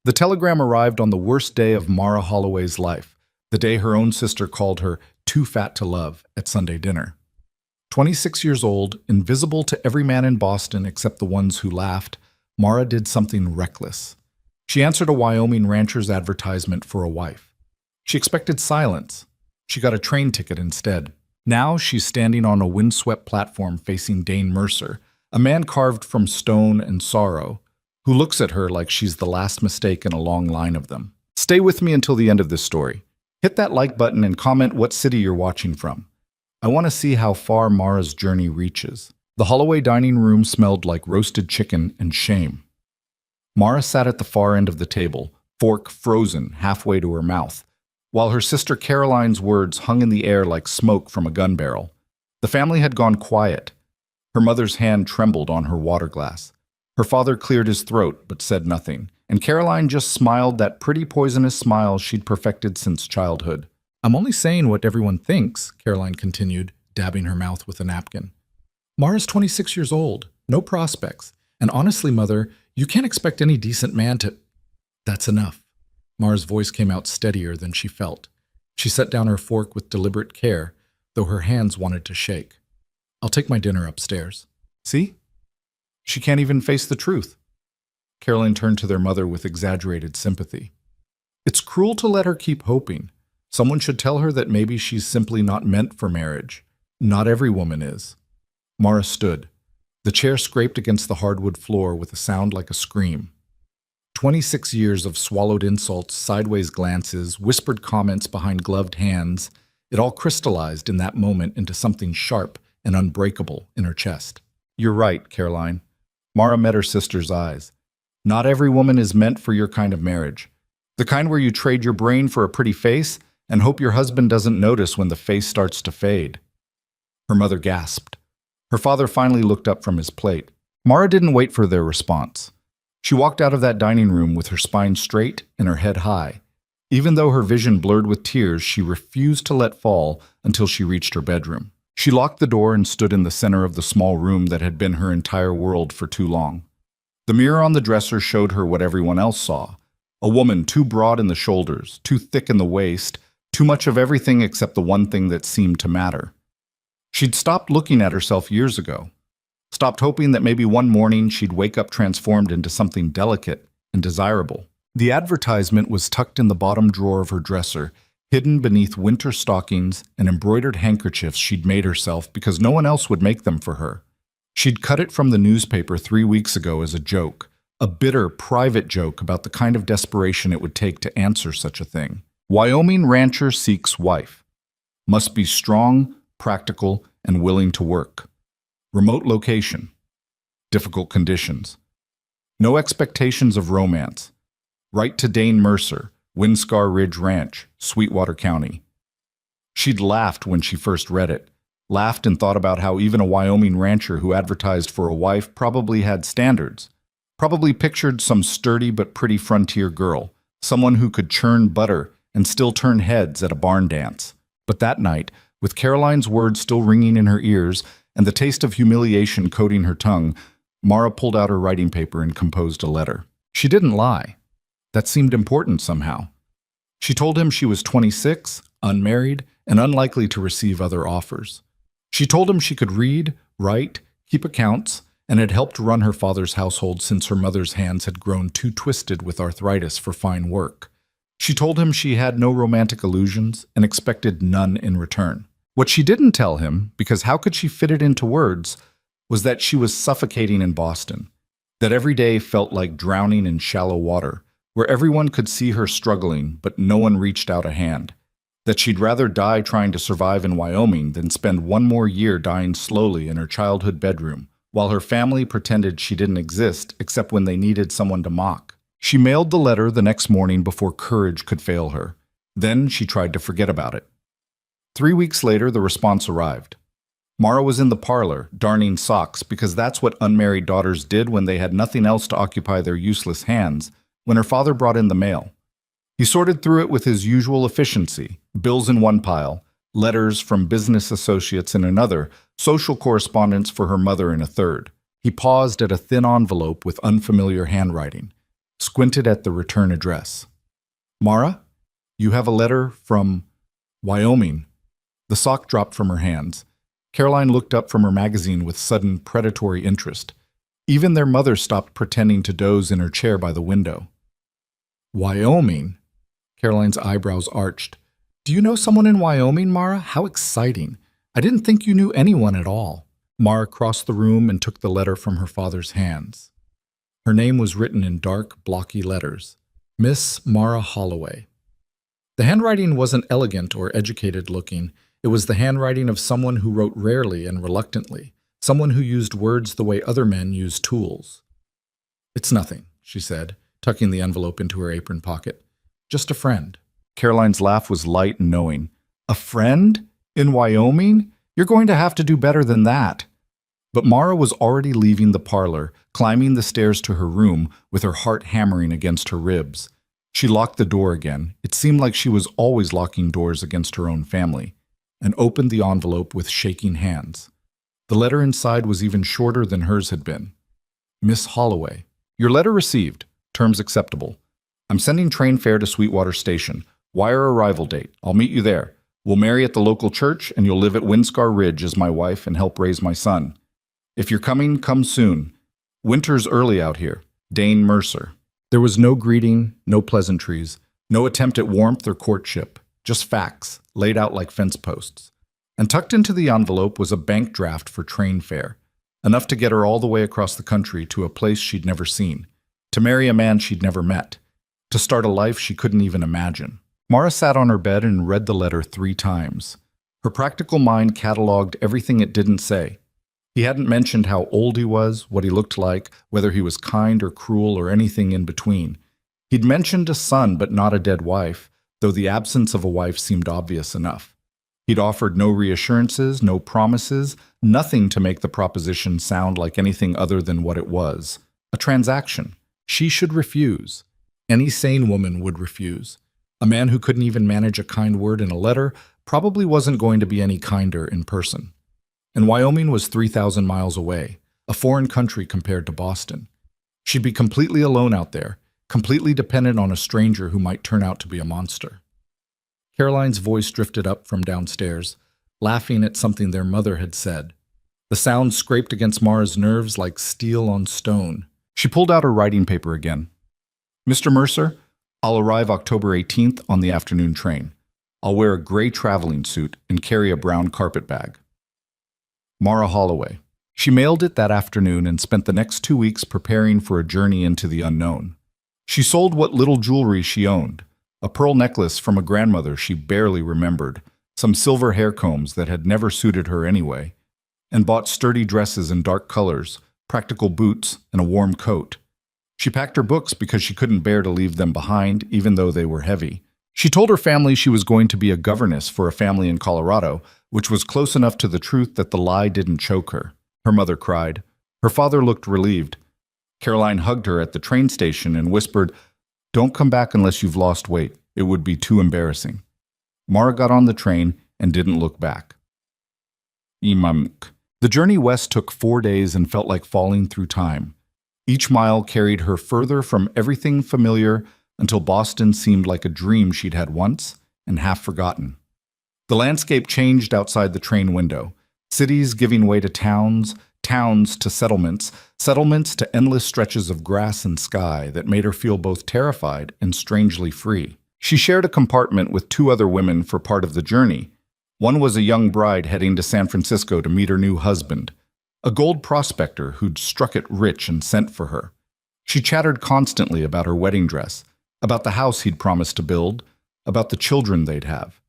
The telegram arrived on the worst day of Mara Holloway's life, the day her own sister called her too fat to love at Sunday dinner. 26 years old, invisible to every man in Boston except the ones who laughed, Mara did something reckless. She answered a Wyoming rancher's advertisement for a wife. She expected silence. She got a train ticket instead. Now she's standing on a windswept platform facing Dane Mercer, a man carved from stone and sorrow, who looks at her like she's the last mistake in a long line of them. Stay with me until the end of this story. Hit that like button and comment what city you're watching from. I want to see how far Mara's journey reaches. The Holloway dining room smelled like roasted chicken and shame. Mara sat at the far end of the table, fork frozen halfway to her mouth, while her sister Caroline's words hung in the air like smoke from a gun barrel. The family had gone quiet. Her mother's hand trembled on her water glass. Her father cleared his throat but said nothing, and Caroline just smiled that pretty poisonous smile she'd perfected since childhood. "I'm only saying what everyone thinks," Caroline continued, dabbing her mouth with a napkin. "Mara's 26 years old, no prospects, and honestly, Mother, you can't expect any decent man to—" "That's enough." Mara's voice came out steadier than she felt. She set down her fork with deliberate care, though her hands wanted to shake. "I'll take my dinner upstairs." "See? She can't even face the truth." Caroline turned to their mother with exaggerated sympathy. "It's cruel to let her keep hoping. Someone should tell her that maybe she's simply not meant for marriage. Not every woman is." Mara stood. The chair scraped against the hardwood floor with a sound like a scream. 26 years of swallowed insults, sideways glances, whispered comments behind gloved hands, it all crystallized in that moment into something sharp and unbreakable in her chest. "You're right, Caroline." Mara met her sister's eyes. "Not every woman is meant for your kind of marriage. The kind where you trade your brain for a pretty face and hope your husband doesn't notice when the face starts to fade." Her mother gasped. Her father finally looked up from his plate. Mara didn't wait for their response. She walked out of that dining room with her spine straight and her head high. Even though her vision blurred with tears, she refused to let fall until she reached her bedroom. She locked the door and stood in the center of the small room that had been her entire world for too long. The mirror on the dresser showed her what everyone else saw: a woman too broad in the shoulders, too thick in the waist, too much of everything except the one thing that seemed to matter. She'd stopped looking at herself years ago, stopped hoping that maybe one morning she'd wake up transformed into something delicate and desirable. The advertisement was tucked in the bottom drawer of her dresser, hidden beneath winter stockings and embroidered handkerchiefs she'd made herself because no one else would make them for her. She'd cut it from the newspaper 3 weeks ago as a joke, a bitter, private joke about the kind of desperation it would take to answer such a thing. Wyoming rancher seeks wife. Must be strong, practical, and willing to work. Remote location. Difficult conditions. No expectations of romance. Write to Dane Mercer, Windscar Ridge Ranch, Sweetwater County. She'd laughed when she first read it, laughed and thought about how even a Wyoming rancher who advertised for a wife probably had standards, probably pictured some sturdy but pretty frontier girl, someone who could churn butter and still turn heads at a barn dance. But that night, with Caroline's words still ringing in her ears and the taste of humiliation coating her tongue, Mara pulled out her writing paper and composed a letter. She didn't lie. That seemed important somehow. She told him she was 26, unmarried, and unlikely to receive other offers. She told him she could read, write, keep accounts, and had helped run her father's household since her mother's hands had grown too twisted with arthritis for fine work. She told him she had no romantic illusions and expected none in return. What she didn't tell him, because how could she fit it into words, was that she was suffocating in Boston, that every day felt like drowning in shallow water, where everyone could see her struggling, but no one reached out a hand, that she'd rather die trying to survive in Wyoming than spend one more year dying slowly in her childhood bedroom, while her family pretended she didn't exist except when they needed someone to mock. She mailed the letter the next morning before courage could fail her. Then she tried to forget about it. 3 weeks later, the response arrived. Mara was in the parlor, darning socks, because that's what unmarried daughters did when they had nothing else to occupy their useless hands, when her father brought in the mail. He sorted through it with his usual efficiency, bills in one pile, letters from business associates in another, social correspondence for her mother in a third. He paused at a thin envelope with unfamiliar handwriting. squinted at the return address. Mara, you have a letter from Wyoming. The sock dropped from her hands. Caroline looked up from her magazine with sudden predatory interest. Even their mother stopped pretending to doze in her chair by the window. Wyoming? Caroline's eyebrows arched. Do you know someone in Wyoming, Mara? How exciting. I didn't think you knew anyone at all. Mara crossed the room and took the letter from her father's hands. Her name was written in dark, blocky letters. Miss Mara Holloway. The handwriting wasn't elegant or educated-looking. It was the handwriting of someone who wrote rarely and reluctantly, someone who used words the way other men use tools. It's nothing, she said, tucking the envelope into her apron pocket. Just a friend. Caroline's laugh was light and knowing. A friend? In Wyoming? You're going to have to do better than that. But Mara was already leaving the parlor, climbing the stairs to her room with her heart hammering against her ribs. She locked the door again. It seemed like she was always locking doors against her own family, and opened the envelope with shaking hands. The letter inside was even shorter than hers had been. Miss Holloway, your letter received. Terms acceptable. I'm sending train fare to Sweetwater Station. Wire arrival date. I'll meet you there. We'll marry at the local church, and you'll live at Windscar Ridge as my wife and help raise my son. If you're coming, come soon. Winter's early out here. Dane Mercer. There was no greeting, no pleasantries, no attempt at warmth or courtship, just facts, laid out like fence posts. And tucked into the envelope was a bank draft for train fare, enough to get her all the way across the country to a place she'd never seen, to marry a man she'd never met, to start a life she couldn't even imagine. Mara sat on her bed and read the letter 3 times. Her practical mind cataloged everything it didn't say. He hadn't mentioned how old he was, what he looked like, whether he was kind or cruel or anything in between. He'd mentioned a son but not a dead wife, though the absence of a wife seemed obvious enough. He'd offered no reassurances, no promises, nothing to make the proposition sound like anything other than what it was. A transaction. She should refuse. Any sane woman would refuse. A man who couldn't even manage a kind word in a letter probably wasn't going to be any kinder in person. And Wyoming was 3,000 miles away, a foreign country compared to Boston. She'd be completely alone out there, completely dependent on a stranger who might turn out to be a monster. Caroline's voice drifted up from downstairs, laughing at something their mother had said. The sound scraped against Mara's nerves like steel on stone. She pulled out her writing paper again. Mr. Mercer, I'll arrive October 18th on the afternoon train. I'll wear a gray traveling suit and carry a brown carpet bag. Mara Holloway. She mailed it that afternoon and spent the next 2 weeks preparing for a journey into the unknown. She sold what little jewelry she owned, a pearl necklace from a grandmother she barely remembered, some silver hair combs that had never suited her anyway, and bought sturdy dresses in dark colors, practical boots, and a warm coat. She packed her books because she couldn't bear to leave them behind, even though they were heavy. She told her family she was going to be a governess for a family in Colorado, which was close enough to the truth that the lie didn't choke her. Her mother cried. Her father looked relieved. Caroline hugged her at the train station and whispered, "Don't come back unless you've lost weight. It would be too embarrassing." Mara got on the train and didn't look back. The journey west took 4 days and felt like falling through time. Each mile carried her further from everything familiar until Boston seemed like a dream she'd had once and half forgotten. The landscape changed outside the train window, cities giving way to towns, towns to settlements, settlements to endless stretches of grass and sky that made her feel both terrified and strangely free. She shared a compartment with 2 other women for part of the journey. One was a young bride heading to San Francisco to meet her new husband, a gold prospector who'd struck it rich and sent for her. She chattered constantly about her wedding dress, about the house he'd promised to build, about the children they'd have.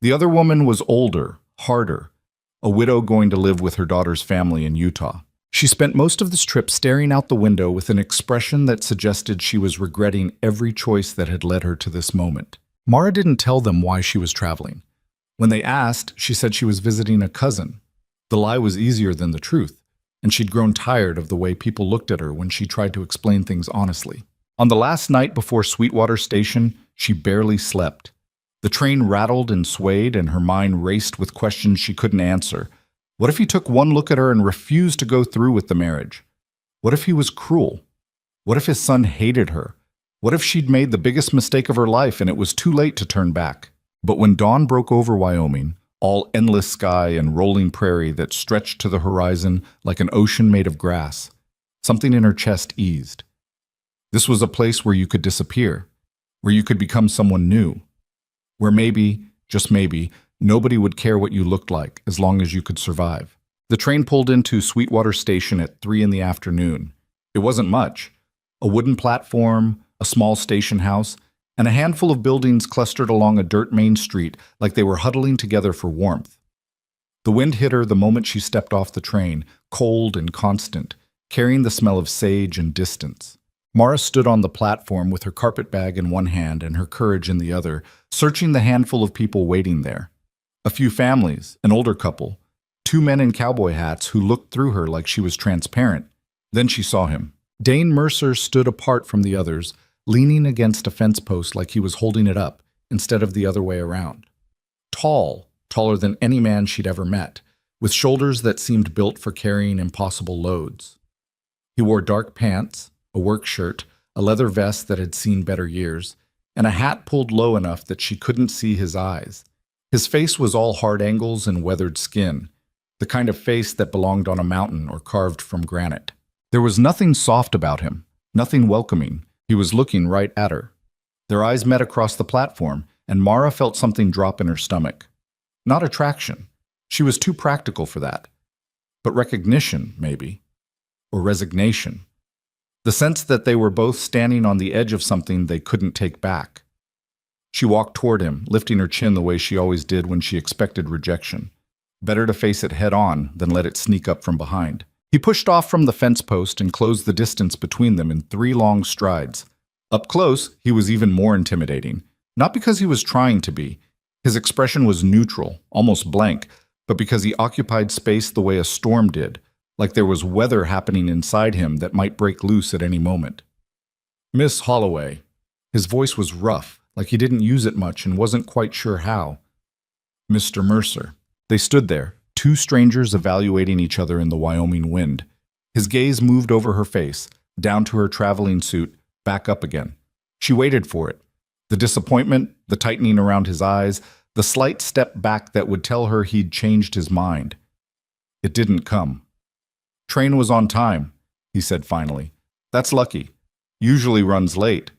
The other woman was older, harder, a widow going to live with her daughter's family in Utah. She spent most of this trip staring out the window with an expression that suggested she was regretting every choice that had led her to this moment. Mara didn't tell them why she was traveling. When they asked, she said she was visiting a cousin. The lie was easier than the truth, and she'd grown tired of the way people looked at her when she tried to explain things honestly. On the last night before Sweetwater Station, she barely slept. The train rattled and swayed, and her mind raced with questions she couldn't answer. What if he took one look at her and refused to go through with the marriage? What if he was cruel? What if his son hated her, What if she'd made the biggest mistake of her life and it was too late to turn back? But when dawn broke over Wyoming, all endless sky and rolling prairie that stretched to the horizon like an ocean made of grass, something in her chest eased. This was a place where you could disappear, where you could become someone new, where maybe, just maybe, nobody would care what you looked like as long as you could survive. The train pulled into Sweetwater Station at 3 in the afternoon. It wasn't much. A wooden platform, a small station house, and a handful of buildings clustered along a dirt main street like they were huddling together for warmth. The wind hit her the moment she stepped off the train, cold and constant, carrying the smell of sage and distance. Mara stood on the platform with her carpet bag in one hand and her courage in the other, searching the handful of people waiting there. A few families, an older couple, 2 men in cowboy hats who looked through her like she was transparent. Then she saw him. Dane Mercer stood apart from the others, leaning against a fence post like he was holding it up, instead of the other way around. Tall, taller than any man she'd ever met, with shoulders that seemed built for carrying impossible loads. He wore dark pants, a work shirt, a leather vest that had seen better years, and a hat pulled low enough that she couldn't see his eyes. His face was all hard angles and weathered skin, the kind of face that belonged on a mountain or carved from granite. There was nothing soft about him, nothing welcoming. He was looking right at her. Their eyes met across the platform, and Mara felt something drop in her stomach. Not attraction. She was too practical for that. But recognition, maybe. Or resignation. The sense that they were both standing on the edge of something they couldn't take back. She walked toward him, lifting her chin the way she always did when she expected rejection. Better to face it head on than let it sneak up from behind. He pushed off from the fence post and closed the distance between them in 3 long strides. Up close, he was even more intimidating. Not because he was trying to be. His expression was neutral, almost blank, but because he occupied space the way a storm did, like there was weather happening inside him that might break loose at any moment. Miss Holloway. His voice was rough, like he didn't use it much and wasn't quite sure how. Mr. Mercer. They stood there, 2 strangers evaluating each other in the Wyoming wind. His gaze moved over her face, down to her traveling suit, back up again. She waited for it. The disappointment, the tightening around his eyes, the slight step back that would tell her he'd changed his mind. It didn't come. Train was on time, he said finally. That's lucky. Usually runs late.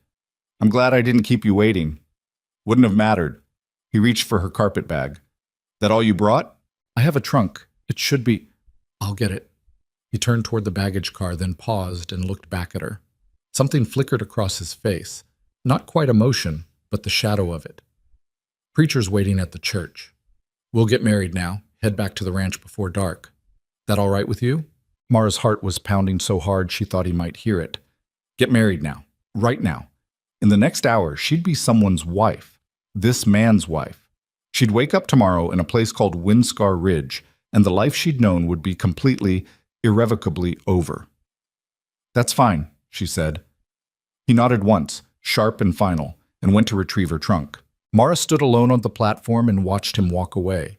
I'm glad I didn't keep you waiting. Wouldn't have mattered. He reached for her carpet bag. That all you brought? I have a trunk. It should be. I'll get it. He turned toward the baggage car, then paused and looked back at her. Something flickered across his face. Not quite emotion, but the shadow of it. Preacher's waiting at the church. We'll get married now. Head back to the ranch before dark. That all right with you? Mara's heart was pounding so hard she thought he might hear it. Get married now. Right now. In the next hour, she'd be someone's wife. This man's wife. She'd wake up tomorrow in a place called Windscar Ridge, and the life she'd known would be completely, irrevocably over. That's fine, she said. He nodded once, sharp and final, and went to retrieve her trunk. Mara stood alone on the platform and watched him walk away.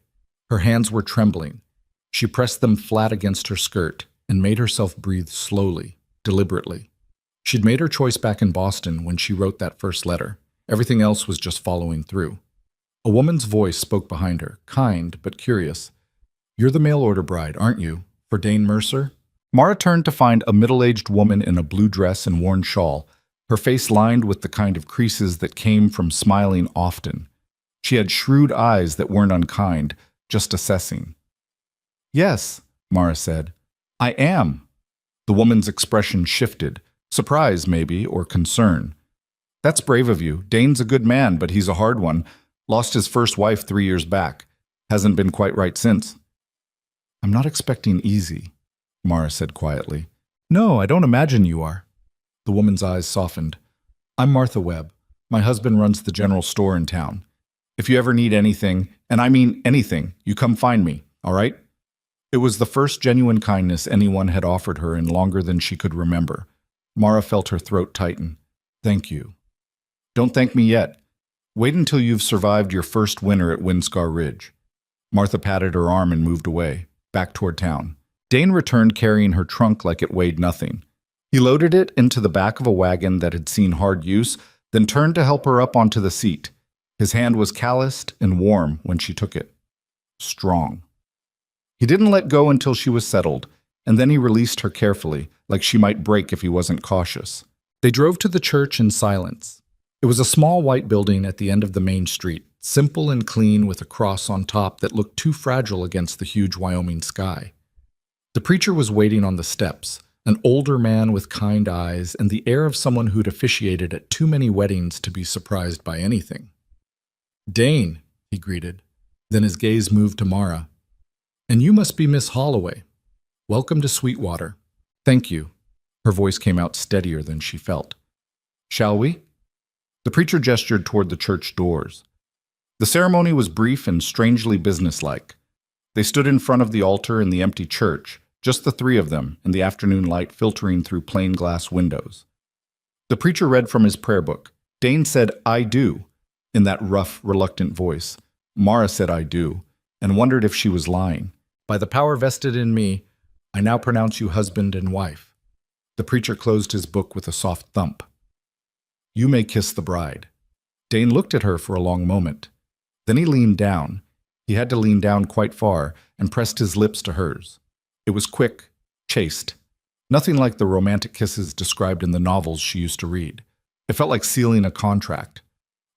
Her hands were trembling. She pressed them flat against her skirt and made herself breathe slowly, deliberately. She'd made her choice back in Boston when she wrote that first letter. Everything else was just following through. A woman's voice spoke behind her, kind but curious. You're the mail-order bride, aren't you, for Dane Mercer? Mara turned to find a middle-aged woman in a blue dress and worn shawl, her face lined with the kind of creases that came from smiling often. She had shrewd eyes that weren't unkind, just assessing. Yes, Mara said. I am. The woman's expression shifted, surprise maybe, or concern. That's brave of you. Dane's a good man, but he's a hard one. Lost his first wife 3 years back. Hasn't been quite right since. I'm not expecting easy, Mara said quietly. No, I don't imagine you are. The woman's eyes softened. I'm Martha Webb. My husband runs the general store in town. If you ever need anything, and I mean anything, you come find me, all right? It was the first genuine kindness anyone had offered her in longer than she could remember. Mara felt her throat tighten. Thank you. Don't thank me yet. Wait until you've survived your first winter at Windscar Ridge. Martha patted her arm and moved away, back toward town. Dane returned carrying her trunk like it weighed nothing. He loaded it into the back of a wagon that had seen hard use, then turned to help her up onto the seat. His hand was calloused and warm when she took it. Strong. He didn't let go until she was settled, and then he released her carefully, like she might break if he wasn't cautious. They drove to the church in silence. It was a small white building at the end of the main street, simple and clean with a cross on top that looked too fragile against the huge Wyoming sky. The preacher was waiting on the steps, an older man with kind eyes and the air of someone who'd officiated at too many weddings to be surprised by anything. "Dane," he greeted. Then his gaze moved to Mara. "And you must be Miss Holloway. Welcome to Sweetwater." "Thank you." Her voice came out steadier than she felt. "Shall we?" The preacher gestured toward the church doors. The ceremony was brief and strangely businesslike. They stood in front of the altar in the empty church, just the three of them, and the afternoon light filtering through plain glass windows. The preacher read from his prayer book. Dane said, "I do," in that rough, reluctant voice. Mara said, "I do," and wondered if she was lying. "By the power vested in me, I now pronounce you husband and wife." The preacher closed his book with a soft thump. "You may kiss the bride." Dane looked at her for a long moment. Then he leaned down. He had to lean down quite far and pressed his lips to hers. It was quick, chaste, nothing like the romantic kisses described in the novels she used to read. It felt like sealing a contract.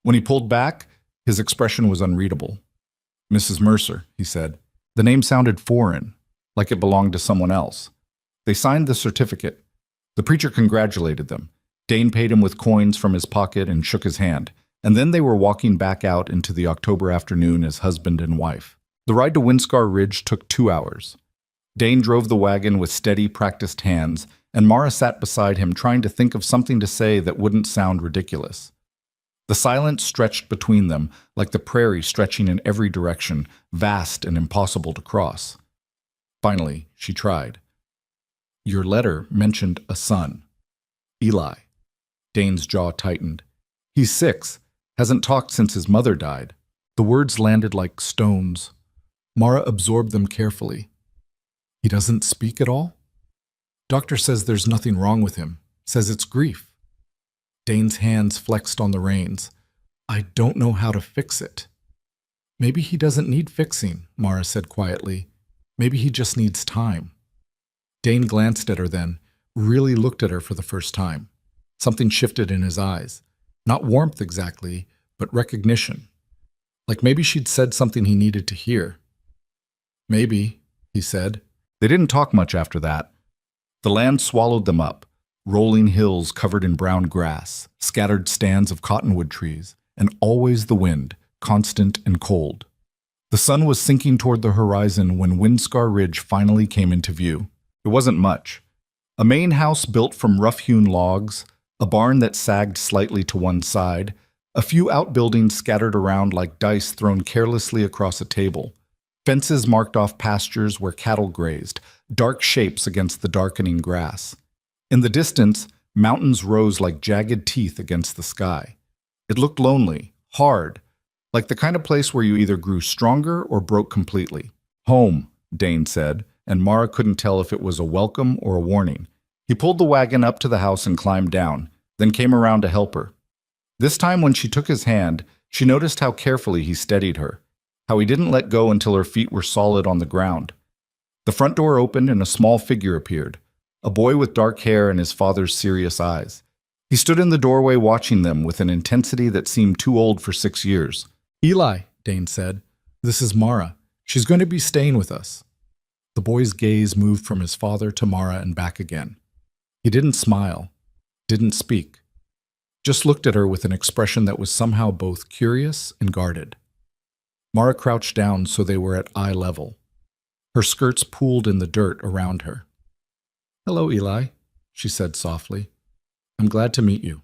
When he pulled back, his expression was unreadable. "Mrs. Mercer," he said. The name sounded foreign, like it belonged to someone else. They signed the certificate. The preacher congratulated them. Dane paid him with coins from his pocket and shook his hand. And then they were walking back out into the October afternoon as husband and wife. The ride to Windscar Ridge took 2 hours. Dane drove the wagon with steady, practiced hands, and Mara sat beside him trying to think of something to say that wouldn't sound ridiculous. The silence stretched between them, like the prairie stretching in every direction, vast and impossible to cross. Finally, she tried. "Your letter mentioned a son. Eli." Dane's jaw tightened. "He's 6. Hasn't talked since his mother died." The words landed like stones. Mara absorbed them carefully. "He doesn't speak at all?" "Doctor says there's nothing wrong with him. Says it's grief." Dane's hands flexed on the reins. "I don't know how to fix it." "Maybe he doesn't need fixing," Mara said quietly. "Maybe he just needs time." Dane glanced at her then, really looked at her for the first time. Something shifted in his eyes. Not warmth exactly, but recognition. Like maybe she'd said something he needed to hear. "Maybe," he said. They didn't talk much after that. The land swallowed them up. Rolling hills covered in brown grass, scattered stands of cottonwood trees, and always the wind, constant and cold. The sun was sinking toward the horizon when Windscar Ridge finally came into view. It wasn't much. A main house built from rough-hewn logs, a barn that sagged slightly to one side, a few outbuildings scattered around like dice thrown carelessly across a table, fences marked off pastures where cattle grazed, dark shapes against the darkening grass. In the distance, mountains rose like jagged teeth against the sky. It looked lonely, hard, like the kind of place where you either grew stronger or broke completely. "Home," Dane said, and Mara couldn't tell if it was a welcome or a warning. He pulled the wagon up to the house and climbed down, then came around to help her. This time when she took his hand, she noticed how carefully he steadied her, how he didn't let go until her feet were solid on the ground. The front door opened and a small figure appeared, a boy with dark hair and his father's serious eyes. He stood in the doorway watching them with an intensity that seemed too old for 6 years. "Eli," Dane said, "this is Mara. She's going to be staying with us." The boy's gaze moved from his father to Mara and back again. He didn't smile, didn't speak, just looked at her with an expression that was somehow both curious and guarded. Mara crouched down so they were at eye level. Her skirts pooled in the dirt around her. "Hello, Eli," she said softly. "I'm glad to meet you."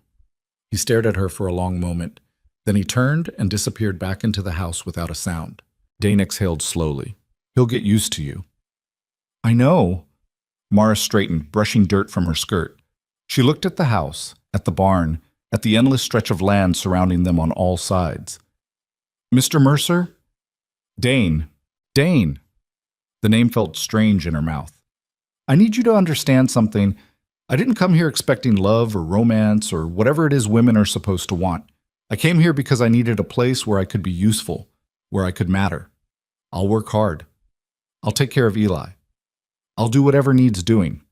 He stared at her for a long moment. Then he turned and disappeared back into the house without a sound. Dane exhaled slowly. "He'll get used to you." "I know." Mara straightened, brushing dirt from her skirt. She looked at the house, at the barn, at the endless stretch of land surrounding them on all sides. "Mr. Mercer?" "Dane. Dane." The name felt strange in her mouth. "I need you to understand something. I didn't come here expecting love or romance or whatever it is women are supposed to want. I came here because I needed a place where I could be useful, where I could matter. I'll work hard. I'll take care of Eli. I'll do whatever needs doing.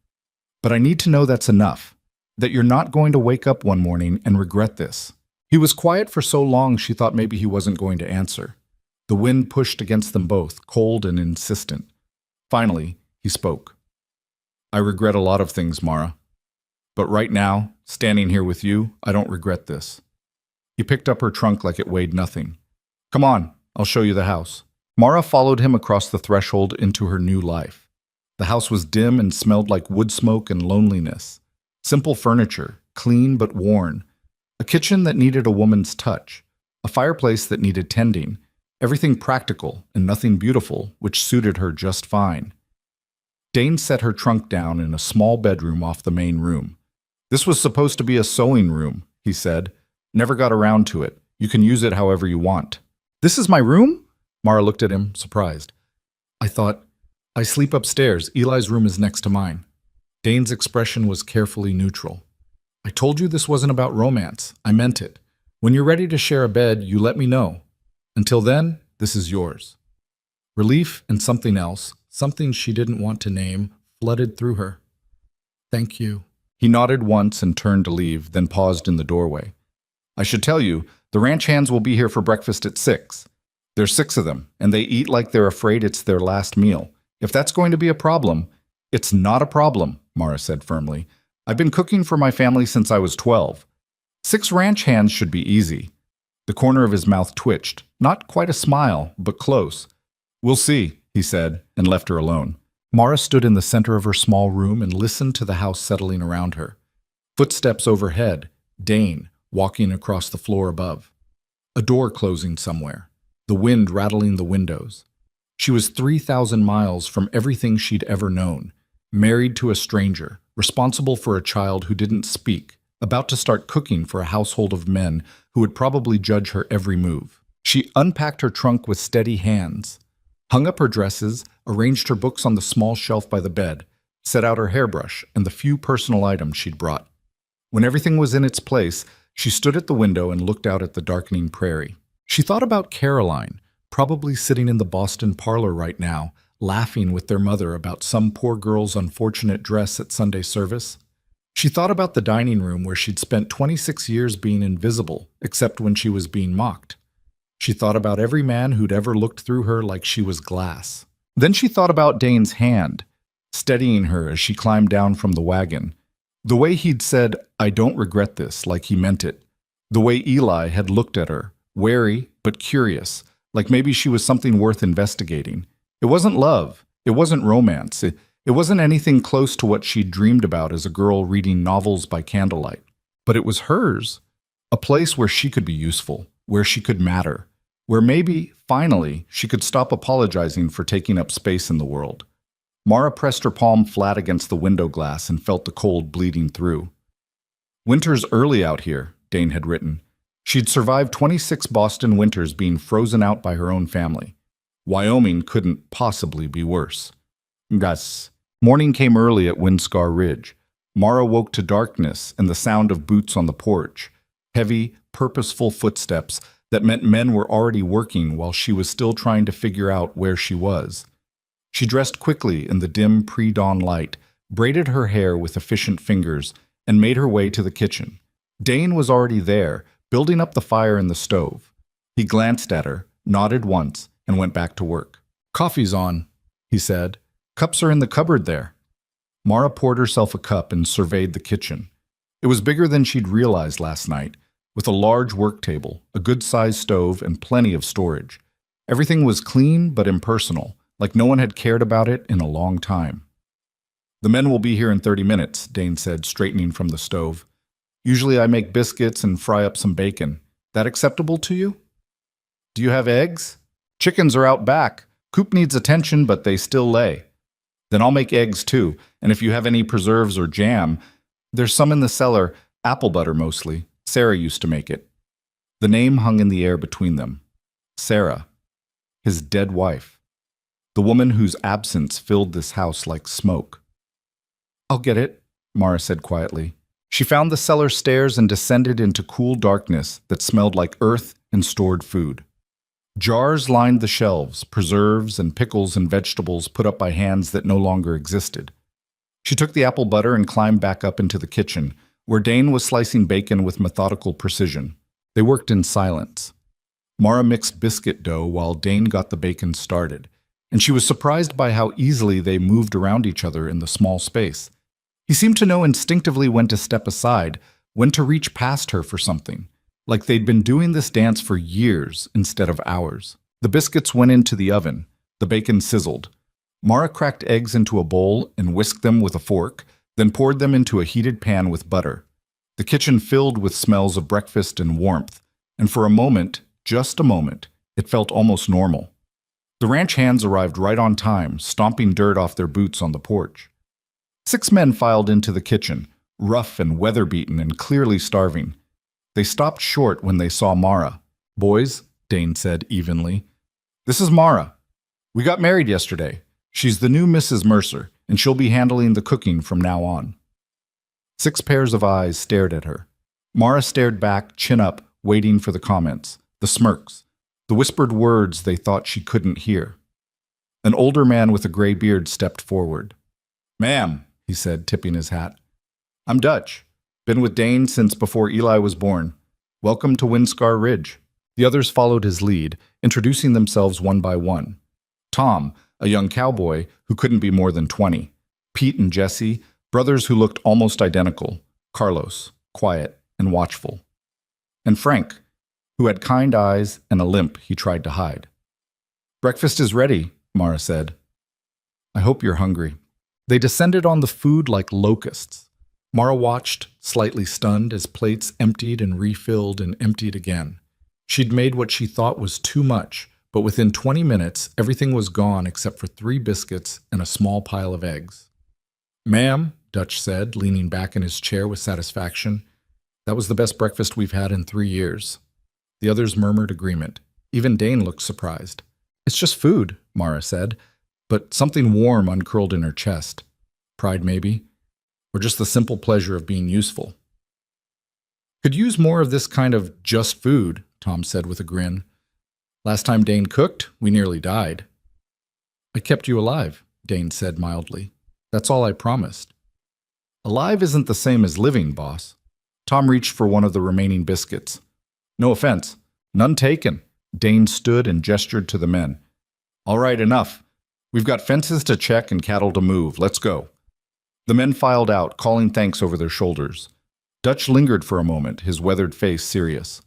But I need to know that's enough, that you're not going to wake up one morning and regret this. He was quiet for so long she thought maybe he wasn't going to answer. The wind pushed against them both, cold and insistent. Finally, he spoke. I regret a lot of things, Mara. But right now, standing here with you, I don't regret this. He picked up her trunk like it weighed nothing. Come on, I'll show you the house. Mara followed him across the threshold into her new life. The house was dim and smelled like wood smoke and loneliness. Simple furniture, clean but worn. A kitchen that needed a woman's touch. A fireplace that needed tending. Everything practical and nothing beautiful, which suited her just fine. Dane set her trunk down in a small bedroom off the main room. This was supposed to be a sewing room, he said. Never got around to it. You can use it however you want. This is my room? Mara looked at him, surprised. I sleep upstairs. Eli's room is next to mine. Dane's expression was carefully neutral. I told you this wasn't about romance. I meant it. When you're ready to share a bed, you let me know. Until then, this is yours. Relief and something else, something she didn't want to name, flooded through her. Thank you. He nodded once and turned to leave, then paused in the doorway. I should tell you, the ranch hands will be here for breakfast at 6. There's 6 of them, and they eat like they're afraid it's their last meal. If that's going to be a problem, it's not a problem, Mara said firmly. I've been cooking for my family since I was 12. 6 ranch hands should be easy. The corner of his mouth twitched, not quite a smile, but close. We'll see, he said, and left her alone. Mara stood in the center of her small room and listened to the house settling around her. Footsteps overhead, Dane walking across the floor above. A door closing somewhere, the wind rattling the windows. She was 3,000 miles from everything she'd ever known, married to a stranger, responsible for a child who didn't speak, about to start cooking for a household of men who would probably judge her every move. She unpacked her trunk with steady hands, hung up her dresses, arranged her books on the small shelf by the bed, set out her hairbrush and the few personal items she'd brought. When everything was in its place, she stood at the window and looked out at the darkening prairie. She thought about Caroline, probably sitting in the Boston parlor right now, laughing with their mother about some poor girl's unfortunate dress at Sunday service. She thought about the dining room where she'd spent 26 years being invisible, except when she was being mocked. She thought about every man who'd ever looked through her like she was glass. Then she thought about Dane's hand, steadying her as she climbed down from the wagon. The way he'd said, I don't regret this, like he meant it. The way Eli had looked at her, wary but curious, like maybe she was something worth investigating. It wasn't love. It wasn't romance. It wasn't anything close to what she'd dreamed about as a girl reading novels by candlelight. But it was hers. A place where she could be useful, where she could matter, where maybe, finally, she could stop apologizing for taking up space in the world. Mara pressed her palm flat against the window glass and felt the cold bleeding through. Winter's early out here, Dane had written. She'd survived 26 Boston winters being frozen out by her own family. Wyoming couldn't possibly be worse. Gus. Morning came early at Windscar Ridge. Mara woke to darkness and the sound of boots on the porch. Heavy, purposeful footsteps that meant men were already working while she was still trying to figure out where she was. She dressed quickly in the dim pre-dawn light, braided her hair with efficient fingers, and made her way to the kitchen. Dane was already there, building up the fire in the stove. He glanced at her, nodded once, and went back to work. Coffee's on, he said. Cups are in the cupboard there. Mara poured herself a cup and surveyed the kitchen. It was bigger than she'd realized last night, with a large work table, a good-sized stove, and plenty of storage. Everything was clean but impersonal, like no one had cared about it in a long time. The men will be here in 30 minutes, Dane said, straightening from the stove. Usually I make biscuits and fry up some bacon. That acceptable to you? Do you have eggs? Chickens are out back. Coop needs attention, but they still lay. Then I'll make eggs too, and if you have any preserves or jam, there's some in the cellar, apple butter mostly. Sarah used to make it. The name hung in the air between them. Sarah, his dead wife. The woman whose absence filled this house like smoke. I'll get it, Mara said quietly. She found the cellar stairs and descended into cool darkness that smelled like earth and stored food. Jars lined the shelves, preserves and pickles and vegetables put up by hands that no longer existed. She took the apple butter and climbed back up into the kitchen, where Dane was slicing bacon with methodical precision. They worked in silence. Mara mixed biscuit dough while Dane got the bacon started, and she was surprised by how easily they moved around each other in the small space. He seemed to know instinctively when to step aside, when to reach past her for something, like they'd been doing this dance for years instead of hours. The biscuits went into the oven. The bacon sizzled. Mara cracked eggs into a bowl and whisked them with a fork, then poured them into a heated pan with butter. The kitchen filled with smells of breakfast and warmth, and for a moment, just a moment, it felt almost normal. The ranch hands arrived right on time, stomping dirt off their boots on the porch. 6 men filed into the kitchen, rough and weather-beaten and clearly starving. They stopped short when they saw Mara. "Boys," Dane said evenly, "this is Mara. We got married yesterday. She's the new Mrs. Mercer, and she'll be handling the cooking from now on." 6 pairs of eyes stared at her. Mara stared back, chin up, waiting for the comments, the smirks, the whispered words they thought she couldn't hear. An older man with a gray beard stepped forward. "Ma'am," he said, tipping his hat. "I'm Dutch. Been with Dane since before Eli was born. Welcome to Windscar Ridge." The others followed his lead, introducing themselves one by one. Tom, a young cowboy who couldn't be more than 20. Pete and Jesse, brothers who looked almost identical. Carlos, quiet and watchful. And Frank, who had kind eyes and a limp he tried to hide. "Breakfast is ready," Mara said. "I hope you're hungry." They descended on the food like locusts. Mara watched, slightly stunned, as plates emptied and refilled and emptied again. She'd made what she thought was too much, but within 20 minutes, everything was gone except for 3 biscuits and a small pile of eggs. "Ma'am," Dutch said, leaning back in his chair with satisfaction, "that was the best breakfast we've had in 3 years." The others murmured agreement. Even Dane looked surprised. "It's just food," Mara said, but something warm uncurled in her chest. Pride, maybe? Or just the simple pleasure of being useful. "Could use more of this kind of just food," Tom said with a grin. "Last time Dane cooked, we nearly died." "I kept you alive," Dane said mildly. "That's all I promised." "Alive isn't the same as living, boss." Tom reached for one of the remaining biscuits. "No offense. None taken." Dane stood and gestured to the men. "All right, enough. We've got fences to check and cattle to move. Let's go." The men filed out, calling thanks over their shoulders. Dutch lingered for a moment, his weathered face serious.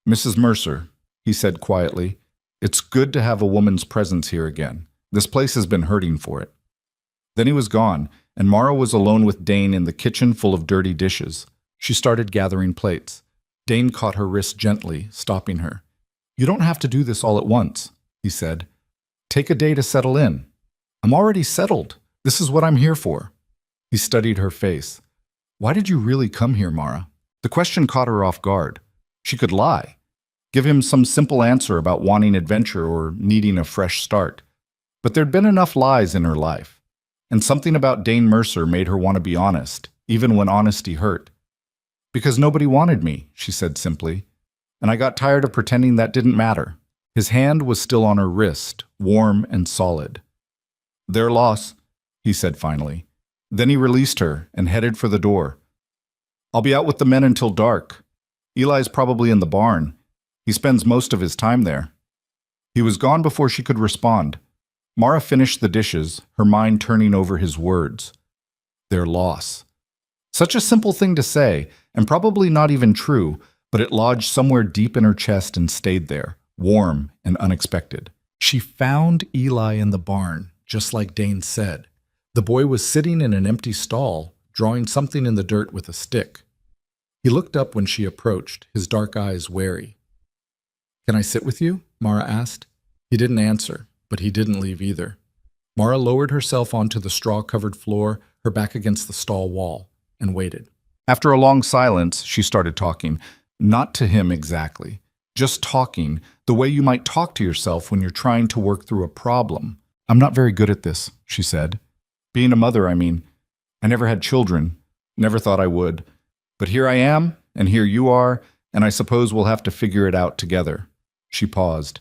"Mrs. Mercer," he said quietly, "it's good to have a woman's presence here again. This place has been hurting for it." Then he was gone, and Mara was alone with Dane in the kitchen full of dirty dishes. She started gathering plates. Dane caught her wrist gently, stopping her. "You don't have to do this all at once," he said. "Take a day to settle in." "I'm already settled. This is what I'm here for." He studied her face. "Why did you really come here, Mara?" The question caught her off guard. She could lie. Give him some simple answer about wanting adventure or needing a fresh start. But there'd been enough lies in her life. And something about Dane Mercer made her want to be honest, even when honesty hurt. "Because nobody wanted me," she said simply. "And I got tired of pretending that didn't matter." His hand was still on her wrist, warm and solid. "Their loss," he said finally. Then he released her and headed for the door. "I'll be out with the men until dark. Eli's probably in the barn. He spends most of his time there." He was gone before she could respond. Mara finished the dishes, her mind turning over his words. Their loss. Such a simple thing to say, and probably not even true, but it lodged somewhere deep in her chest and stayed there, warm and unexpected. She found Eli in the barn, just like Dane said. The boy was sitting in an empty stall, drawing something in the dirt with a stick. He looked up when she approached, his dark eyes wary. "Can I sit with you?" Mara asked. He didn't answer, but he didn't leave either. Mara lowered herself onto the straw-covered floor, her back against the stall wall, and waited. After a long silence, she started talking. Not to him exactly. Just talking, the way you might talk to yourself when you're trying to work through a problem. "I'm not very good at this," she said. "Being a mother, I mean. I never had children. Never thought I would. But here I am, and here you are, and I suppose we'll have to figure it out together." She paused.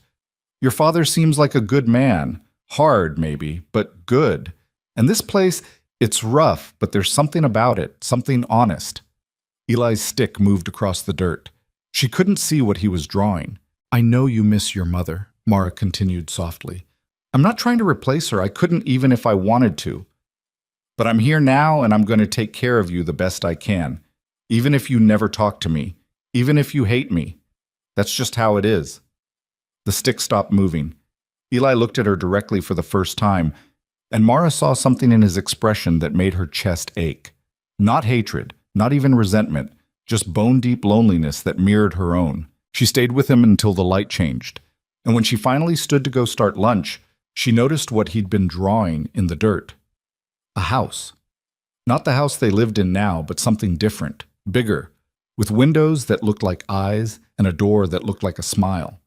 "Your father seems like a good man. Hard, maybe, but good. And this place, it's rough, but there's something about it, something honest." Eli's stick moved across the dirt. She couldn't see what he was drawing. "I know you miss your mother," Mara continued softly. "I'm not trying to replace her. I couldn't even if I wanted to. But I'm here now, and I'm going to take care of you the best I can, even if you never talk to me, even if you hate me. That's just how it is." The stick stopped moving. Eli looked at her directly for the first time, and Mara saw something in his expression that made her chest ache. Not hatred, not even resentment, just bone-deep loneliness that mirrored her own. She stayed with him until the light changed, and when she finally stood to go start lunch, she noticed what he'd been drawing in the dirt. A house. Not the house they lived in now, but something different, bigger, with windows that looked like eyes and a door that looked like a smile.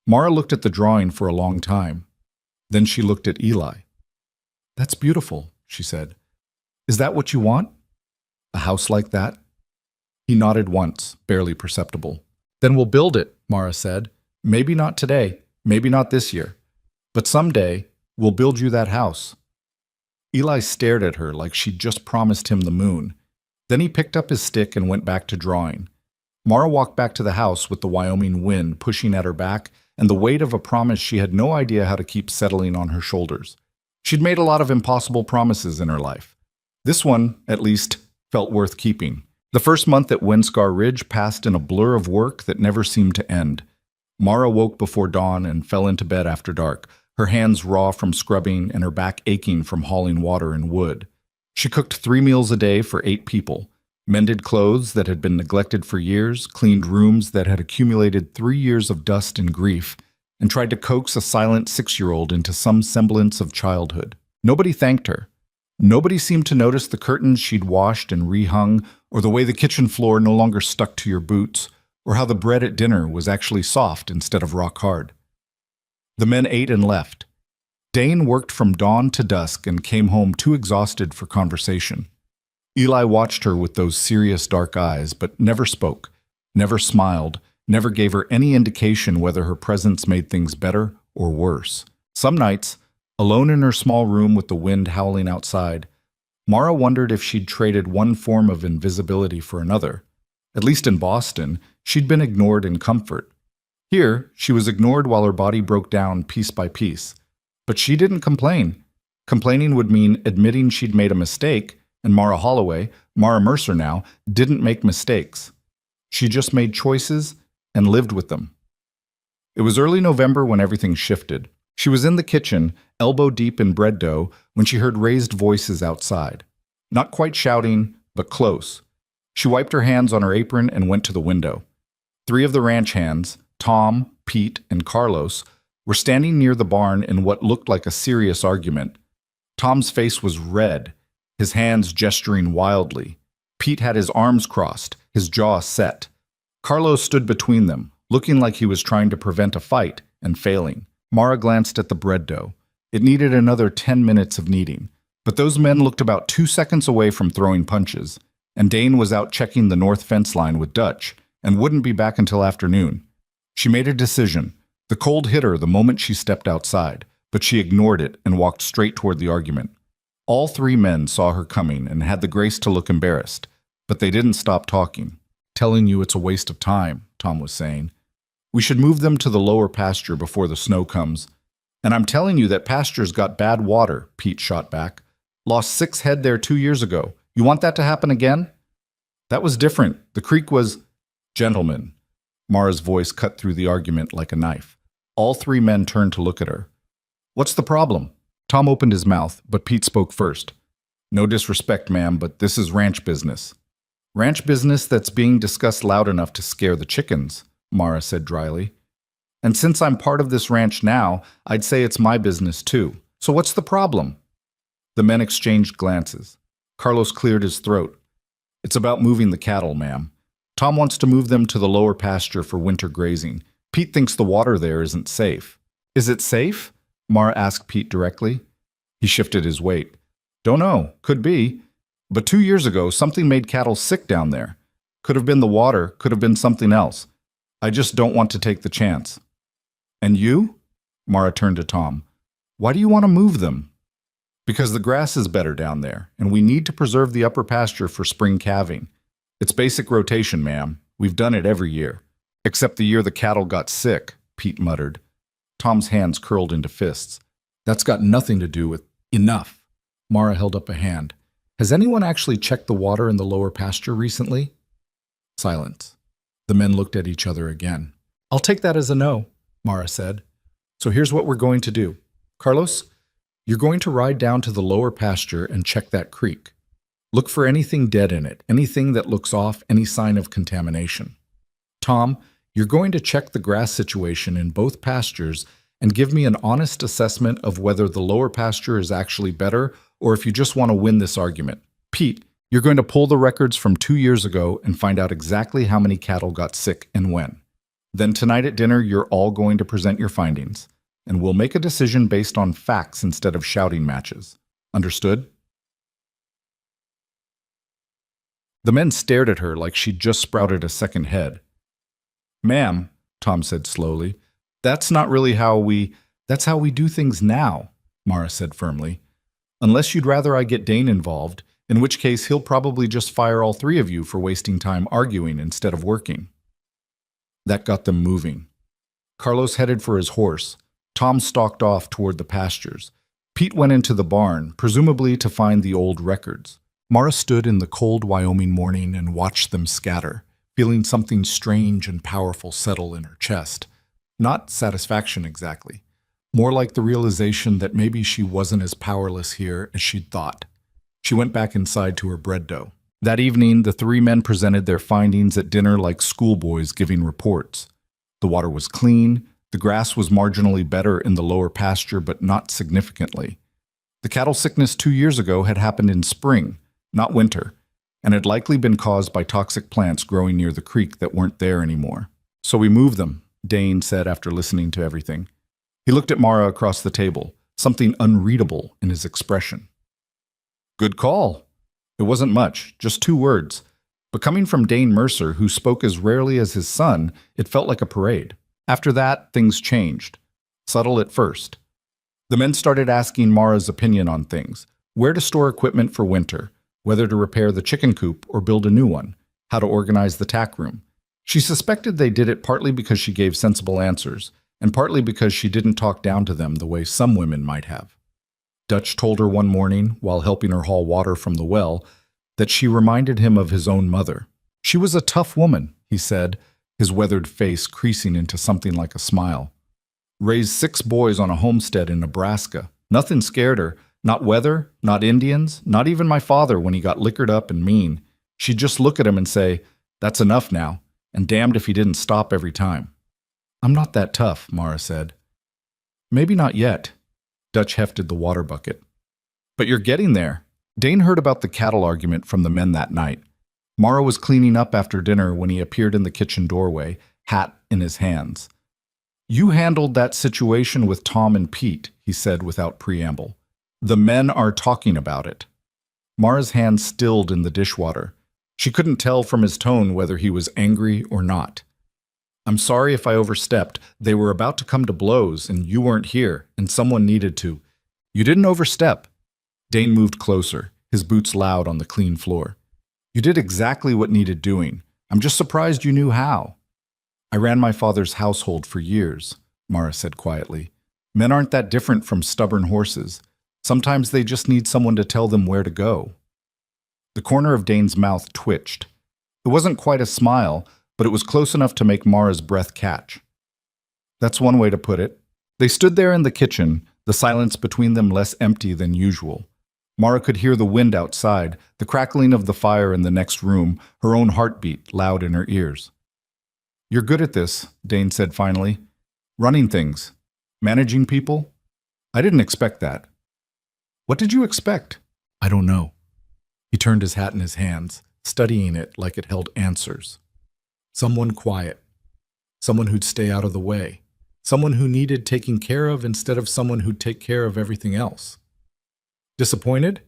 Mara looked at the drawing for a long time. Then she looked at Eli. "That's beautiful," she said. "Is that what you want? A house like that?" He nodded once, barely perceptible. "Then we'll build it," Mara said. "Maybe not today, maybe not this year. But someday, we'll build you that house." Eli stared at her like she'd just promised him the moon. Then he picked up his stick and went back to drawing. Mara walked back to the house with the Wyoming wind pushing at her back and the weight of a promise she had no idea how to keep settling on her shoulders. She'd made a lot of impossible promises in her life. This one, at least, felt worth keeping. The first month at Windscar Ridge passed in a blur of work that never seemed to end. Mara woke before dawn and fell into bed after dark, her hands raw from scrubbing and her back aching from hauling water and wood. She cooked 3 meals a day for 8 people, mended clothes that had been neglected for years, cleaned rooms that had accumulated 3 years of dust and grief, and tried to coax a silent 6-year-old into some semblance of childhood. Nobody thanked her. Nobody seemed to notice the curtains she'd washed and rehung, or the way the kitchen floor no longer stuck to your boots, or how the bread at dinner was actually soft instead of rock hard. The men ate and left. Dane worked from dawn to dusk and came home too exhausted for conversation. Eli watched her with those serious dark eyes, but never spoke, never smiled, never gave her any indication whether her presence made things better or worse. Some nights, alone in her small room with the wind howling outside, Mara wondered if she'd traded one form of invisibility for another. At least in Boston, she'd been ignored in comfort. Here, she was ignored while her body broke down piece by piece. But she didn't complain. Complaining would mean admitting she'd made a mistake, and Mara Holloway, Mara Mercer now, didn't make mistakes. She just made choices and lived with them. It was early November when everything shifted. She was in the kitchen, elbow deep in bread dough, when she heard raised voices outside. Not quite shouting, but close. She wiped her hands on her apron and went to the window. 3 of the ranch hands, Tom, Pete, and Carlos, were standing near the barn in what looked like a serious argument. Tom's face was red, his hands gesturing wildly. Pete had his arms crossed, his jaw set. Carlos stood between them, looking like he was trying to prevent a fight and failing. Mara glanced at the bread dough. It needed another 10 minutes of kneading. But those men looked about 2 seconds away from throwing punches, and Dane was out checking the north fence line with Dutch and wouldn't be back until afternoon. She made a decision. The cold hit her the moment she stepped outside, but she ignored it and walked straight toward the argument. All 3 men saw her coming and had the grace to look embarrassed, but they didn't stop talking. "Telling you it's a waste of time," Tom was saying. "We should move them to the lower pasture before the snow comes." "And I'm telling you that pasture's got bad water," Pete shot back. "Lost 6 head there 2 years ago. You want that to happen again?" "That was different. The creek was—" "Gentlemen." Mara's voice cut through the argument like a knife. All 3 men turned to look at her. "What's the problem?" Tom opened his mouth, but Pete spoke first. "No disrespect, ma'am, but this is ranch business." "Ranch business that's being discussed loud enough to scare the chickens," Mara said dryly. "And since I'm part of this ranch now, I'd say it's my business too. So what's the problem?" The men exchanged glances. Carlos cleared his throat. "It's about moving the cattle, ma'am. Tom wants to move them to the lower pasture for winter grazing. Pete thinks the water there isn't safe." "Is it safe?" Mara asked Pete directly. He shifted his weight. "Don't know. Could be. But 2 years ago, something made cattle sick down there. Could have been the water, could have been something else. I just don't want to take the chance. And you? Mara turned to Tom. Why do you want to move them? Because the grass is better down there, and we need to preserve the upper pasture for spring calving. It's basic rotation, ma'am. We've done it every year. Except the year the cattle got sick, Pete muttered. Tom's hands curled into fists. That's got nothing to do with enough. Mara held up a hand. Has anyone actually checked the water in the lower pasture recently? Silence. The men looked at each other again. I'll take that as a no, Mara said. So here's what we're going to do. Carlos, you're going to ride down to the lower pasture and check that creek. Look for anything dead in it, anything that looks off, any sign of contamination. Tom, you're going to check the grass situation in both pastures and give me an honest assessment of whether the lower pasture is actually better or if you just want to win this argument. Pete, you're going to pull the records from 2 years ago and find out exactly how many cattle got sick and when. Then tonight at dinner, you're all going to present your findings, and we'll make a decision based on facts instead of shouting matches. Understood? The men stared at her like she'd just sprouted a second head. Ma'am, Tom said slowly, that's how we do things now, Mara said firmly. Unless you'd rather I get Dane involved, in which case he'll probably just fire all three of you for wasting time arguing instead of working. That got them moving. Carlos headed for his horse. Tom stalked off toward the pastures. Pete went into the barn, presumably to find the old records. Mara stood in the cold Wyoming morning and watched them scatter, feeling something strange and powerful settle in her chest. Not satisfaction exactly. More like the realization that maybe she wasn't as powerless here as she'd thought. She went back inside to her bread dough. That evening, the three men presented their findings at dinner like schoolboys giving reports. The water was clean, the grass was marginally better in the lower pasture, but not significantly. The cattle sickness 2 years ago had happened in spring, not winter, and had likely been caused by toxic plants growing near the creek that weren't there anymore. So we moved them, Dane said after listening to everything. He looked at Mara across the table, something unreadable in his expression. Good call. It wasn't much, just 2 words. But coming from Dane Mercer, who spoke as rarely as his son, it felt like a parade. After that, things changed. Subtle at first. The men started asking Mara's opinion on things. Where to store equipment for winter, whether to repair the chicken coop or build a new one, how to organize the tack room. She suspected they did it partly because she gave sensible answers, and partly because she didn't talk down to them the way some women might have. Dutch told her one morning, while helping her haul water from the well, that she reminded him of his own mother. She was a tough woman, he said, his weathered face creasing into something like a smile. Raised 6 boys on a homestead in Nebraska. Nothing scared her, not weather, not Indians, not even my father when he got liquored up and mean. She'd just look at him and say, "That's enough now," and damned if he didn't stop every time. I'm not that tough, Mara said. Maybe not yet. Dutch hefted the water bucket. But you're getting there. Dane heard about the cattle argument from the men that night. Mara was cleaning up after dinner when he appeared in the kitchen doorway, hat in his hands. You handled that situation with Tom and Pete, he said without preamble. The men are talking about it. Mara's hand stilled in the dishwater. She couldn't tell from his tone whether he was angry or not. I'm sorry if I overstepped. They were about to come to blows, and you weren't here, and someone needed to. You didn't overstep. Dane moved closer, his boots loud on the clean floor. You did exactly what needed doing. I'm just surprised you knew how. I ran my father's household for years, Mara said quietly. Men aren't that different from stubborn horses. Sometimes they just need someone to tell them where to go. The corner of Dane's mouth twitched. It wasn't quite a smile, but it was close enough to make Mara's breath catch. That's one way to put it. They stood there in the kitchen, the silence between them less empty than usual. Mara could hear the wind outside, the crackling of the fire in the next room, her own heartbeat loud in her ears. You're good at this, Dane said finally. Running things. Managing people. I didn't expect that. What did you expect? I don't know. He turned his hat in his hands, studying it like it held answers. Someone quiet. Someone who'd stay out of the way. Someone who needed taking care of instead of someone who'd take care of everything else. Disappointed?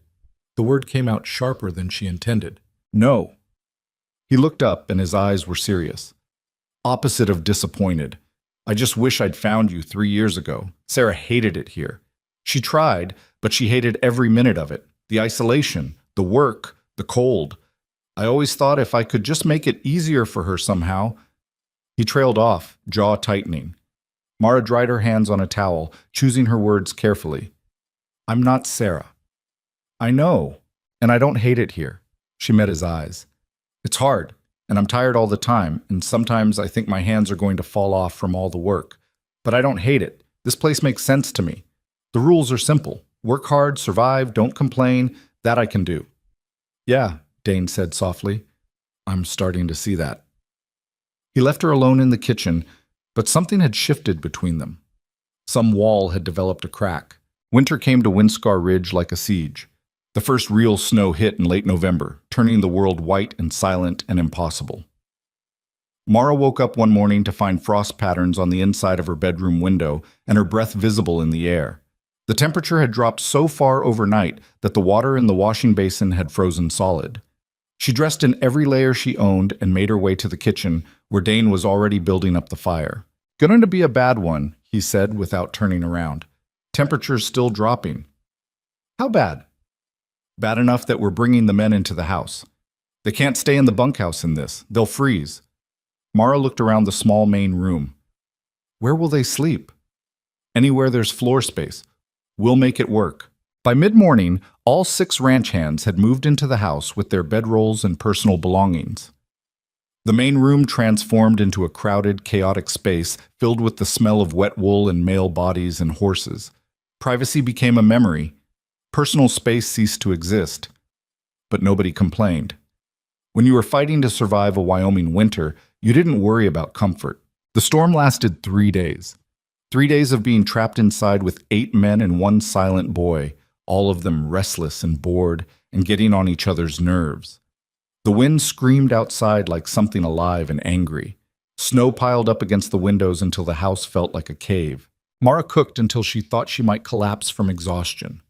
The word came out sharper than she intended. No. He looked up and his eyes were serious. Opposite of disappointed. I just wish I'd found you 3 years ago. Sarah hated it here. She tried, but she hated every minute of it. The isolation, the work, the cold. I always thought if I could just make it easier for her somehow. He trailed off, jaw tightening. Mara dried her hands on a towel, choosing her words carefully. I'm not Sarah. I know, and I don't hate it here. She met his eyes. It's hard, and I'm tired all the time, and sometimes I think my hands are going to fall off from all the work. But I don't hate it. This place makes sense to me. The rules are simple. Work hard, survive, don't complain. That I can do. Yeah, Dane said softly. I'm starting to see that. He left her alone in the kitchen, but something had shifted between them. Some wall had developed a crack. Winter came to Windscar Ridge like a siege. The first real snow hit in late November, turning the world white and silent and impossible. Mara woke up one morning to find frost patterns on the inside of her bedroom window and her breath visible in the air. The temperature had dropped so far overnight that the water in the washing basin had frozen solid. She dressed in every layer she owned and made her way to the kitchen, where Dane was already building up the fire. Going to be a bad one, he said without turning around. Temperature's still dropping. How bad? Bad enough that we're bringing the men into the house. They can't stay in the bunkhouse in this. They'll freeze. Mara looked around the small main room. Where will they sleep? Anywhere there's floor space. We'll make it work. By mid-morning, all 6 ranch hands had moved into the house with their bedrolls and personal belongings. The main room transformed into a crowded, chaotic space filled with the smell of wet wool and male bodies and horses. Privacy became a memory. Personal space ceased to exist. But nobody complained. When you were fighting to survive a Wyoming winter, you didn't worry about comfort. The storm lasted 3 days. 3 days of being trapped inside with 8 men and 1 silent boy, all of them restless and bored and getting on each other's nerves. The wind screamed outside like something alive and angry. Snow piled up against the windows until the house felt like a cave. Mara cooked until she thought she might collapse from exhaustion.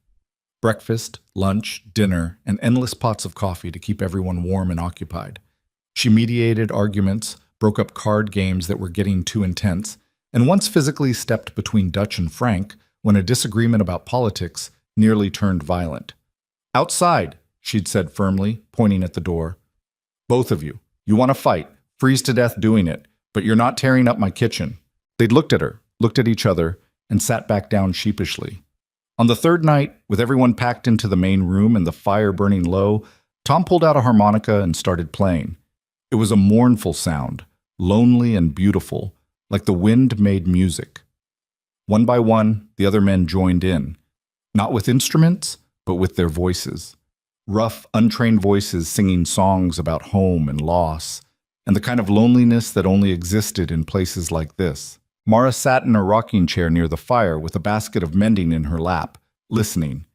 Breakfast, lunch, dinner, and endless pots of coffee to keep everyone warm and occupied. She mediated arguments, broke up card games that were getting too intense, and once physically stepped between Dutch and Frank when a disagreement about politics nearly turned violent. Outside, she'd said firmly, pointing at the door. Both of you. You want to fight, freeze to death doing it, but you're not tearing up my kitchen. They'd looked at her, looked at each other, and sat back down sheepishly. On the 3rd night, with everyone packed into the main room and the fire burning low, Tom pulled out a harmonica and started playing. It was a mournful sound, lonely and beautiful, like the wind made music. One by one, the other men joined in, not with instruments, but with their voices. Rough, untrained voices singing songs about home and loss, and the kind of loneliness that only existed in places like this. Mara sat in a rocking chair near the fire with a basket of mending in her lap, listening.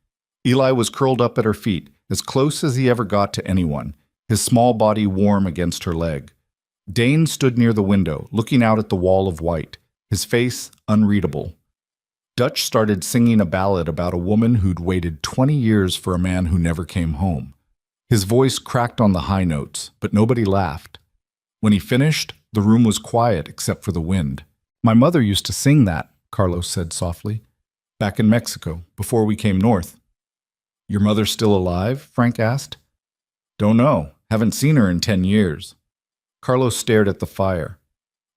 Eli was curled up at her feet, as close as he ever got to anyone, his small body warm against her leg. Dane stood near the window, looking out at the wall of white, his face unreadable. Dutch started singing a ballad about a woman who'd waited 20 years for a man who never came home. His voice cracked on the high notes, but nobody laughed. When he finished, the room was quiet except for the wind. My mother used to sing that, Carlos said softly. Back in Mexico, before we came north. Your mother still alive? Frank asked. Don't know. Haven't seen her in 10 years. Carlos stared at the fire.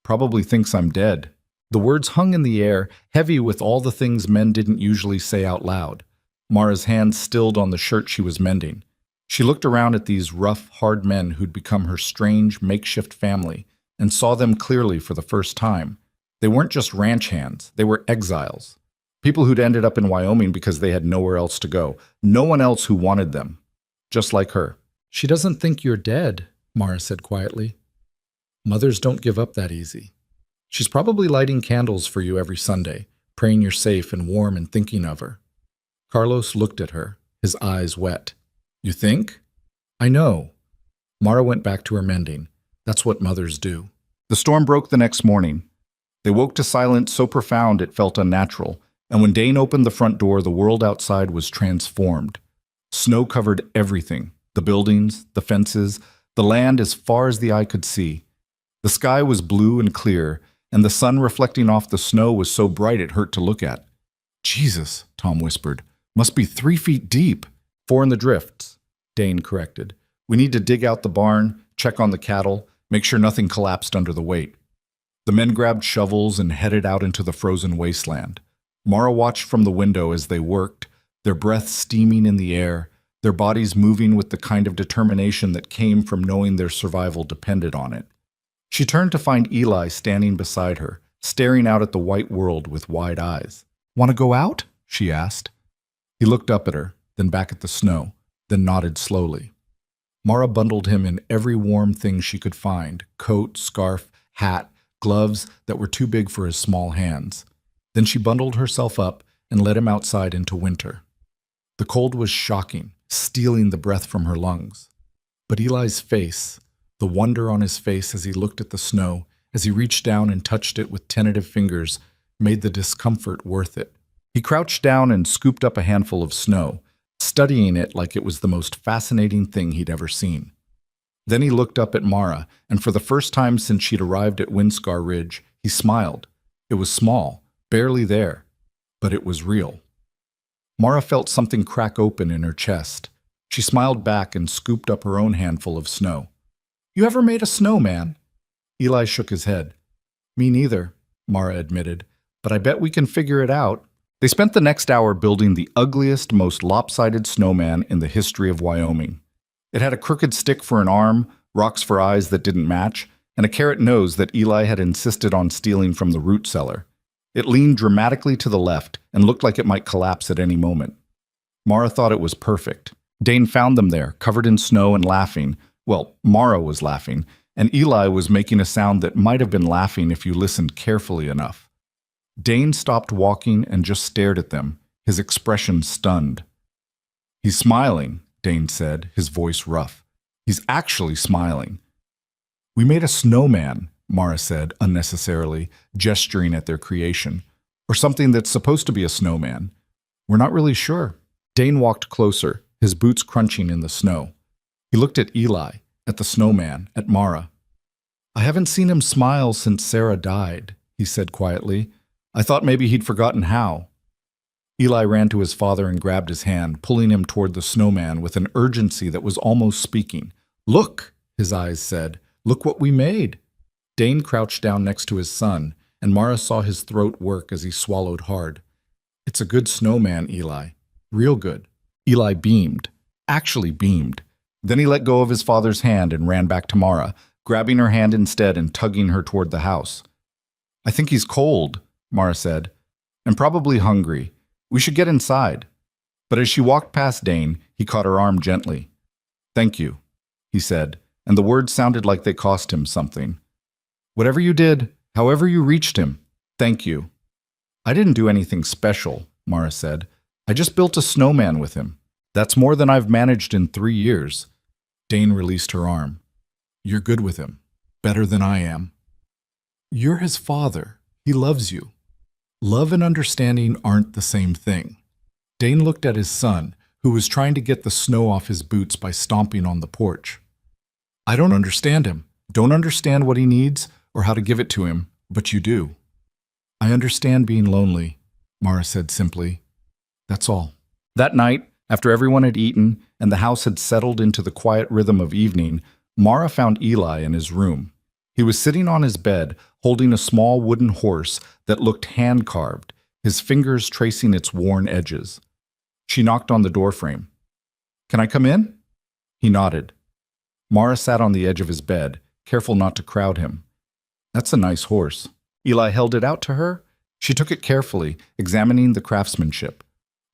Probably thinks I'm dead. The words hung in the air, heavy with all the things men didn't usually say out loud. Mara's hand stilled on the shirt she was mending. She looked around at these rough, hard men who'd become her strange, makeshift family, and saw them clearly for the first time. They weren't just ranch hands, they were exiles. People who'd ended up in Wyoming because they had nowhere else to go. No one else who wanted them. Just like her. She doesn't think you're dead, Mara said quietly. Mothers don't give up that easy. She's probably lighting candles for you every Sunday, praying you're safe and warm and thinking of her. Carlos looked at her, his eyes wet. You think? I know. Mara went back to her mending. That's what mothers do. The storm broke the next morning. They woke to silence so profound it felt unnatural, and when Dane opened the front door, the world outside was transformed. Snow covered everything, the buildings, the fences, the land as far as the eye could see. The sky was blue and clear, and the sun reflecting off the snow was so bright it hurt to look at. Jesus, Tom whispered. Must be 3 feet deep. 4 in the drifts, Dane corrected. We need to dig out the barn, check on the cattle, make sure nothing collapsed under the weight. The men grabbed shovels and headed out into the frozen wasteland. Mara watched from the window as they worked, their breath steaming in the air, their bodies moving with the kind of determination that came from knowing their survival depended on it. She turned to find Eli standing beside her, staring out at the white world with wide eyes. "Want to go out?" she asked. He looked up at her, then back at the snow, then nodded slowly. Mara bundled him in every warm thing she could find, coat, scarf, hat, gloves that were too big for his small hands. Then she bundled herself up and led him outside into winter. The cold was shocking, stealing the breath from her lungs. But Eli's face, the wonder on his face as he looked at the snow, as he reached down and touched it with tentative fingers, made the discomfort worth it. He crouched down and scooped up a handful of snow, studying it like it was the most fascinating thing he'd ever seen. Then he looked up at Mara, and for the first time since she'd arrived at Windscar Ridge, he smiled. It was small, barely there, but it was real. Mara felt something crack open in her chest. She smiled back and scooped up her own handful of snow. "You ever made a snowman?" Eli shook his head. "Me neither," Mara admitted, "but I bet we can figure it out." They spent the next hour building the ugliest, most lopsided snowman in the history of Wyoming. It had a crooked stick for an arm, rocks for eyes that didn't match, and a carrot nose that Eli had insisted on stealing from the root cellar. It leaned dramatically to the left and looked like it might collapse at any moment. Mara thought it was perfect. Dane found them there, covered in snow and laughing. Well, Mara was laughing, and Eli was making a sound that might have been laughing if you listened carefully enough. Dane stopped walking and just stared at them, his expression stunned. "He's smiling," Dane said, his voice rough. "He's actually smiling." "We made a snowman," Mara said, unnecessarily, gesturing at their creation. "Or something that's supposed to be a snowman. We're not really sure." Dane walked closer, his boots crunching in the snow. He looked at Eli, at the snowman, at Mara. "I haven't seen him smile since Sarah died," he said quietly. "I thought maybe he'd forgotten how." Eli ran to his father and grabbed his hand, pulling him toward the snowman with an urgency that was almost speaking. "Look," his eyes said. "Look what we made." Dane crouched down next to his son, and Mara saw his throat work as he swallowed hard. "It's a good snowman, Eli. Real good." Eli beamed. Actually beamed. Then he let go of his father's hand and ran back to Mara, grabbing her hand instead and tugging her toward the house. "I think he's cold," Mara said, "and probably hungry. We should get inside." But as she walked past Dane, he caught her arm gently. "Thank you," he said, and the words sounded like they cost him something. "Whatever you did, however you reached him, thank you." "I didn't do anything special," Mara said. "I just built a snowman with him. That's more than I've managed in 3 years. Dane released her arm. "You're good with him. Better than I am." "You're his father. He loves you." Love and understanding aren't the same thing. Dane looked at his son, who was trying to get the snow off his boots by stomping on the porch. "I don't understand him. Don't understand what he needs or how to give it to him, but you do." "I understand being lonely," Mara said simply. "That's all." That night, after everyone had eaten and the house had settled into the quiet rhythm of evening, Mara found Eli in his room. He was sitting on his bed, holding a small wooden horse that looked hand-carved, his fingers tracing its worn edges. She knocked on the doorframe. "Can I come in?" He nodded. Mara sat on the edge of his bed, careful not to crowd him. "That's a nice horse." Eli held it out to her. She took it carefully, examining the craftsmanship.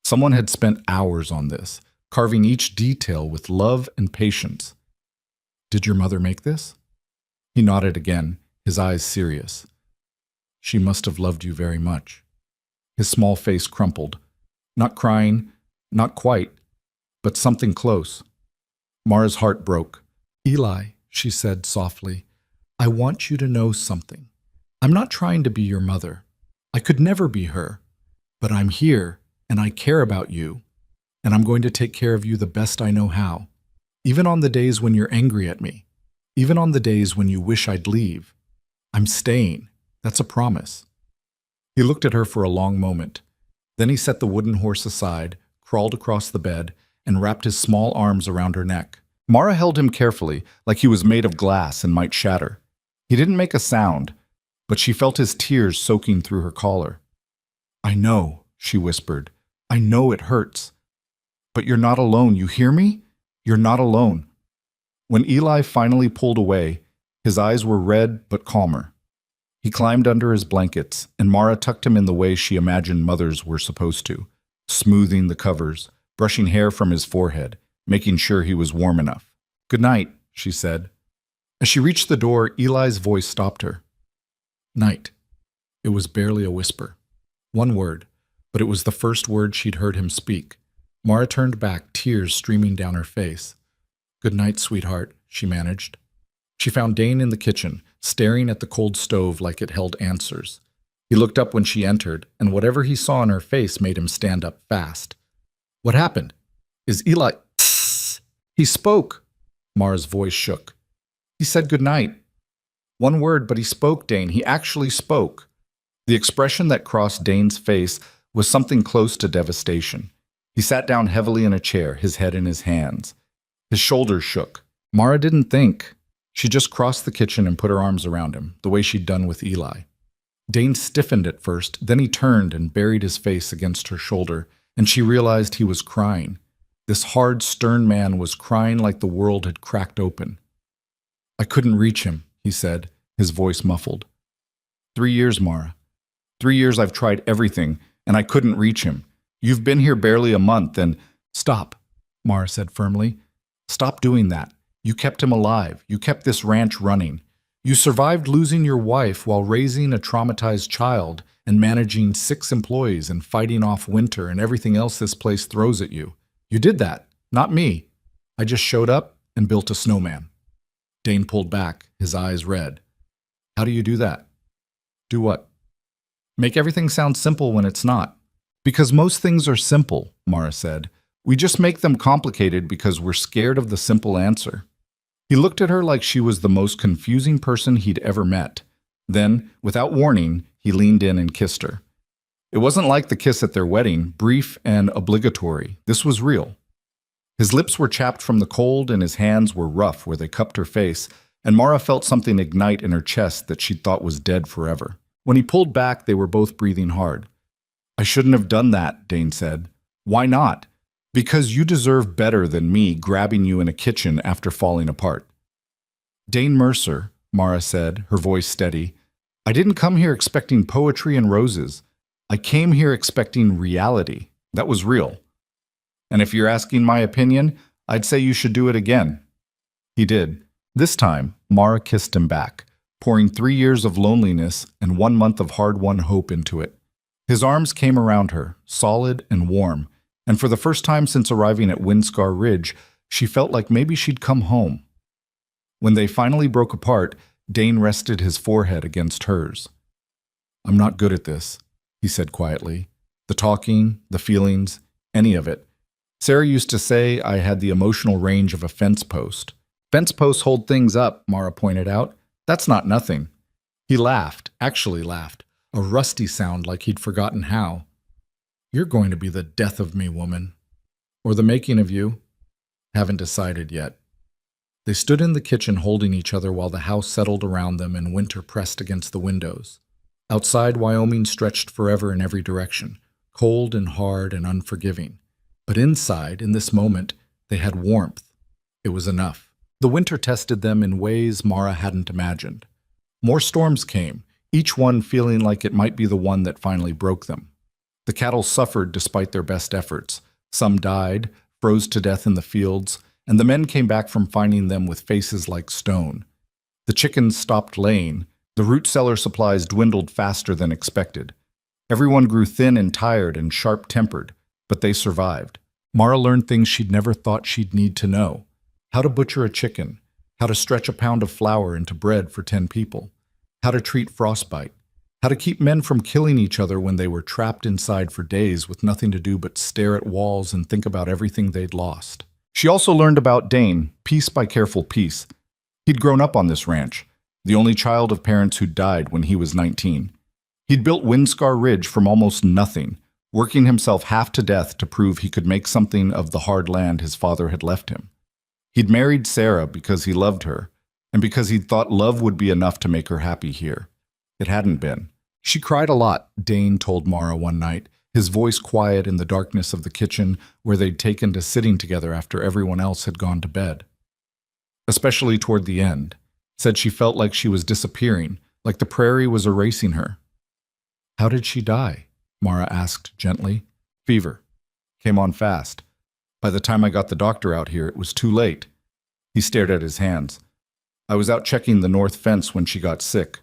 Someone had spent hours on this, carving each detail with love and patience. "Did your mother make this?" He nodded again, his eyes serious. "She must have loved you very much." His small face crumpled. Not crying, not quite, but something close. Mara's heart broke. "Eli," she said softly, "I want you to know something. I'm not trying to be your mother. I could never be her. But I'm here, and I care about you. and I'm going to take care of you the best I know how. Even on the days when you're angry at me. Even on the days when you wish I'd leave. I'm staying. That's a promise." He looked at her for a long moment. Then he set the wooden horse aside, crawled across the bed, and wrapped his small arms around her neck. Mara held him carefully, like he was made of glass and might shatter. He didn't make a sound, but she felt his tears soaking through her collar. "I know," she whispered. "I know it hurts. But you're not alone, you hear me? You're not alone." When Eli finally pulled away, his eyes were red but calmer. He climbed under his blankets, and Mara tucked him in the way she imagined mothers were supposed to, smoothing the covers, brushing hair from his forehead, making sure he was warm enough. "Good night," she said. As she reached the door, Eli's voice stopped her. "Night." It was barely a whisper. One word, but it was the first word she'd heard him speak. Mara turned back, tears streaming down her face. "Good night, sweetheart," she managed. She found Dane in the kitchen, staring at the cold stove like it held answers. He looked up when she entered, and whatever he saw in her face made him stand up fast. "What happened? Is Eli—" "Tss!" "He spoke." Mara's voice shook. "He said good night." One word, but he spoke, Dane. He actually spoke. The expression that crossed Dane's face was something close to devastation. He sat down heavily in a chair, his head in his hands. His shoulders shook. Mara didn't think. She just crossed the kitchen and put her arms around him, the way she'd done with Eli. Dane stiffened at first, then he turned and buried his face against her shoulder, and she realized he was crying. This hard, stern man was crying like the world had cracked open. "I couldn't reach him," he said, his voice muffled. 3 years, Mara. 3 years I've tried everything, and I couldn't reach him. You've been here barely a month, and—" "Stop," Mara said firmly. "Stop doing that. You kept him alive. You kept this ranch running. You survived losing your wife while raising a traumatized child and managing 6 employees and fighting off winter and everything else this place throws at you. You did that, not me. I just showed up and built a snowman." Dane pulled back, his eyes red. "How do you do that?" "Do what?" "Make everything sound simple when it's not." "Because most things are simple," Mara said. "We just make them complicated because we're scared of the simple answer." He looked at her like she was the most confusing person he'd ever met. Then, without warning, he leaned in and kissed her. It wasn't like the kiss at their wedding, brief and obligatory. This was real. His lips were chapped from the cold and his hands were rough where they cupped her face, and Mara felt something ignite in her chest that she'd thought was dead forever. When he pulled back, they were both breathing hard. "I shouldn't have done that," Dane said. "Why not?" "Because you deserve better than me grabbing you in a kitchen after falling apart." "Dane Mercer," Mara said, her voice steady, "I didn't come here expecting poetry and roses. I came here expecting reality. That was real. And if you're asking my opinion, I'd say you should do it again." He did. This time, Mara kissed him back, pouring 3 years of loneliness and 1 month of hard-won hope into it. His arms came around her, solid and warm, and for the first time since arriving at Windscar Ridge, she felt like maybe she'd come home. When they finally broke apart, Dane rested his forehead against hers. "I'm not good at this," he said quietly. "The talking, the feelings, any of it. Sarah used to say I had the emotional range of a fence post." "Fence posts hold things up," Mara pointed out. "That's not nothing." He laughed, actually laughed, a rusty sound like he'd forgotten how. "You're going to be the death of me, woman. Or the making of you. Haven't decided yet." They stood in the kitchen holding each other while the house settled around them and winter pressed against the windows. Outside, Wyoming stretched forever in every direction, cold and hard and unforgiving. But inside, in this moment, they had warmth. It was enough. The winter tested them in ways Mara hadn't imagined. More storms came, each one feeling like it might be the one that finally broke them. The cattle suffered despite their best efforts. Some died, froze to death in the fields, and the men came back from finding them with faces like stone. The chickens stopped laying. The root cellar supplies dwindled faster than expected. Everyone grew thin and tired and sharp-tempered, but they survived. Mara learned things she'd never thought she'd need to know. How to butcher a chicken, how to stretch a pound of flour into bread for 10 people, how to treat frostbite, how to keep men from killing each other when they were trapped inside for days with nothing to do but stare at walls and think about everything they'd lost. She also learned about Dane, piece by careful piece. He'd grown up on this ranch, the only child of parents who died when he was 19. He'd built Windscar Ridge from almost nothing, working himself half to death to prove he could make something of the hard land his father had left him. He'd married Sarah because he loved her, and because he'd thought love would be enough to make her happy here. It hadn't been. She cried a lot, Dane told Mara one night, his voice quiet in the darkness of the kitchen where they'd taken to sitting together after everyone else had gone to bed. Especially toward the end, said she felt like she was disappearing, like the prairie was erasing her. How did she die? Mara asked gently. Fever. Came on fast. By the time I got the doctor out here, it was too late. He stared at his hands. I was out checking the north fence when she got sick.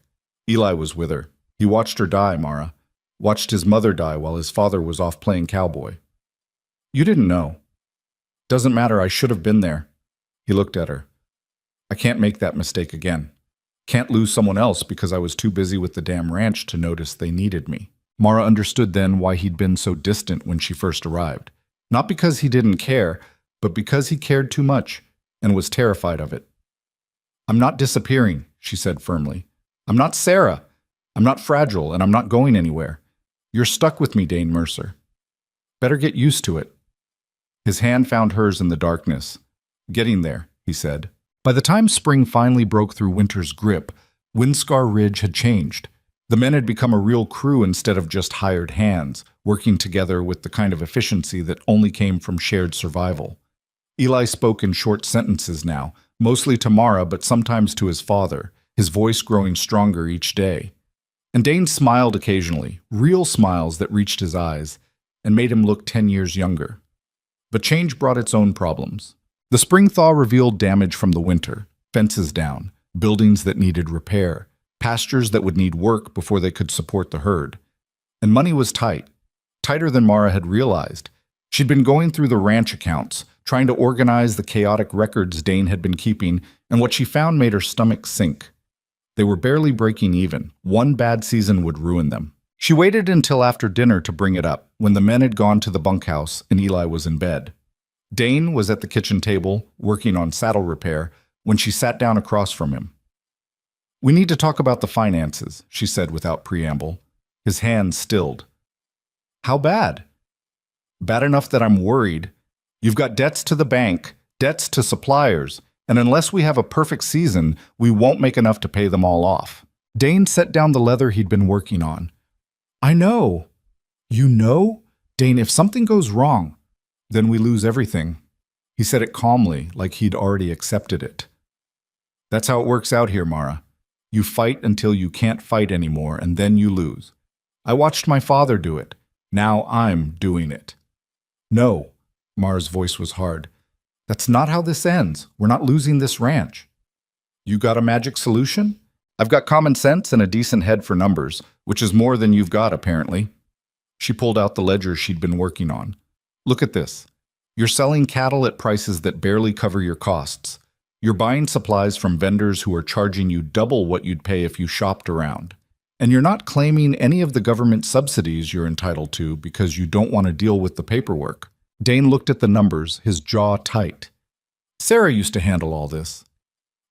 Eli was with her. He watched her die, Mara. Watched his mother die while his father was off playing cowboy. You didn't know. Doesn't matter, I should have been there. He looked at her. I can't make that mistake again. Can't lose someone else because I was too busy with the damn ranch to notice they needed me. Mara understood then why he'd been so distant when she first arrived. Not because he didn't care, but because he cared too much and was terrified of it. I'm not disappearing, she said firmly. I'm not Sarah. I'm not fragile, and I'm not going anywhere. You're stuck with me, Dane Mercer. Better get used to it. His hand found hers in the darkness. Getting there, he said. By the time spring finally broke through winter's grip, Windscar Ridge had changed. The men had become a real crew instead of just hired hands, working together with the kind of efficiency that only came from shared survival. Eli spoke in short sentences now, mostly to Mara but sometimes to his father, his voice growing stronger each day. And Dane smiled occasionally, real smiles that reached his eyes, and made him look 10 years younger. But change brought its own problems. The spring thaw revealed damage from the winter, fences down, buildings that needed repair, pastures that would need work before they could support the herd. And money was tight, tighter than Mara had realized. She'd been going through the ranch accounts, trying to organize the chaotic records Dane had been keeping, and what she found made her stomach sink. They were barely breaking even. One bad season would ruin them. She waited until after dinner to bring it up, when the men had gone to the bunkhouse and Eli was in bed. Dane was at the kitchen table, working on saddle repair, when she sat down across from him. We need to talk about the finances, she said without preamble. His hands stilled. How bad? Bad enough that I'm worried. You've got debts to the bank, debts to suppliers, and unless we have a perfect season, we won't make enough to pay them all off. Dane set down the leather he'd been working on. I know. You know? Dane, if something goes wrong, then we lose everything. He said it calmly, like he'd already accepted it. That's how it works out here, Mara. You fight until you can't fight anymore, and then you lose. I watched my father do it. Now I'm doing it. No, Mara's voice was hard. That's not how this ends. We're not losing this ranch. You got a magic solution? I've got common sense and a decent head for numbers, which is more than you've got, apparently. She pulled out the ledger she'd been working on. Look at this. You're selling cattle at prices that barely cover your costs. You're buying supplies from vendors who are charging you double what you'd pay if you shopped around. And you're not claiming any of the government subsidies you're entitled to because you don't want to deal with the paperwork. Dane looked at the numbers, his jaw tight. Sarah used to handle all this.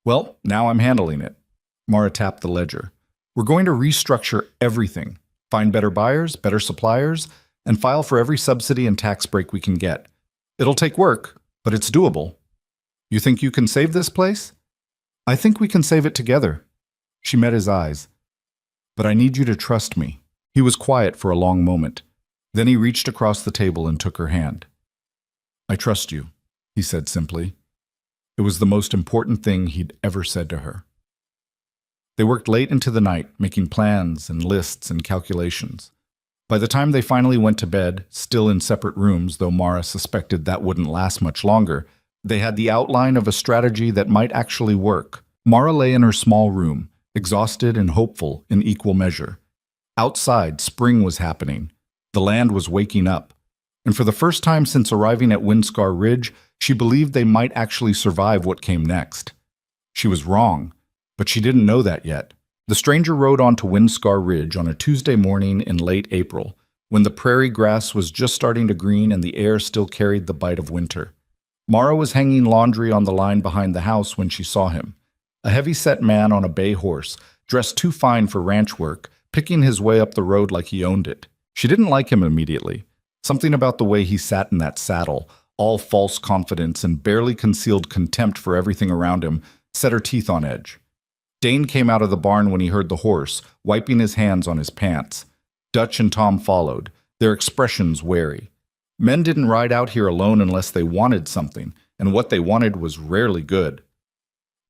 Well, now I'm handling it. Mara tapped the ledger. We're going to restructure everything. Find better buyers, better suppliers, and file for every subsidy and tax break we can get. It'll take work, but it's doable. You think you can save this place? I think we can save it together. She met his eyes. But I need you to trust me. He was quiet for a long moment. Then he reached across the table and took her hand. I trust you, he said simply. It was the most important thing he'd ever said to her. They worked late into the night, making plans and lists and calculations. By the time they finally went to bed, still in separate rooms, though Mara suspected that wouldn't last much longer, they had the outline of a strategy that might actually work. Mara lay in her small room, exhausted and hopeful in equal measure. Outside, spring was happening. The land was waking up. And for the first time since arriving at Windscar Ridge, she believed they might actually survive what came next. She was wrong, but she didn't know that yet. The stranger rode on to Windscar Ridge on a Tuesday morning in late April, when the prairie grass was just starting to green and the air still carried the bite of winter. Mara was hanging laundry on the line behind the house when she saw him. A heavy-set man on a bay horse, dressed too fine for ranch work, picking his way up the road like he owned it. She didn't like him immediately. Something about the way he sat in that saddle, all false confidence and barely concealed contempt for everything around him, set her teeth on edge. Dane came out of the barn when he heard the horse, wiping his hands on his pants. Dutch and Tom followed, their expressions wary. Men didn't ride out here alone unless they wanted something, and what they wanted was rarely good.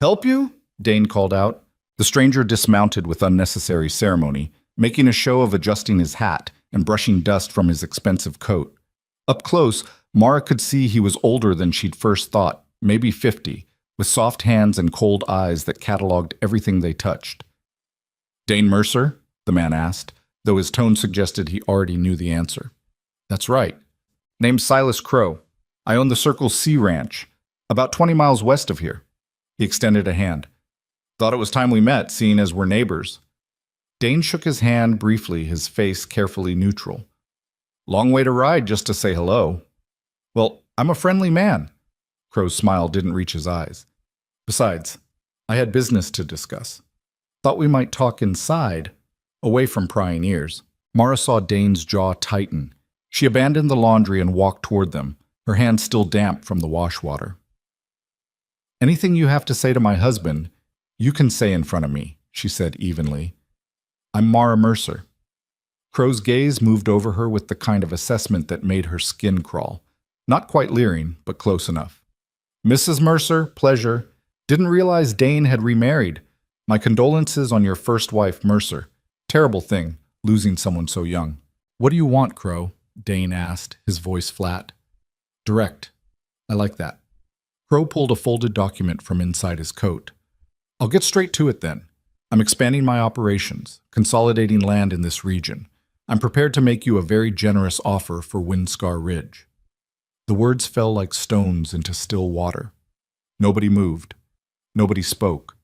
"Help you?" Dane called out. The stranger dismounted with unnecessary ceremony, making a show of adjusting his hat and brushing dust from his expensive coat. Up close, Mara could see he was older than she'd first thought, maybe 50, with soft hands and cold eyes that cataloged everything they touched. "Dane Mercer?" the man asked, though his tone suggested he already knew the answer. "That's right. Name's Silas Crow. I own the Circle C Ranch, about 20 miles west of here." He extended a hand. "Thought it was time we met, seeing as we're neighbors." Dane shook his hand briefly, his face carefully neutral. "Long way to ride just to say hello." "Well, I'm a friendly man." Crow's smile didn't reach his eyes. "Besides, I had business to discuss. Thought we might talk inside, away from prying ears." Mara saw Dane's jaw tighten. She abandoned the laundry and walked toward them, her hands still damp from the wash water. "Anything you have to say to my husband, you can say in front of me," she said evenly. "I'm Mara Mercer." Crow's gaze moved over her with the kind of assessment that made her skin crawl. Not quite leering, but close enough. "Mrs. Mercer, pleasure. Didn't realize Dane had remarried. My condolences on your first wife, Mercer. Terrible thing, losing someone so young." "What do you want, Crow?" Dane asked, his voice flat. "Direct. I like that." Crow pulled a folded document from inside his coat. "I'll get straight to it then. I'm expanding my operations, consolidating land in this region. I'm prepared to make you a very generous offer for Windscar Ridge." The words fell like stones into still water. Nobody moved. Nobody spoke.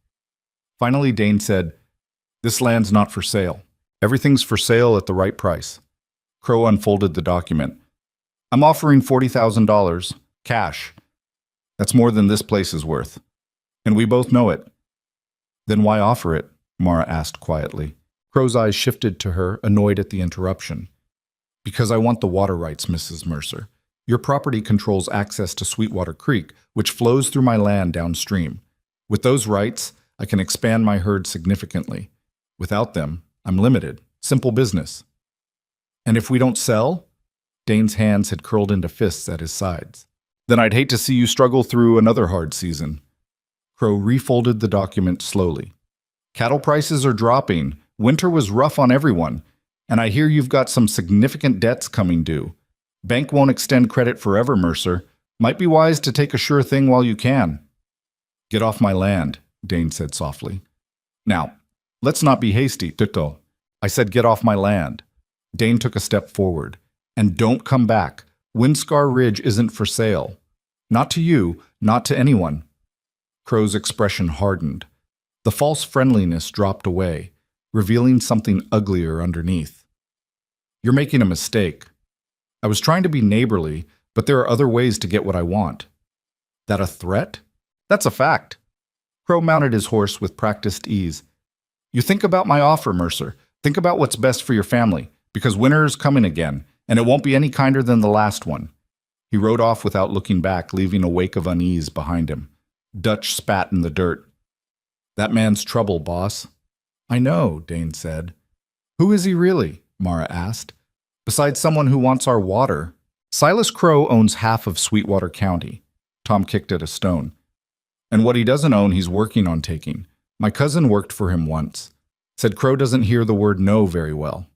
Finally, Dane said, "This land's not for sale. Everything's for sale at the right price." Crow unfolded the document. "I'm offering $40,000, cash. That's more than this place is worth. And we both know it." "Then why offer it?" Mara asked quietly. Crow's eyes shifted to her, annoyed at the interruption. "Because I want the water rights, Mrs. Mercer. Your property controls access to Sweetwater Creek, which flows through my land downstream. With those rights, I can expand my herd significantly. Without them, I'm limited. Simple business." "And if we don't sell?" Dane's hands had curled into fists at his sides. "Then I'd hate to see you struggle through another hard season." Crow refolded the document slowly. "Cattle prices are dropping. Winter was rough on everyone. And I hear you've got some significant debts coming due. Bank won't extend credit forever, Mercer. Might be wise to take a sure thing while you can." "Get off my land," Dane said softly. "Now, let's not be hasty, Tito. I said get off my land." Dane took a step forward. "And don't come back. Windscar Ridge isn't for sale. Not to you, not to anyone." Crow's expression hardened. The false friendliness dropped away, revealing something uglier underneath. "You're making a mistake. I was trying to be neighborly, but there are other ways to get what I want." "That a threat?" "That's a fact." Crow mounted his horse with practiced ease. "You think about my offer, Mercer. Think about what's best for your family, because winter's coming again, and it won't be any kinder than the last one." He rode off without looking back, leaving a wake of unease behind him. Dutch spat in the dirt. "That man's trouble, boss." "I know," Dane said. "Who is he really?" Mara asked. "Besides someone who wants our water." "Silas Crow owns half of Sweetwater County." Tom kicked at a stone. "And what he doesn't own, he's working on taking. My cousin worked for him once. Said Crow doesn't hear the word no very well."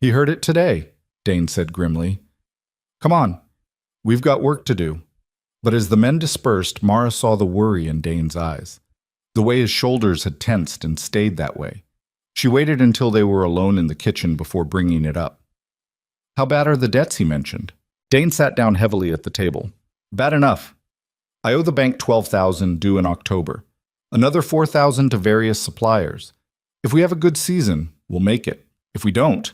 "He heard it today," Dane said grimly. "Come on. We've got work to do." But as the men dispersed, Mara saw the worry in Dane's eyes, the way his shoulders had tensed and stayed that way. She waited until they were alone in the kitchen before bringing it up. "How bad are the debts he mentioned?" Dane sat down heavily at the table. "Bad enough. I owe the bank $12,000 due in October. Another $4,000 to various suppliers. If we have a good season, we'll make it. If we don't,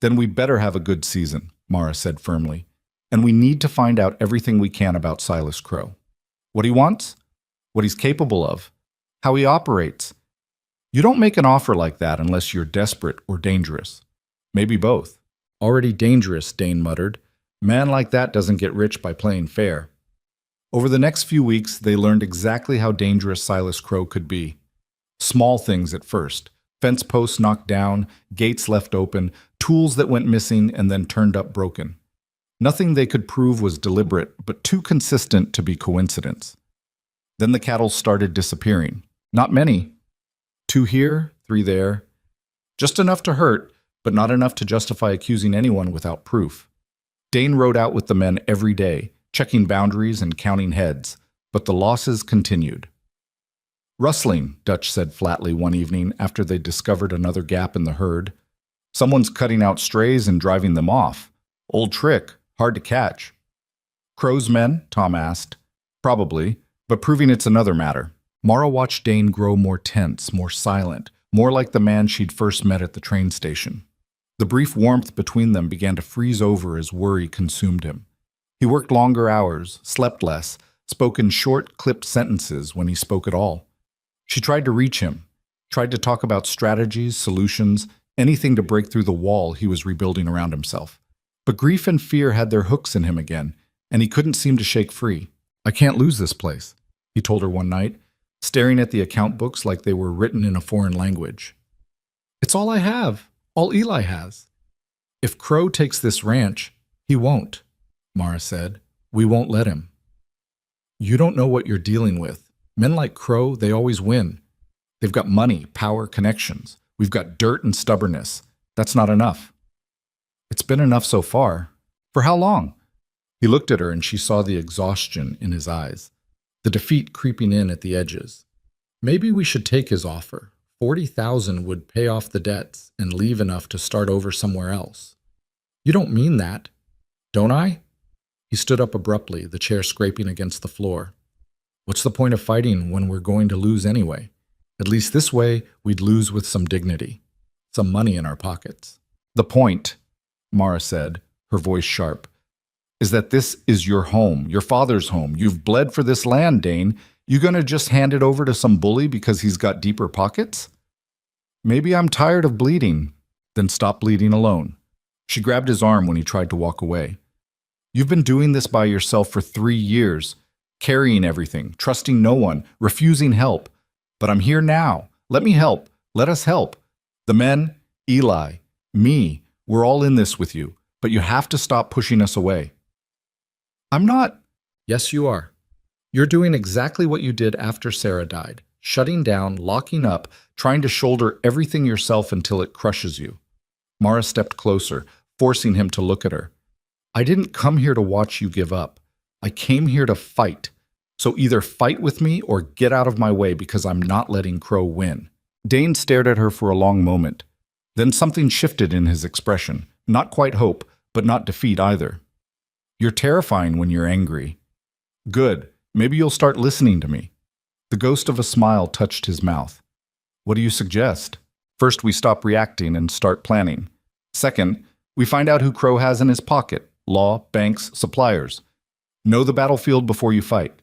then we better have a good season, Mara said firmly. And we need to find out everything we can about Silas Crow. What he wants, what he's capable of, how he operates. You don't make an offer like that unless you're desperate or dangerous. Maybe both. Already dangerous, Dane muttered. Man like that doesn't get rich by playing fair. Over the next few weeks, they learned exactly how dangerous Silas Crow could be. Small things at first. Fence posts knocked down, gates left open, tools that went missing and then turned up broken. Nothing they could prove was deliberate, but too consistent to be coincidence. Then the cattle started disappearing. Not many. 2 here, 3 there. Just enough to hurt, but not enough to justify accusing anyone without proof. Dane rode out with the men every day, checking boundaries and counting heads, but the losses continued. Rustling, Dutch said flatly one evening after they discovered another gap in the herd. Someone's cutting out strays and driving them off. Old trick, hard to catch. Crow's men? Tom asked. Probably, but proving it's another matter. Mara watched Dane grow more tense, more silent, more like the man she'd first met at the train station. The brief warmth between them began to freeze over as worry consumed him. He worked longer hours, slept less, spoke in short, clipped sentences when he spoke at all. She tried to reach him, tried to talk about strategies, solutions, anything to break through the wall he was rebuilding around himself. But grief and fear had their hooks in him again, and he couldn't seem to shake free. I can't lose this place, he told her one night, staring at the account books like they were written in a foreign language. It's all I have, all Eli has. If Crow takes this ranch, he won't, Mara said. We won't let him. You don't know what you're dealing with. Men like Crow, they always win. They've got money, power, connections. We've got dirt and stubbornness. That's not enough. It's been enough so far. For how long? He looked at her and she saw the exhaustion in his eyes, the defeat creeping in at the edges. Maybe we should take his offer. 40,000 would pay off the debts and leave enough to start over somewhere else. You don't mean that, don't I? He stood up abruptly, the chair scraping against the floor. What's the point of fighting when we're going to lose anyway? At least this way, we'd lose with some dignity, some money in our pockets. The point, Mara said, her voice sharp, is that this is your home, your father's home. You've bled for this land, Dane. You gonna just hand it over to some bully because he's got deeper pockets? Maybe I'm tired of bleeding. Then stop bleeding alone. She grabbed his arm when he tried to walk away. You've been doing this by yourself for 3 years. Carrying everything, trusting no one, refusing help. But I'm here now. Let me help. Let us help. The men, Eli, me, we're all in this with you. But you have to stop pushing us away. I'm not. Yes, you are. You're doing exactly what you did after Sarah died. Shutting down, locking up, trying to shoulder everything yourself until it crushes you. Mara stepped closer, forcing him to look at her. I didn't come here to watch you give up. I came here to fight. So either fight with me or get out of my way because I'm not letting Crow win. Dane stared at her for a long moment. Then something shifted in his expression. Not quite hope, but not defeat either. You're terrifying when you're angry. Good. Maybe you'll start listening to me. The ghost of a smile touched his mouth. What do you suggest? First, we stop reacting and start planning. Second, we find out who Crow has in his pocket. Law, banks, suppliers. Know the battlefield before you fight.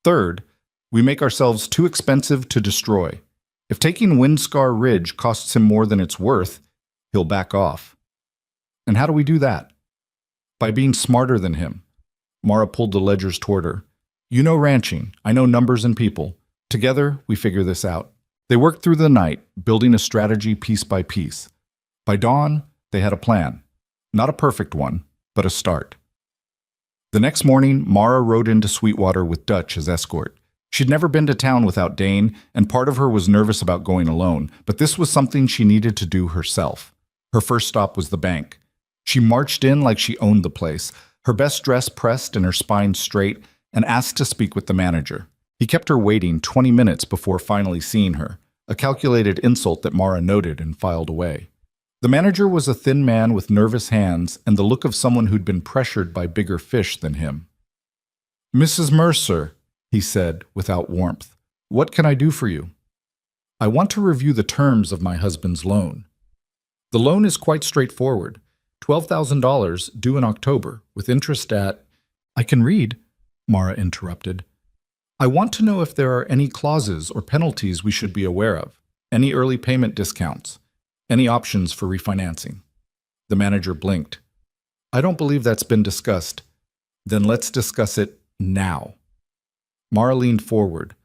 Third, we make ourselves too expensive to destroy. If taking Windscar Ridge costs him more than it's worth, he'll back off. And how do we do that? By being smarter than him. Mara pulled the ledgers toward her. You know ranching. I know numbers and people. Together, we figure this out. They worked through the night, building a strategy piece by piece. By dawn, they had a plan. Not a perfect one, but a start. The next morning, Mara rode into Sweetwater with Dutch as escort. She'd never been to town without Dane, and part of her was nervous about going alone, but this was something she needed to do herself. Her first stop was the bank. She marched in like she owned the place, her best dress pressed and her spine straight, and asked to speak with the manager. He kept her waiting 20 minutes before finally seeing her, a calculated insult that Mara noted and filed away. The manager was a thin man with nervous hands and the look of someone who'd been pressured by bigger fish than him. Mrs. Mercer, he said without warmth, what can I do for you? I want to review the terms of my husband's loan. The loan is quite straightforward. $12,000 due in October, with interest at— I can read, Mara interrupted. I want to know if there are any clauses or penalties we should be aware of, any early payment discounts, any options for refinancing. The manager blinked. I don't believe that's been discussed. Then let's discuss it now. Mara leaned forward.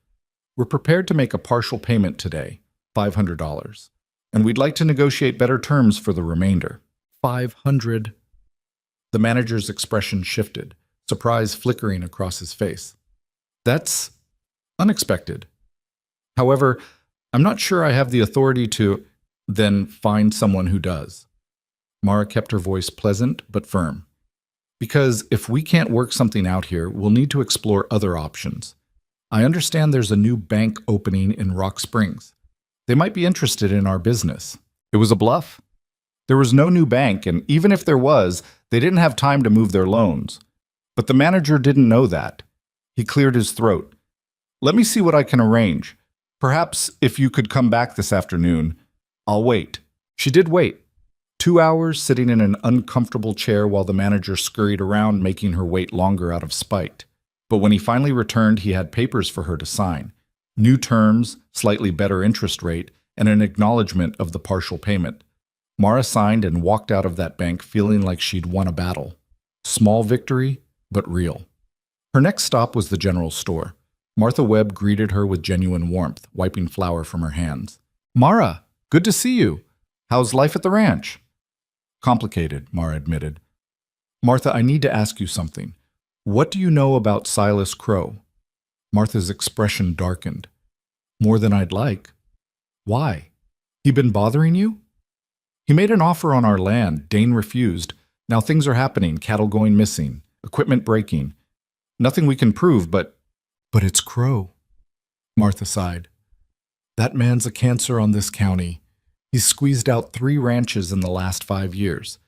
We're prepared to make a partial payment today, $500, and we'd like to negotiate better terms for the remainder. 500. The manager's expression shifted, surprise flickering across his face. That's unexpected. However, I'm not sure I have the authority to— Then find someone who does. Mara kept her voice pleasant but firm. Because if we can't work something out here, we'll need to explore other options. I understand there's a new bank opening in Rock Springs. They might be interested in our business. It was a bluff. There was no new bank, and even if there was, they didn't have time to move their loans. But the manager didn't know that. He cleared his throat. Let me see what I can arrange. Perhaps if you could come back this afternoon. I'll wait. She did wait. 2 hours sitting in an uncomfortable chair while the manager scurried around, making her wait longer out of spite. But when he finally returned, he had papers for her to sign. New terms, slightly better interest rate, and an acknowledgement of the partial payment. Mara signed and walked out of that bank feeling like she'd won a battle. Small victory, but real. Her next stop was the general store. Martha Webb greeted her with genuine warmth, wiping flour from her hands. Mara, good to see you. How's life at the ranch? Complicated, Mara admitted. Martha, I need to ask you something. What do you know about Silas Crow? Martha's expression darkened. More than I'd like. Why? He been bothering you? He made an offer on our land. Dane refused. Now things are happening, cattle going missing, equipment breaking. Nothing we can prove, but it's Crow. Martha sighed. That man's a cancer on this county. He's squeezed out 3 ranches in the last 5 years.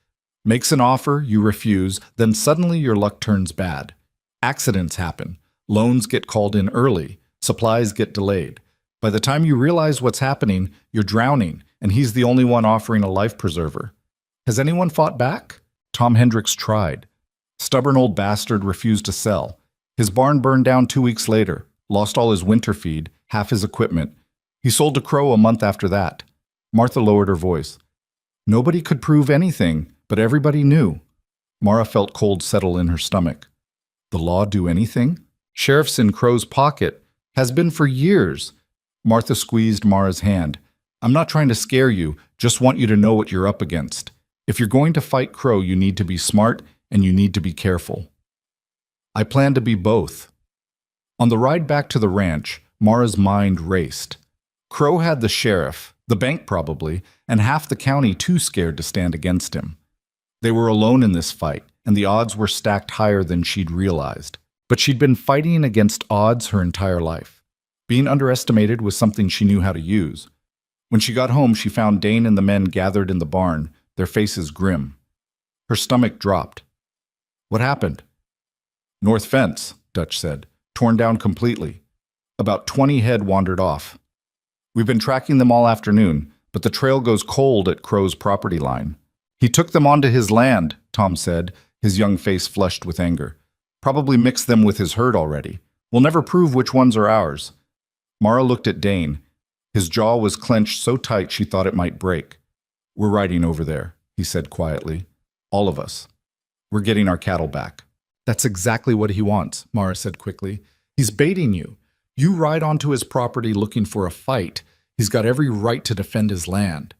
Makes an offer, you refuse, then suddenly your luck turns bad. Accidents happen. Loans get called in early. Supplies get delayed. By the time you realize what's happening, you're drowning, and he's the only one offering a life preserver. Has anyone fought back? Tom Hendricks tried. Stubborn old bastard refused to sell. His barn burned down 2 weeks later, lost all his winter feed, half his equipment. He sold to Crow a month after that. Martha lowered her voice. Nobody could prove anything, but everybody knew. Mara felt cold settle in her stomach. The law do anything? Sheriff's in Crow's pocket. Has been for years. Martha squeezed Mara's hand. I'm not trying to scare you, just want you to know what you're up against. If you're going to fight Crow, you need to be smart and you need to be careful. I plan to be both. On the ride back to the ranch, Mara's mind raced. Crow had the sheriff, the bank probably, and half the county too scared to stand against him. They were alone in this fight, and the odds were stacked higher than she'd realized. But she'd been fighting against odds her entire life. Being underestimated was something she knew how to use. When she got home, she found Dane and the men gathered in the barn, their faces grim. Her stomach dropped. What happened? North fence, Dutch said, torn down completely. About 20 head wandered off. We've been tracking them all afternoon, but the trail goes cold at Crow's property line. He took them onto his land, Tom said, his young face flushed with anger. Probably mixed them with his herd already. We'll never prove which ones are ours. Mara looked at Dane. His jaw was clenched so tight she thought it might break. We're riding over there, he said quietly. All of us. We're getting our cattle back. That's exactly what he wants, Mara said quickly. He's baiting you. You ride onto his property looking for a fight. He's got every right to defend his land.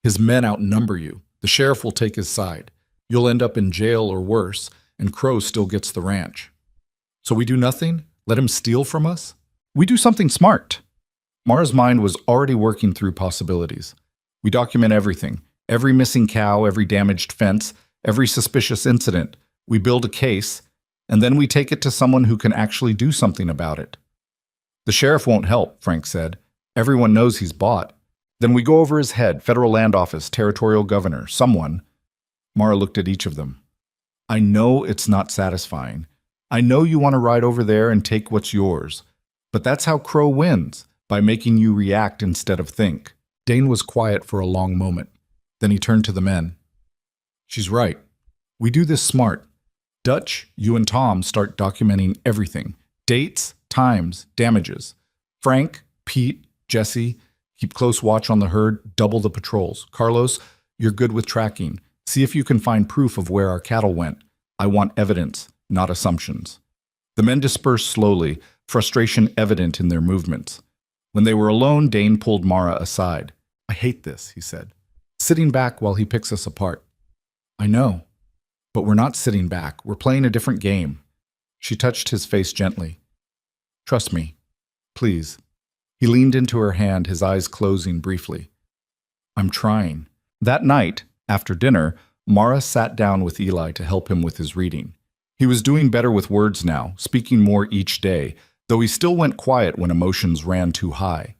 His men outnumber you. The sheriff will take his side. You'll end up in jail or worse, and Crow still gets the ranch. So we do nothing? Let him steal from us? We do something smart. Mara's mind was already working through possibilities. We document everything. Every missing cow, every damaged fence, every suspicious incident. We build a case, and then we take it to someone who can actually do something about it. The sheriff won't help, Frank said. Everyone knows he's bought. Then we go over his head, federal land office, territorial governor, someone. Mara looked at each of them. I know it's not satisfying. I know you want to ride over there and take what's yours. But that's how Crow wins, by making you react instead of think. Dane was quiet for a long moment. Then he turned to the men. She's right. We do this smart. Dutch, you and Tom start documenting everything. Dates, times, damages. Frank, Pete, Jesse, keep close watch on the herd, double the patrols. Carlos, you're good with tracking. See if you can find proof of where our cattle went. I want evidence, not assumptions. The men dispersed slowly, frustration evident in their movements. When they were alone, Dane pulled Mara aside. I hate this, he said, sitting back while he picks us apart. I know, but we're not sitting back. We're playing a different game. She touched his face gently. Trust me, please. He leaned into her hand, his eyes closing briefly. I'm trying. That night, after dinner, Mara sat down with Eli to help him with his reading. He was doing better with words now, speaking more each day, though he still went quiet when emotions ran too high.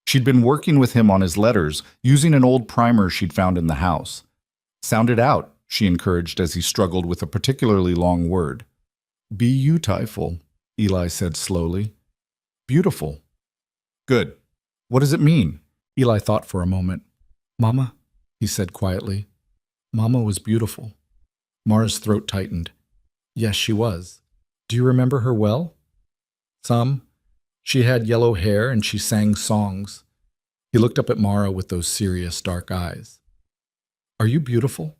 She'd been working with him on his letters, using an old primer she'd found in the house. Sound it out, she encouraged as he struggled with a particularly long word. Beautiful, Eli said slowly. Beautiful. Good. What does it mean? Eli thought for a moment. Mama, he said quietly. Mama was beautiful. Mara's throat tightened. Yes, she was. Do you remember her well? Some. She had yellow hair and she sang songs. He looked up at Mara with those serious dark eyes. Are you beautiful?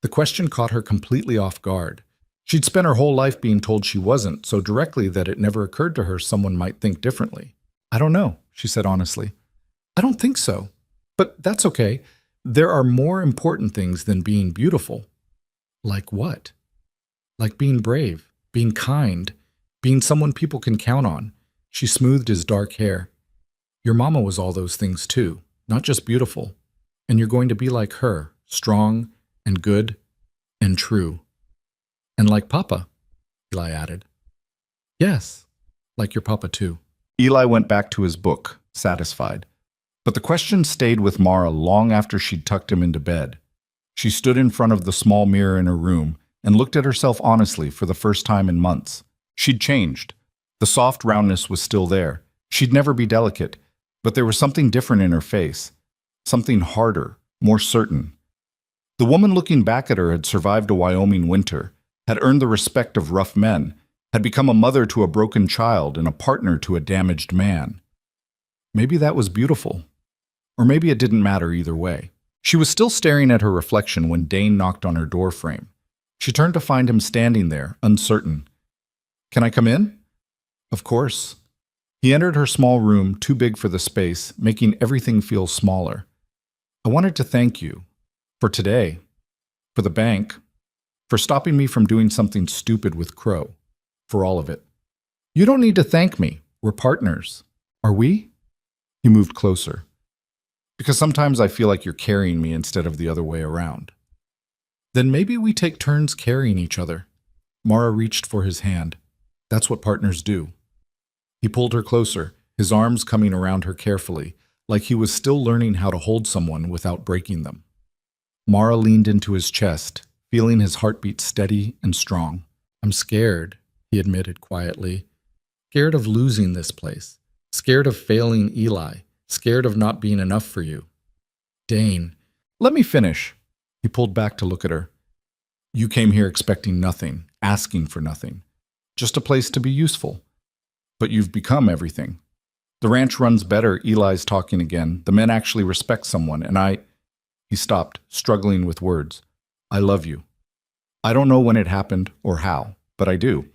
The question caught her completely off guard. She'd spent her whole life being told she wasn't, so directly that it never occurred to her someone might think differently. I don't know, she said honestly. I don't think so. But that's okay. There are more important things than being beautiful. Like what? Like being brave, being kind, being someone people can count on. She smoothed his dark hair. Your mama was all those things too, not just beautiful. And you're going to be like her, strong and good and true. And like Papa, Eli added. Yes, like your papa too. Eli went back to his book, satisfied. But the question stayed with Mara long after she'd tucked him into bed. She stood in front of the small mirror in her room and looked at herself honestly for the first time in months. She'd changed. The soft roundness was still there. She'd never be delicate, but there was something different in her face. Something harder, more certain. The woman looking back at her had survived a Wyoming winter, had earned the respect of rough men, had become a mother to a broken child and a partner to a damaged man. Maybe that was beautiful. Or maybe it didn't matter either way. She was still staring at her reflection when Dane knocked on her door frame. She turned to find him standing there, uncertain. Can I come in? Of course. He entered her small room, too big for the space, making everything feel smaller. I wanted to thank you. For today. For the bank. For stopping me from doing something stupid with Crow. For all of it. You don't need to thank me. We're partners. Are we? He moved closer. Because sometimes I feel like you're carrying me instead of the other way around. Then maybe we take turns carrying each other. Mara reached for his hand. That's what partners do. He pulled her closer, his arms coming around her carefully, like he was still learning how to hold someone without breaking them. Mara leaned into his chest, feeling his heartbeat steady and strong. I'm scared, he admitted quietly. Scared of losing this place. Scared of failing Eli. Scared of not being enough for you. Dane. Let me finish. He pulled back to look at her. You came here expecting nothing, asking for nothing. Just a place to be useful. But you've become everything. The ranch runs better, Eli's talking again. The men actually respect someone, and I... He stopped, struggling with words. I love you. I don't know when it happened or how, but I do.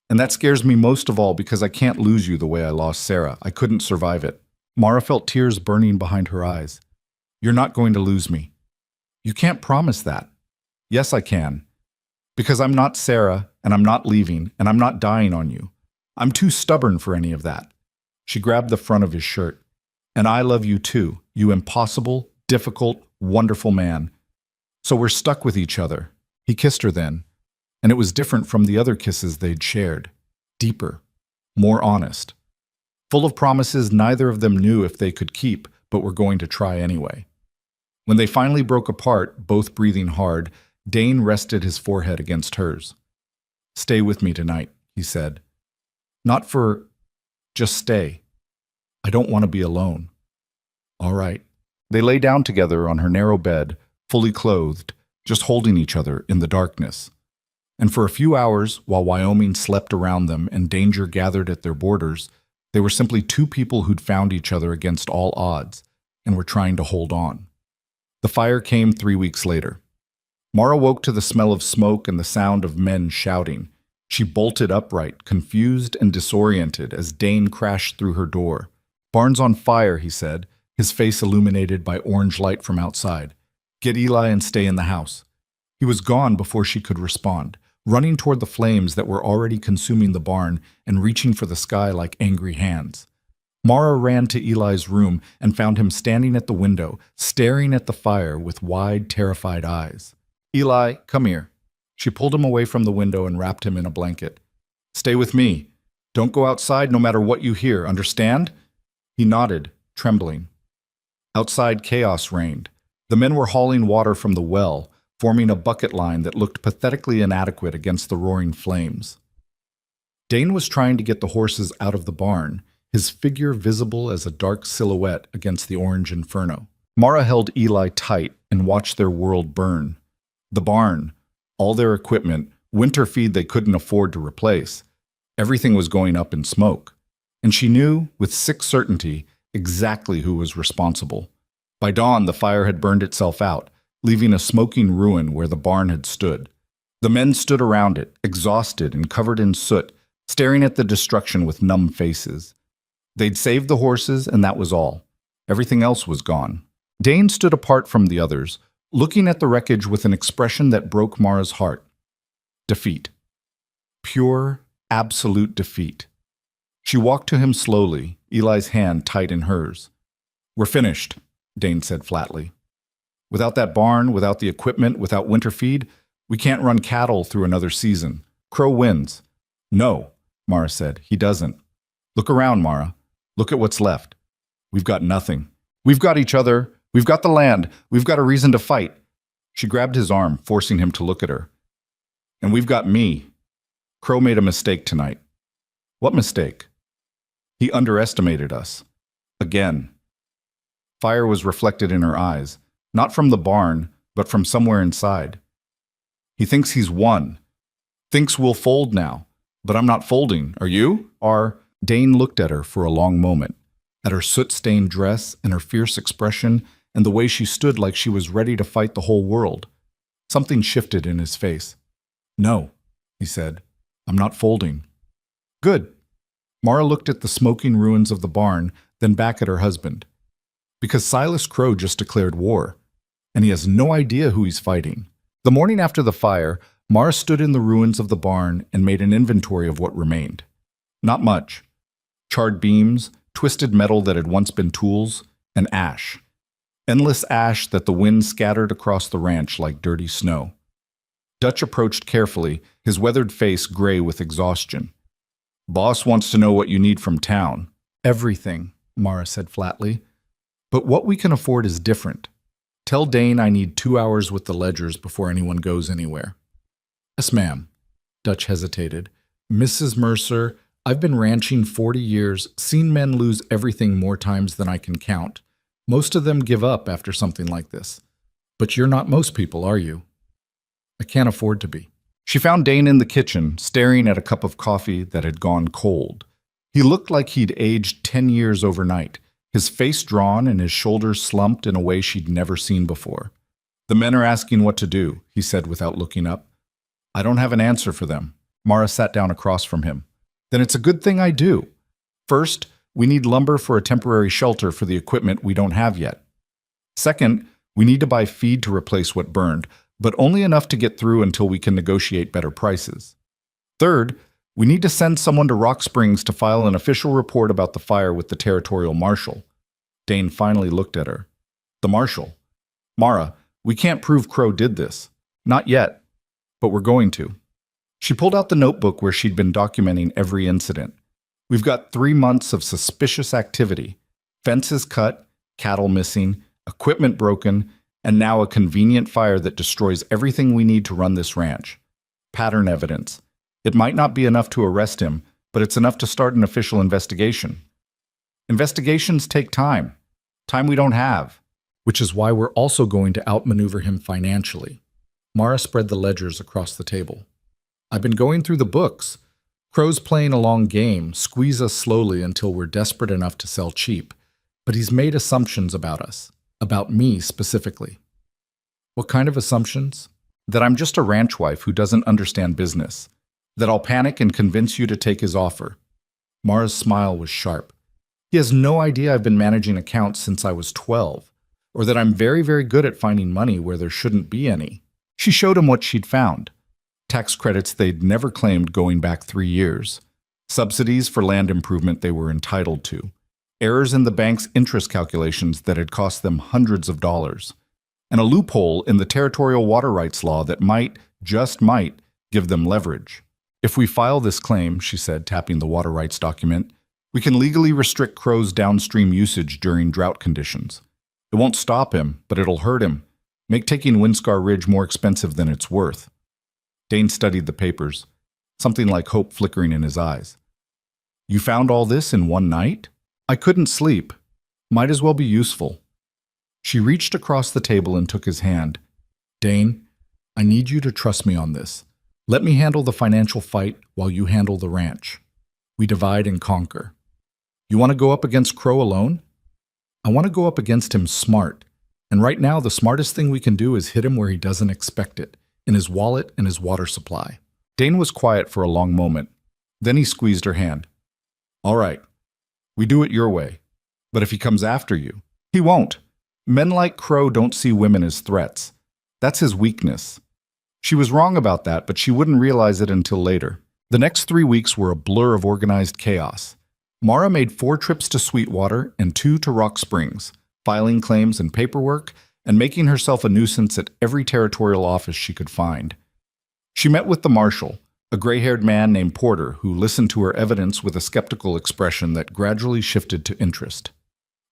And that scares me most of all because I can't lose you the way I lost Sarah. I couldn't survive it. Mara felt tears burning behind her eyes. You're not going to lose me. You can't promise that. Yes, I can. Because I'm not Sarah, and I'm not leaving, and I'm not dying on you. I'm too stubborn for any of that. She grabbed the front of his shirt. And I love you too, you impossible, difficult, wonderful man. So we're stuck with each other. He kissed her then, and it was different from the other kisses they'd shared. Deeper, more honest. Full of promises neither of them knew if they could keep, but were going to try anyway. When they finally broke apart, both breathing hard, Dane rested his forehead against hers. Stay with me tonight, he said. Not for... just stay. I don't want to be alone. All right. They lay down together on her narrow bed, fully clothed, just holding each other in the darkness. And for a few hours, while Wyoming slept around them and danger gathered at their borders, they were simply two people who'd found each other against all odds and were trying to hold on. The fire came 3 weeks later. Mara woke to the smell of smoke and the sound of men shouting. She bolted upright, confused and disoriented, as Dane crashed through her door. "Barn's on fire," he said, his face illuminated by orange light from outside. "Get Eli and stay in the house." He was gone before she could respond, running toward the flames that were already consuming the barn and reaching for the sky like angry hands. Mara ran to Eli's room and found him standing at the window, staring at the fire with wide, terrified eyes. "Eli, come here." She pulled him away from the window and wrapped him in a blanket. "Stay with me. Don't go outside no matter what you hear, understand?" He nodded, trembling. Outside, chaos reigned. The men were hauling water from the well, forming a bucket line that looked pathetically inadequate against the roaring flames. Dane was trying to get the horses out of the barn, his figure visible as a dark silhouette against the orange inferno. Mara held Eli tight and watched their world burn. The barn, all their equipment, winter feed they couldn't afford to replace. Everything was going up in smoke. And she knew, with sick certainty, exactly who was responsible. By dawn, the fire had burned itself out, leaving a smoking ruin where the barn had stood. The men stood around it, exhausted and covered in soot, staring at the destruction with numb faces. They'd saved the horses, and that was all. Everything else was gone. Dane stood apart from the others, looking at the wreckage with an expression that broke Mara's heart. Defeat. Pure, absolute defeat. She walked to him slowly, Eli's hand tight in hers. "We're finished," Dane said flatly. "Without that barn, without the equipment, without winter feed, we can't run cattle through another season. Crow wins." "No," Mara said. "He doesn't. Look around, Mara. Look at what's left. We've got nothing. We've got each other. We've got the land. We've got a reason to fight." She grabbed his arm, forcing him to look at her. "And we've got me. Crow made a mistake tonight." "What mistake?" "He underestimated us. Again." Fire was reflected in her eyes, not from the barn, but from somewhere inside. "He thinks he's won. Thinks we'll fold now. But I'm not folding. Are you? Dane looked at her for a long moment, at her soot-stained dress and her fierce expression and the way she stood like she was ready to fight the whole world. Something shifted in his face. "No," he said. "I'm not folding." "Good." Mara looked at the smoking ruins of the barn, then back at her husband. "Because Silas Crow just declared war, and he has no idea who he's fighting." The morning after the fire, Mara stood in the ruins of the barn and made an inventory of what remained. Not much. Charred beams, twisted metal that had once been tools, and ash. Endless ash that the wind scattered across the ranch like dirty snow. Dutch approached carefully, his weathered face gray with exhaustion. "Boss wants to know what you need from town." "Everything," Mara said flatly. "But what we can afford is different. Tell Dane I need 2 hours with the ledgers before anyone goes anywhere." "Yes, ma'am." Dutch hesitated. "Mrs. Mercer, I've been ranching 40 years, seen men lose everything more times than I can count. Most of them give up after something like this. But you're not most people, are you?" "I can't afford to be." She found Dane in the kitchen, staring at a cup of coffee that had gone cold. He looked like he'd aged 10 years overnight, his face drawn and his shoulders slumped in a way she'd never seen before. "The men are asking what to do," he said without looking up. "I don't have an answer for them." Mara sat down across from him. "Then it's a good thing I do. First, we need lumber for a temporary shelter for the equipment we don't have yet. Second, we need to buy feed to replace what burned, but only enough to get through until we can negotiate better prices. Third, we need to send someone to Rock Springs to file an official report about the fire with the territorial marshal." Dane finally looked at her. "The marshal? Mara, we can't prove Crow did this. Not yet, but we're going to." She pulled out the notebook where she'd been documenting every incident. "We've got 3 months of suspicious activity. Fences cut, cattle missing, equipment broken, and now a convenient fire that destroys everything we need to run this ranch. Pattern evidence. It might not be enough to arrest him, but it's enough to start an official investigation." Investigations take time. Time we don't have. Which is why we're also going to outmaneuver him financially. Mara spread the ledgers across the table. I've been going through the books. Crow's playing a long game, squeeze us slowly until we're desperate enough to sell cheap. But he's made assumptions about us. About me specifically. What kind of assumptions? That I'm just a ranch wife who doesn't understand business. That I'll panic and convince you to take his offer. Mara's smile was sharp. He has no idea I've been managing accounts since I was 12, or that I'm very, very good at finding money where there shouldn't be any. She showed him what she'd found. Tax credits they'd never claimed going back 3 years. Subsidies for land improvement they were entitled to. Errors in the bank's interest calculations that had cost them hundreds of dollars. And a loophole in the territorial water rights law that might, just might, give them leverage. If we file this claim, she said, tapping the water rights document, we can legally restrict Crow's downstream usage during drought conditions. It won't stop him, but it'll hurt him. Make taking Windscar Ridge more expensive than it's worth. Dane studied the papers, something like hope flickering in his eyes. You found all this in one night? I couldn't sleep. Might as well be useful. She reached across the table and took his hand. Dane, I need you to trust me on this. Let me handle the financial fight while you handle the ranch. We divide and conquer. You want to go up against Crow alone? I want to go up against him smart. And right now, the smartest thing we can do is hit him where he doesn't expect it, in his wallet and his water supply. Dane was quiet for a long moment. Then he squeezed her hand. All right. We do it your way. But if he comes after you, he won't. Men like Crow don't see women as threats. That's his weakness. She was wrong about that, but she wouldn't realize it until later. The next 3 weeks were a blur of organized chaos. Mara made 4 trips to Sweetwater and 2 to Rock Springs, filing claims and paperwork, and making herself a nuisance at every territorial office she could find. She met with the marshal, a gray-haired man named Porter, who listened to her evidence with a skeptical expression that gradually shifted to interest.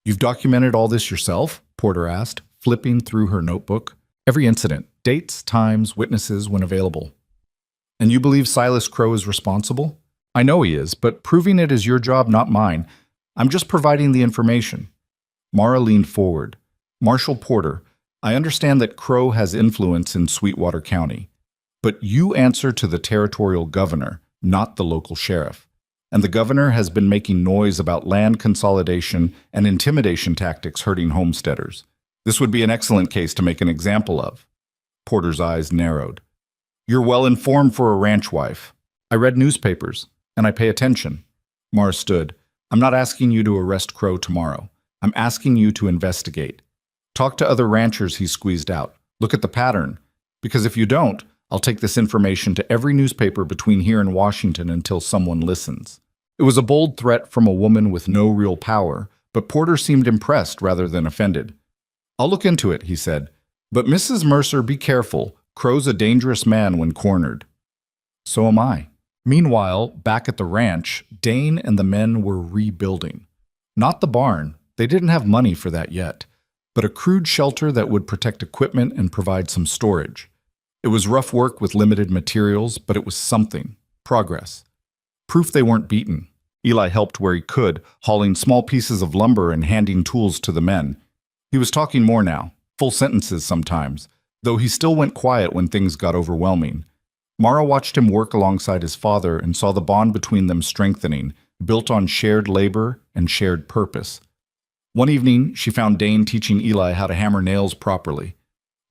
You've documented all this yourself? Porter asked, flipping through her notebook. Every incident, dates, times, witnesses when available. And you believe Silas Crow is responsible? I know he is, but proving it is your job, not mine. I'm just providing the information. Mara leaned forward. Marshal Porter, I understand that Crow has influence in Sweetwater County, but you answer to the territorial governor, not the local sheriff. And the governor has been making noise about land consolidation and intimidation tactics hurting homesteaders. This would be an excellent case to make an example of. Porter's eyes narrowed. You're well informed for a ranch wife. I read newspapers, and I pay attention. Mara stood. I'm not asking you to arrest Crow tomorrow. I'm asking you to investigate. Talk to other ranchers he squeezed out. Look at the pattern. Because if you don't, I'll take this information to every newspaper between here and Washington until someone listens. It was a bold threat from a woman with no real power, but Porter seemed impressed rather than offended. I'll look into it, he said. But Mrs. Mercer, be careful. Crow's a dangerous man when cornered. So am I. Meanwhile, back at the ranch, Dane and the men were rebuilding. Not the barn. They didn't have money for that yet, but a crude shelter that would protect equipment and provide some storage. It was rough work with limited materials, but it was something. Progress. Proof they weren't beaten. Eli helped where he could, hauling small pieces of lumber and handing tools to the men. He was talking more now, full sentences sometimes, though he still went quiet when things got overwhelming. Mara watched him work alongside his father and saw the bond between them strengthening, built on shared labor and shared purpose. One evening, she found Dane teaching Eli how to hammer nails properly.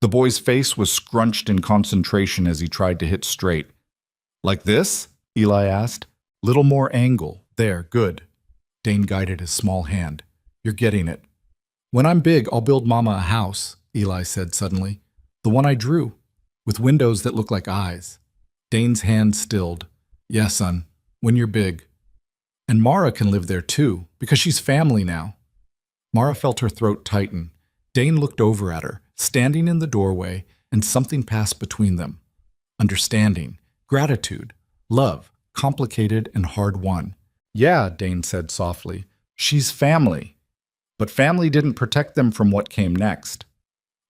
The boy's face was scrunched in concentration as he tried to hit straight. Like this? Eli asked. Little more angle. There, good. Dane guided his small hand. You're getting it. When I'm big, I'll build Mama a house, Eli said suddenly. The one I drew, with windows that look like eyes. Dane's hand stilled. Yeah, son, when you're big. And Mara can live there too, because she's family now. Mara felt her throat tighten. Dane looked over at her, standing in the doorway, and something passed between them. Understanding, gratitude, love, complicated and hard-won. Yeah, Dane said softly, she's family. But family didn't protect them from what came next.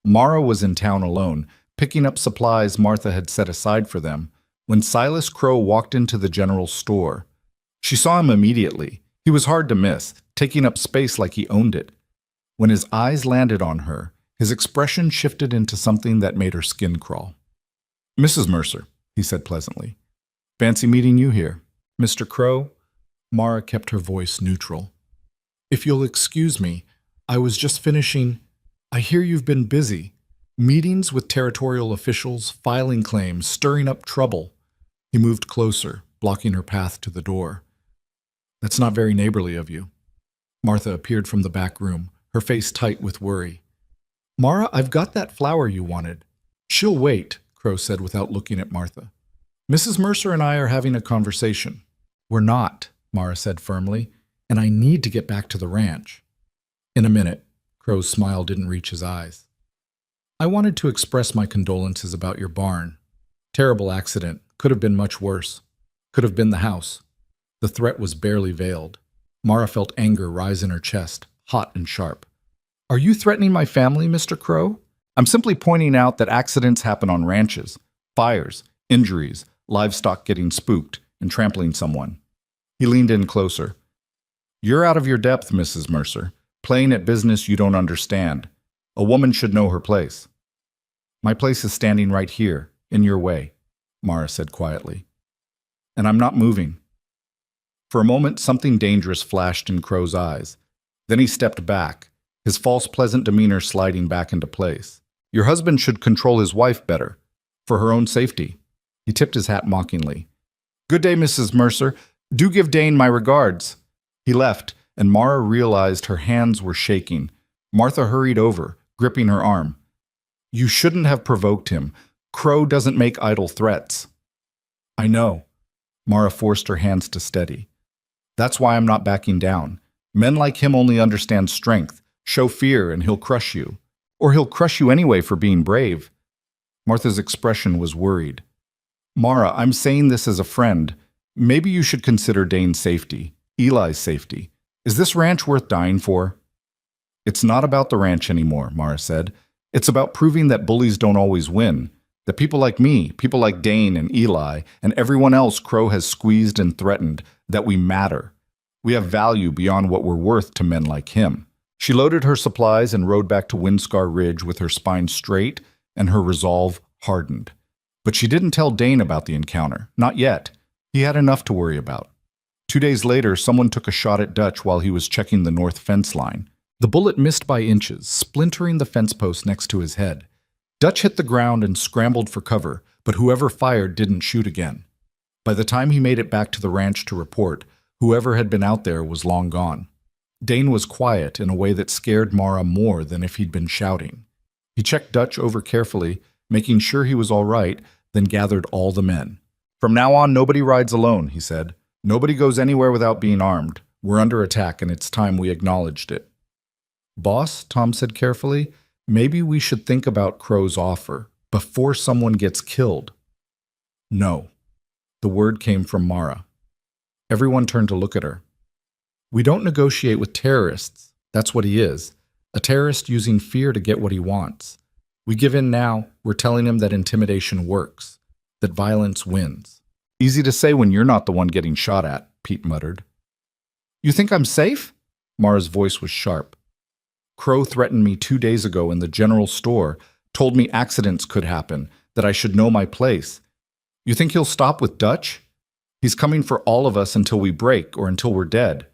Mara was in town alone, picking up supplies Martha had set aside for them, when Silas Crow walked into the general store. She saw him immediately. He was hard to miss, taking up space like he owned it. When his eyes landed on her, his expression shifted into something that made her skin crawl. "Mrs. Mercer," he said pleasantly. "Fancy meeting you here." "Mr. Crow?" Mara kept her voice neutral. "If you'll excuse me, I was just finishing. I hear you've been busy. Meetings with territorial officials, filing claims, stirring up trouble." He moved closer, blocking her path to the door. "That's not very neighborly of you." Martha appeared from the back room, her face tight with worry. "Mara, I've got that flower you wanted." "She'll wait," Crow said without looking at Martha. "Mrs. Mercer and I are having a conversation." "We're not," Mara said firmly, "and I need to get back to the ranch." "In a minute." Crow's smile didn't reach his eyes. "I wanted to express my condolences about your barn. Terrible accident. Could have been much worse. Could have been the house." The threat was barely veiled. Mara felt anger rise in her chest, hot and sharp. "Are you threatening my family, Mr. Crow?" "I'm simply pointing out that accidents happen on ranches. Fires, injuries, livestock getting spooked, and trampling someone." He leaned in closer. "You're out of your depth, Mrs. Mercer, playing at business you don't understand. A woman should know her place." "My place is standing right here, in your way," Mara said quietly. "And I'm not moving." For a moment, something dangerous flashed in Crow's eyes. Then he stepped back, his false pleasant demeanor sliding back into place. "Your husband should control his wife better, for her own safety." He tipped his hat mockingly. "Good day, Mrs. Mercer. Do give Dane my regards." He left, and Mara realized her hands were shaking. Martha hurried over, gripping her arm. "You shouldn't have provoked him. Crow doesn't make idle threats." "I know." Mara forced her hands to steady. "That's why I'm not backing down. Men like him only understand strength. Show fear and he'll crush you. Or he'll crush you anyway for being brave." Martha's expression was worried. "Mara, I'm saying this as a friend. Maybe you should consider Dane's safety, Eli's safety. Is this ranch worth dying for?" "It's not about the ranch anymore," Mara said. "It's about proving that bullies don't always win. That people like me, people like Dane and Eli, and everyone else Crow has squeezed and threatened, that we matter. We have value beyond what we're worth to men like him." She loaded her supplies and rode back to Windscar Ridge with her spine straight and her resolve hardened. But she didn't tell Dane about the encounter. Not yet. He had enough to worry about. 2 days later, someone took a shot at Dutch while he was checking the north fence line. The bullet missed by inches, splintering the fence post next to his head. Dutch hit the ground and scrambled for cover, but whoever fired didn't shoot again. By the time he made it back to the ranch to report, whoever had been out there was long gone. Dane was quiet in a way that scared Mara more than if he'd been shouting. He checked Dutch over carefully, making sure he was all right, then gathered all the men. "From now on, nobody rides alone," he said. "Nobody goes anywhere without being armed. We're under attack, and it's time we acknowledged it." "Boss," Tom said carefully, "maybe we should think about Crow's offer before someone gets killed." "No." The word came from Mara. Everyone turned to look at her. "We don't negotiate with terrorists. That's what he is. A terrorist using fear to get what he wants. We give in now. We're telling him that intimidation works, that violence wins." "Easy to say when you're not the one getting shot at," Pete muttered. "You think I'm safe?" Mara's voice was sharp. "Crow threatened me 2 days ago in the general store, told me accidents could happen, that I should know my place. You think he'll stop with Dutch? He's coming for all of us until we break or until we're dead.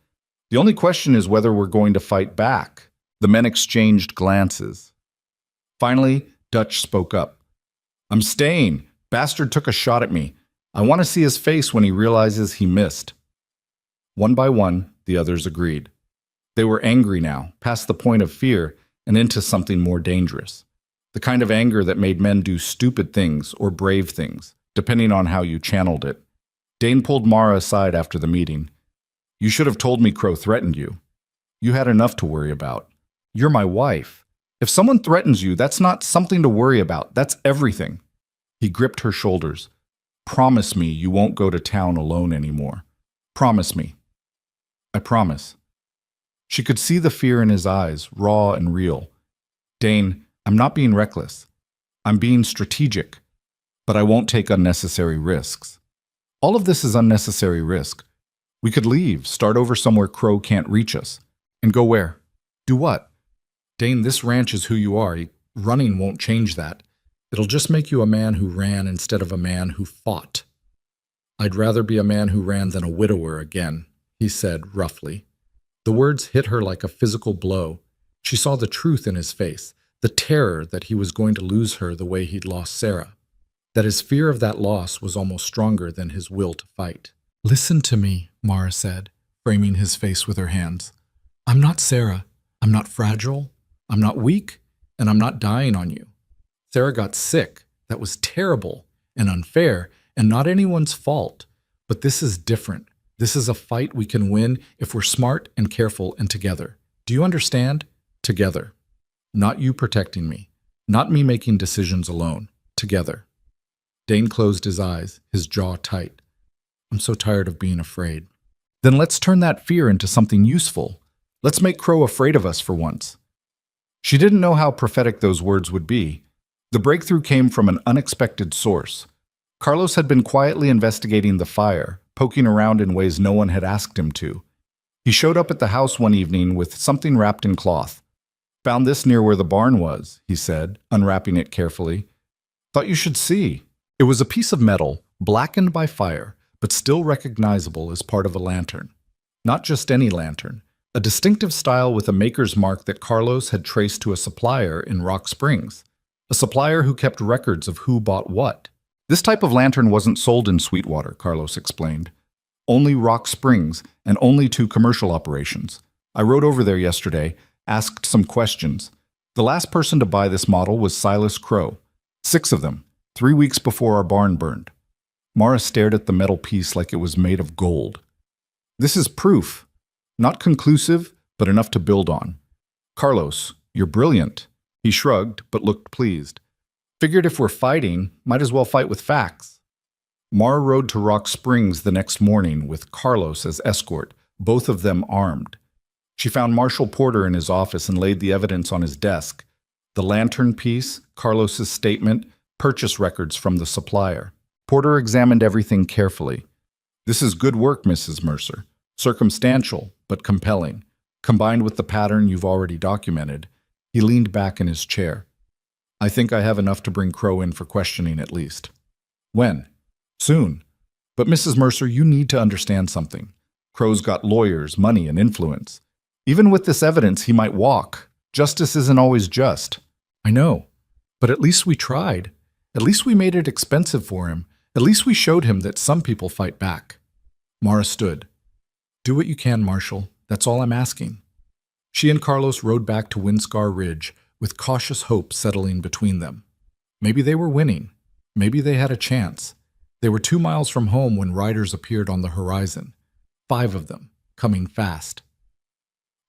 The only question is whether we're going to fight back." The men exchanged glances. Finally, Dutch spoke up. "I'm staying. Bastard took a shot at me. I want to see his face when he realizes he missed." One by one, the others agreed. They were angry now, past the point of fear, and into something more dangerous. The kind of anger that made men do stupid things or brave things, depending on how you channeled it. Dane pulled Mara aside after the meeting. "You should have told me Crow threatened you. You had enough to worry about. You're my wife. If someone threatens you, that's not something to worry about. That's everything." He gripped her shoulders. "Promise me you won't go to town alone anymore. Promise me." "I promise." She could see the fear in his eyes, raw and real. "Dane, I'm not being reckless. I'm being strategic. But I won't take unnecessary risks." "All of this is unnecessary risk. We could leave, start over somewhere Crow can't reach us. And go where? Do what? Dane, this ranch is who you are. Running won't change that. It'll just make you a man who ran instead of a man who fought. I'd rather be a man who ran than a widower again, he said roughly. The words hit her like a physical blow. She saw the truth in his face, the terror that he was going to lose her the way he'd lost Sarah, that his fear of that loss was almost stronger than his will to fight. Listen to me, Mara said, framing his face with her hands. I'm not Sarah. I'm not fragile. I'm not weak, and I'm not dying on you. Sarah got sick. That was terrible and unfair and not anyone's fault. But this is different. This is a fight we can win if we're smart and careful and together. Do you understand? Together. Not you protecting me. Not me making decisions alone. Together. Dane closed his eyes, his jaw tight. I'm so tired of being afraid. Then let's turn that fear into something useful. Let's make Crow afraid of us for once. She didn't know how prophetic those words would be. The breakthrough came from an unexpected source. Carlos had been quietly investigating the fire, poking around in ways no one had asked him to. He showed up at the house one evening with something wrapped in cloth. Found this near where the barn was, he said, unwrapping it carefully. Thought you should see. It was a piece of metal, blackened by fire, but still recognizable as part of a lantern. Not just any lantern. A distinctive style with a maker's mark that Carlos had traced to a supplier in Rock Springs. A supplier who kept records of who bought what. This type of lantern wasn't sold in Sweetwater, Carlos explained. Only Rock Springs, and only 2 commercial operations. I rode over there yesterday, asked some questions. The last person to buy this model was Silas Crow. 6 of them, 3 weeks before our barn burned. Mara stared at the metal piece like it was made of gold. This is proof. Not conclusive, but enough to build on. Carlos, you're brilliant. He shrugged, but looked pleased. Figured if we're fighting, might as well fight with facts. Mara rode to Rock Springs the next morning with Carlos as escort, both of them armed. She found Marshal Porter in his office and laid the evidence on his desk. The lantern piece, Carlos's statement, purchase records from the supplier. Porter examined everything carefully. This is good work, Mrs. Mercer. Circumstantial, but compelling. Combined with the pattern you've already documented, he leaned back in his chair. I think I have enough to bring Crow in for questioning at least. When? Soon. But Mrs. Mercer, you need to understand something. Crow's got lawyers, money, and influence. Even with this evidence, he might walk. Justice isn't always just. I know. But at least we tried. At least we made it expensive for him. At least we showed him that some people fight back. Mara stood. Do what you can, Marshal. That's all I'm asking. She and Carlos rode back to Windscar Ridge, with cautious hope settling between them. Maybe they were winning. Maybe they had a chance. They were 2 miles from home when riders appeared on the horizon. 5 of them, coming fast.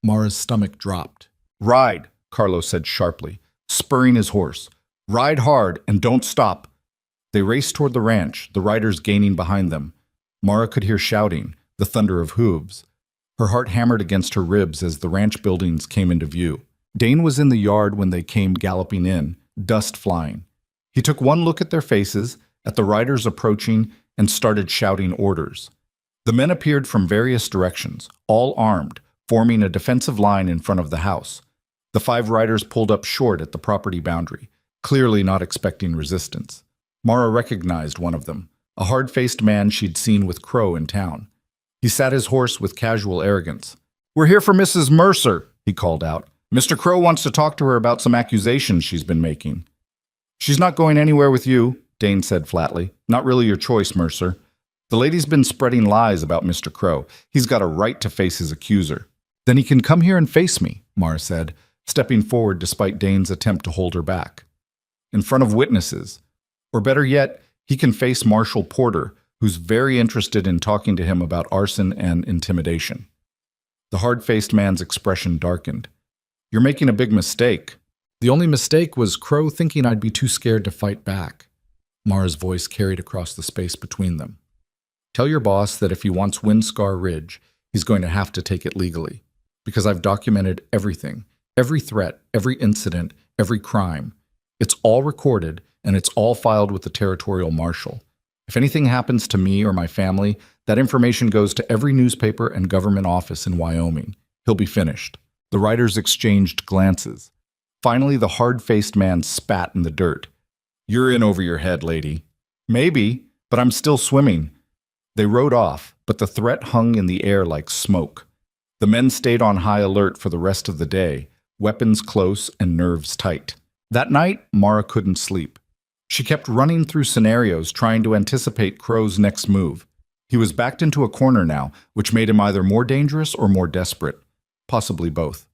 Mara's stomach dropped. Ride, Carlos said sharply, spurring his horse. Ride hard and don't stop. They raced toward the ranch, the riders gaining behind them. Mara could hear shouting, the thunder of hooves. Her heart hammered against her ribs as the ranch buildings came into view. Dane was in the yard when they came galloping in, dust flying. He took one look at their faces, at the riders approaching, and started shouting orders. The men appeared from various directions, all armed, forming a defensive line in front of the house. The 5 riders pulled up short at the property boundary, clearly not expecting resistance. Mara recognized one of them, a hard-faced man she'd seen with Crow in town. He sat his horse with casual arrogance. We're here for Mrs. Mercer, he called out. Mr. Crow wants to talk to her about some accusations she's been making. She's not going anywhere with you, Dane said flatly. Not really your choice, Mercer. The lady's been spreading lies about Mr. Crow. He's got a right to face his accuser. Then he can come here and face me, Mara said, stepping forward despite Dane's attempt to hold her back. In front of witnesses. Or better yet, he can face Marshal Porter, who's very interested in talking to him about arson and intimidation. The hard-faced man's expression darkened. You're making a big mistake. The only mistake was Crow thinking I'd be too scared to fight back. Mara's voice carried across the space between them. Tell your boss that if he wants Windscar Ridge, he's going to have to take it legally. Because I've documented everything, every threat, every incident, every crime. It's all recorded, and it's all filed with the territorial marshal. If anything happens to me or my family, that information goes to every newspaper and government office in Wyoming. He'll be finished." The writers exchanged glances. Finally, the hard-faced man spat in the dirt. "You're in over your head, lady." "Maybe, but I'm still swimming." They rowed off, but the threat hung in the air like smoke. The men stayed on high alert for the rest of the day, weapons close and nerves tight. That night, Mara couldn't sleep. She kept running through scenarios trying to anticipate Crow's next move. He was backed into a corner now, which made him either more dangerous or more desperate. Possibly both.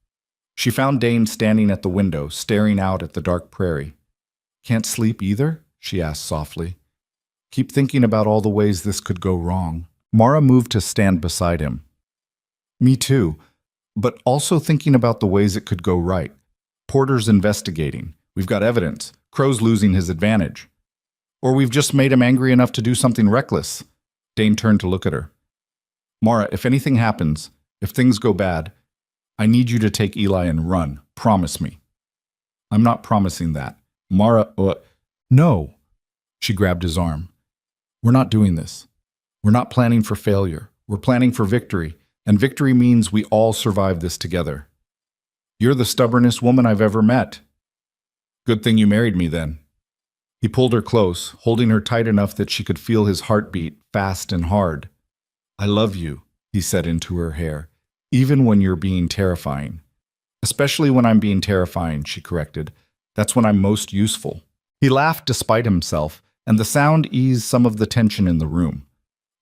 She found Dane standing at the window, staring out at the dark prairie. "Can't sleep either?" she asked softly. "Keep thinking about all the ways this could go wrong." Mara moved to stand beside him. "Me too, but also thinking about the ways it could go right. Porter's investigating. We've got evidence. Crow's losing his advantage. Or we've just made him angry enough to do something reckless." Dane turned to look at her. "Mara, if anything happens, if things go bad, I need you to take Eli and run. Promise me." "I'm not promising that." Mara, no. She grabbed his arm. "We're not doing this. We're not planning for failure. We're planning for victory, and victory means we all survive this together. You're the stubbornest woman I've ever met." "Good thing you married me then." He pulled her close, holding her tight enough that she could feel his heartbeat, fast and hard. "I love you," he said into her hair, "even when you're being terrifying." "Especially when I'm being terrifying," she corrected. "That's when I'm most useful." He laughed despite himself, and the sound eased some of the tension in the room.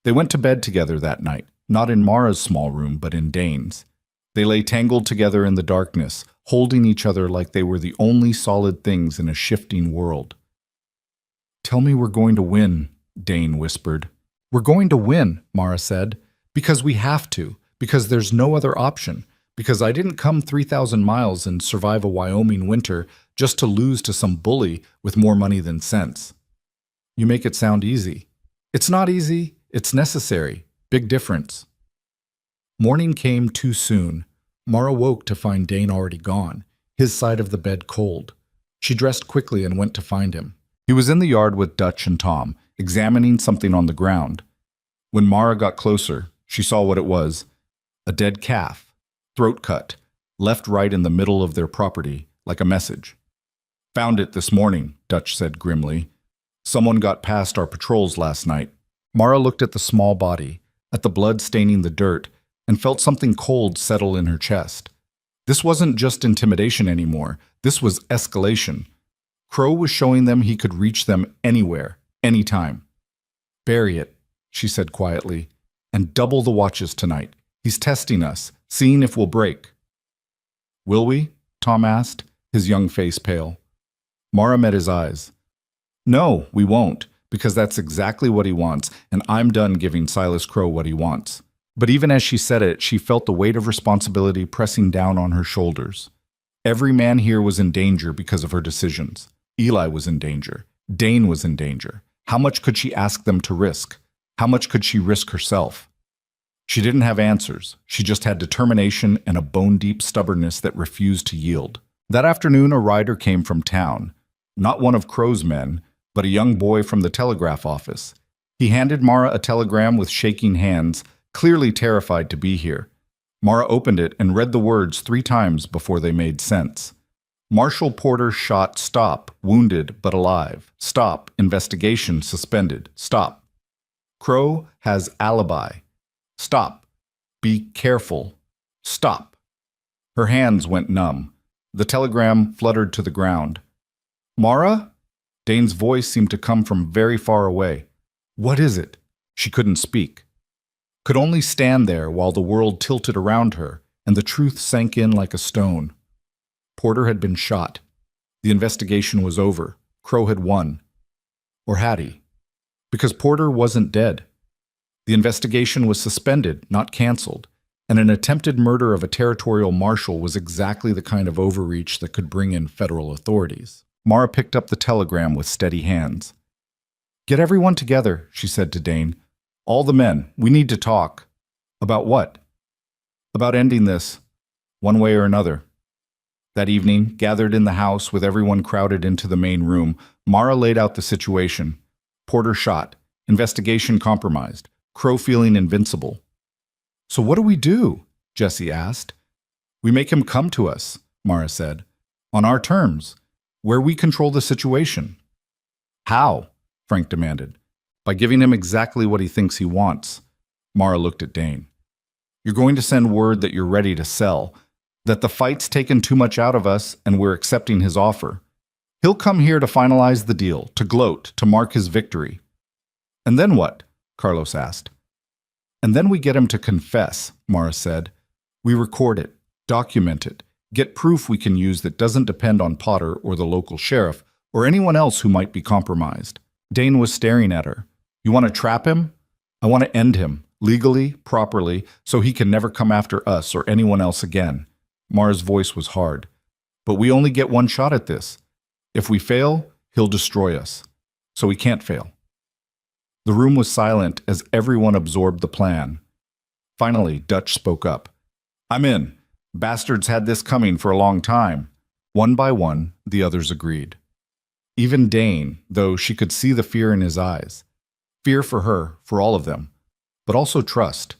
They went to bed together that night, not in Mara's small room, but in Dane's. They lay tangled together in the darkness, holding each other like they were the only solid things in a shifting world. "Tell me we're going to win," Dane whispered. "We're going to win," Mara said, "because we have to, because there's no other option, because I didn't come 3,000 miles and survive a Wyoming winter just to lose to some bully with more money than sense." "You make it sound easy." "It's not easy, it's necessary. Big difference." Morning came too soon. Mara woke to find Dane already gone, his side of the bed cold. She dressed quickly and went to find him. He was in the yard with Dutch and Tom, examining something on the ground. When Mara got closer, she saw what it was: a dead calf, throat cut, left right in the middle of their property, like a message. "Found it this morning," Dutch said grimly. "Someone got past our patrols last night." Mara looked at the small body, at the blood staining the dirt, and felt something cold settle in her chest. This wasn't just intimidation anymore. This was escalation. Crow was showing them he could reach them anywhere, anytime. "Bury it," she said quietly, "and double the watches tonight. He's testing us, seeing if we'll break." "Will we?" Tom asked, his young face pale. Mara met his eyes. "No, we won't, because that's exactly what he wants, and I'm done giving Silas Crow what he wants." But even as she said it, she felt the weight of responsibility pressing down on her shoulders. Every man here was in danger because of her decisions. Eli was in danger. Dane was in danger. How much could she ask them to risk? How much could she risk herself? She didn't have answers. She just had determination and a bone-deep stubbornness that refused to yield. That afternoon, a rider came from town. Not one of Crow's men, but a young boy from the telegraph office. He handed Mara a telegram with shaking hands, clearly terrified to be here. Mara opened it and read the words 3 times before they made sense. "Marshal Porter shot, stop, wounded but alive. Stop, investigation suspended. Stop. Crow has alibi. Stop. Be careful. Stop." Her hands went numb. The telegram fluttered to the ground. "Mara?" Dane's voice seemed to come from very far away. "What is it?" She couldn't speak. Could only stand there while the world tilted around her and the truth sank in like a stone. Porter had been shot. The investigation was over. Crow had won. Or had he? Because Porter wasn't dead. The investigation was suspended, not canceled, and an attempted murder of a territorial marshal was exactly the kind of overreach that could bring in federal authorities. Mara picked up the telegram with steady hands. "Get everyone together," she said to Dane. "All the men. We need to talk." "About what?" "About ending this, one way or another." That evening, gathered in the house with everyone crowded into the main room, Mara laid out the situation. Porter shot. Investigation compromised. Crow feeling invincible. So what do we do? Jesse asked. We make him come to us, Mara said. On our terms, where we control the situation. How? Frank demanded. By giving him exactly what he thinks he wants. Mara looked at Dane. You're going to send word that you're ready to sell, that the fight's taken too much out of us and we're accepting his offer. He'll come here to finalize the deal, to gloat, to mark his victory. And then what? Carlos asked. And then we get him to confess, Mara said. We record it, document it, get proof we can use that doesn't depend on Potter or the local sheriff or anyone else who might be compromised. Dane was staring at her. You want to trap him? I want to end him, legally, properly, so he can never come after us or anyone else again. Mara's voice was hard. But we only get one shot at this. If we fail, he'll destroy us. So we can't fail. The room was silent as everyone absorbed the plan. Finally, Dutch spoke up. I'm in. Bastards had this coming for a long time. One by one, the others agreed. Even Dane, though she could see the fear in his eyes. Fear for her, for all of them, but also trust.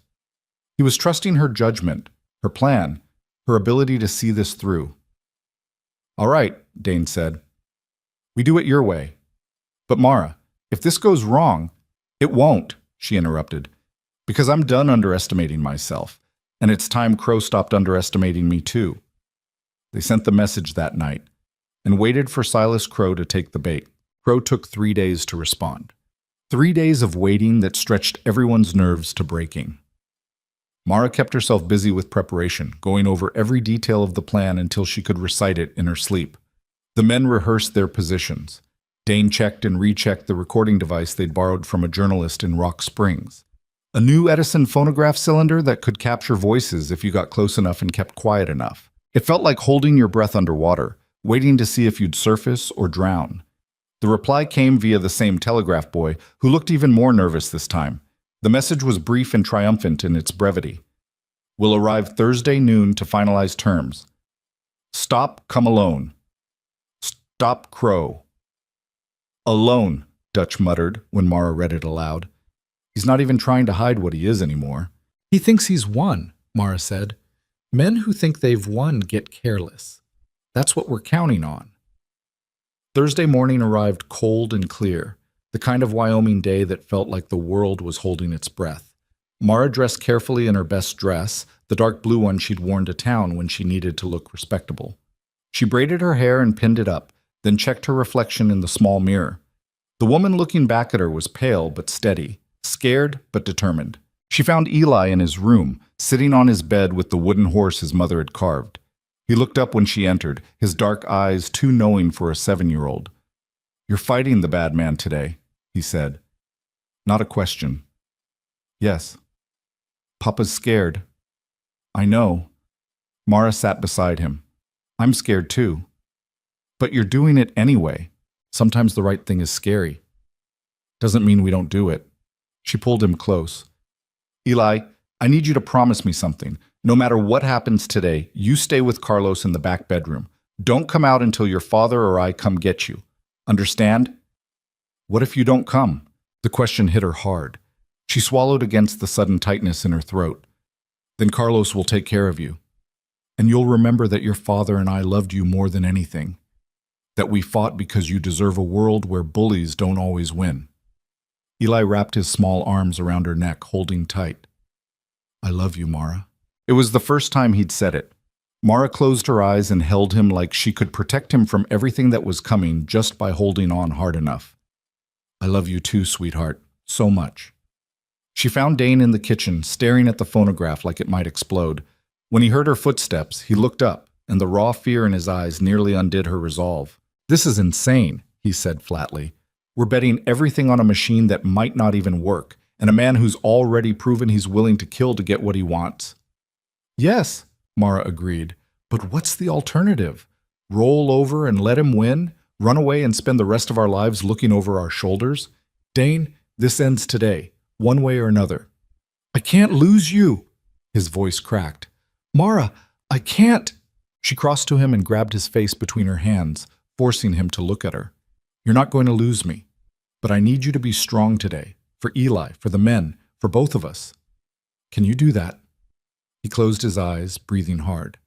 He was trusting her judgment, her plan, her ability to see this through. All right, Dane said. We do it your way. But Mara, if this goes wrong, it won't, she interrupted, because I'm done underestimating myself, and it's time Crow stopped underestimating me too. They sent the message that night and waited for Silas Crow to take the bait. Crow took 3 days to respond. 3 days of waiting that stretched everyone's nerves to breaking. Mara kept herself busy with preparation, going over every detail of the plan until she could recite it in her sleep. The men rehearsed their positions. Dane checked and rechecked the recording device they'd borrowed from a journalist in Rock Springs. A new Edison phonograph cylinder that could capture voices if you got close enough and kept quiet enough. It felt like holding your breath underwater, waiting to see if you'd surface or drown. The reply came via the same telegraph boy, who looked even more nervous this time. The message was brief and triumphant in its brevity. Will arrive Thursday noon to finalize terms. Stop, come alone. Stop, Crow. Alone, Dutch muttered when Mara read it aloud. He's not even trying to hide what he is anymore. He thinks he's won, Mara said. Men who think they've won get careless. That's what we're counting on. Thursday morning arrived cold and clear, the kind of Wyoming day that felt like the world was holding its breath. Mara dressed carefully in her best dress, the dark blue one she'd worn to town when she needed to look respectable. She braided her hair and pinned it up, then checked her reflection in the small mirror. The woman looking back at her was pale but steady, scared but determined. She found Eli in his room, sitting on his bed with the wooden horse his mother had carved. He looked up when she entered, his dark eyes too knowing for a 7-year-old. You're fighting the bad man today, he said. Not a question. Yes. Papa's scared. I know. Mara sat beside him. I'm scared too. But you're doing it anyway. Sometimes the right thing is scary. Doesn't mean we don't do it. She pulled him close. Eli, I need you to promise me something. No matter what happens today, you stay with Carlos in the back bedroom. Don't come out until your father or I come get you. Understand? What if you don't come? The question hit her hard. She swallowed against the sudden tightness in her throat. Then Carlos will take care of you. And you'll remember that your father and I loved you more than anything. That we fought because you deserve a world where bullies don't always win. Eli wrapped his small arms around her neck, holding tight. I love you, Mara. It was the first time he'd said it. Mara closed her eyes and held him like she could protect him from everything that was coming just by holding on hard enough. I love you too, sweetheart, so much. She found Dane in the kitchen, staring at the phonograph like it might explode. When he heard her footsteps, he looked up, and the raw fear in his eyes nearly undid her resolve. This is insane, he said flatly. We're betting everything on a machine that might not even work, and a man who's already proven he's willing to kill to get what he wants. Yes, Mara agreed, but what's the alternative? Roll over and let him win? Run away and spend the rest of our lives looking over our shoulders? Dane, this ends today, one way or another. I can't lose you, his voice cracked. Mara, I can't. She crossed to him and grabbed his face between her hands, forcing him to look at her. You're not going to lose me, but I need you to be strong today, for Eli, for the men, for both of us. Can you do that? He closed his eyes, breathing hard.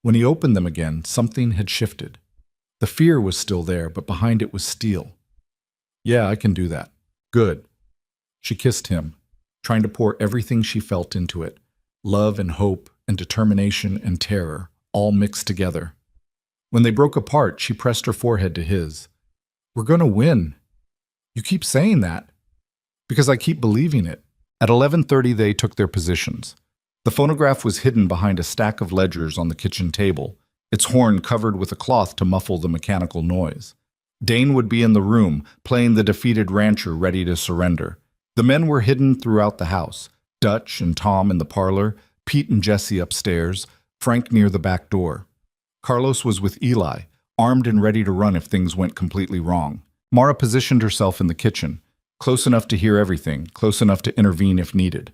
When he opened them again, something had shifted. The fear was still there, but behind it was steel. Yeah, I can do that. Good. She kissed him, trying to pour everything she felt into it. Love and hope and determination and terror, all mixed together. When they broke apart, she pressed her forehead to his. We're going to win. You keep saying that. Because I keep believing it. At 11:30, they took their positions. The phonograph was hidden behind a stack of ledgers on the kitchen table, its horn covered with a cloth to muffle the mechanical noise. Dane would be in the room, playing the defeated rancher ready to surrender. The men were hidden throughout the house. Dutch and Tom in the parlor, Pete and Jesse upstairs, Frank near the back door. Carlos was with Eli, armed and ready to run if things went completely wrong. Mara positioned herself in the kitchen, close enough to hear everything, close enough to intervene if needed.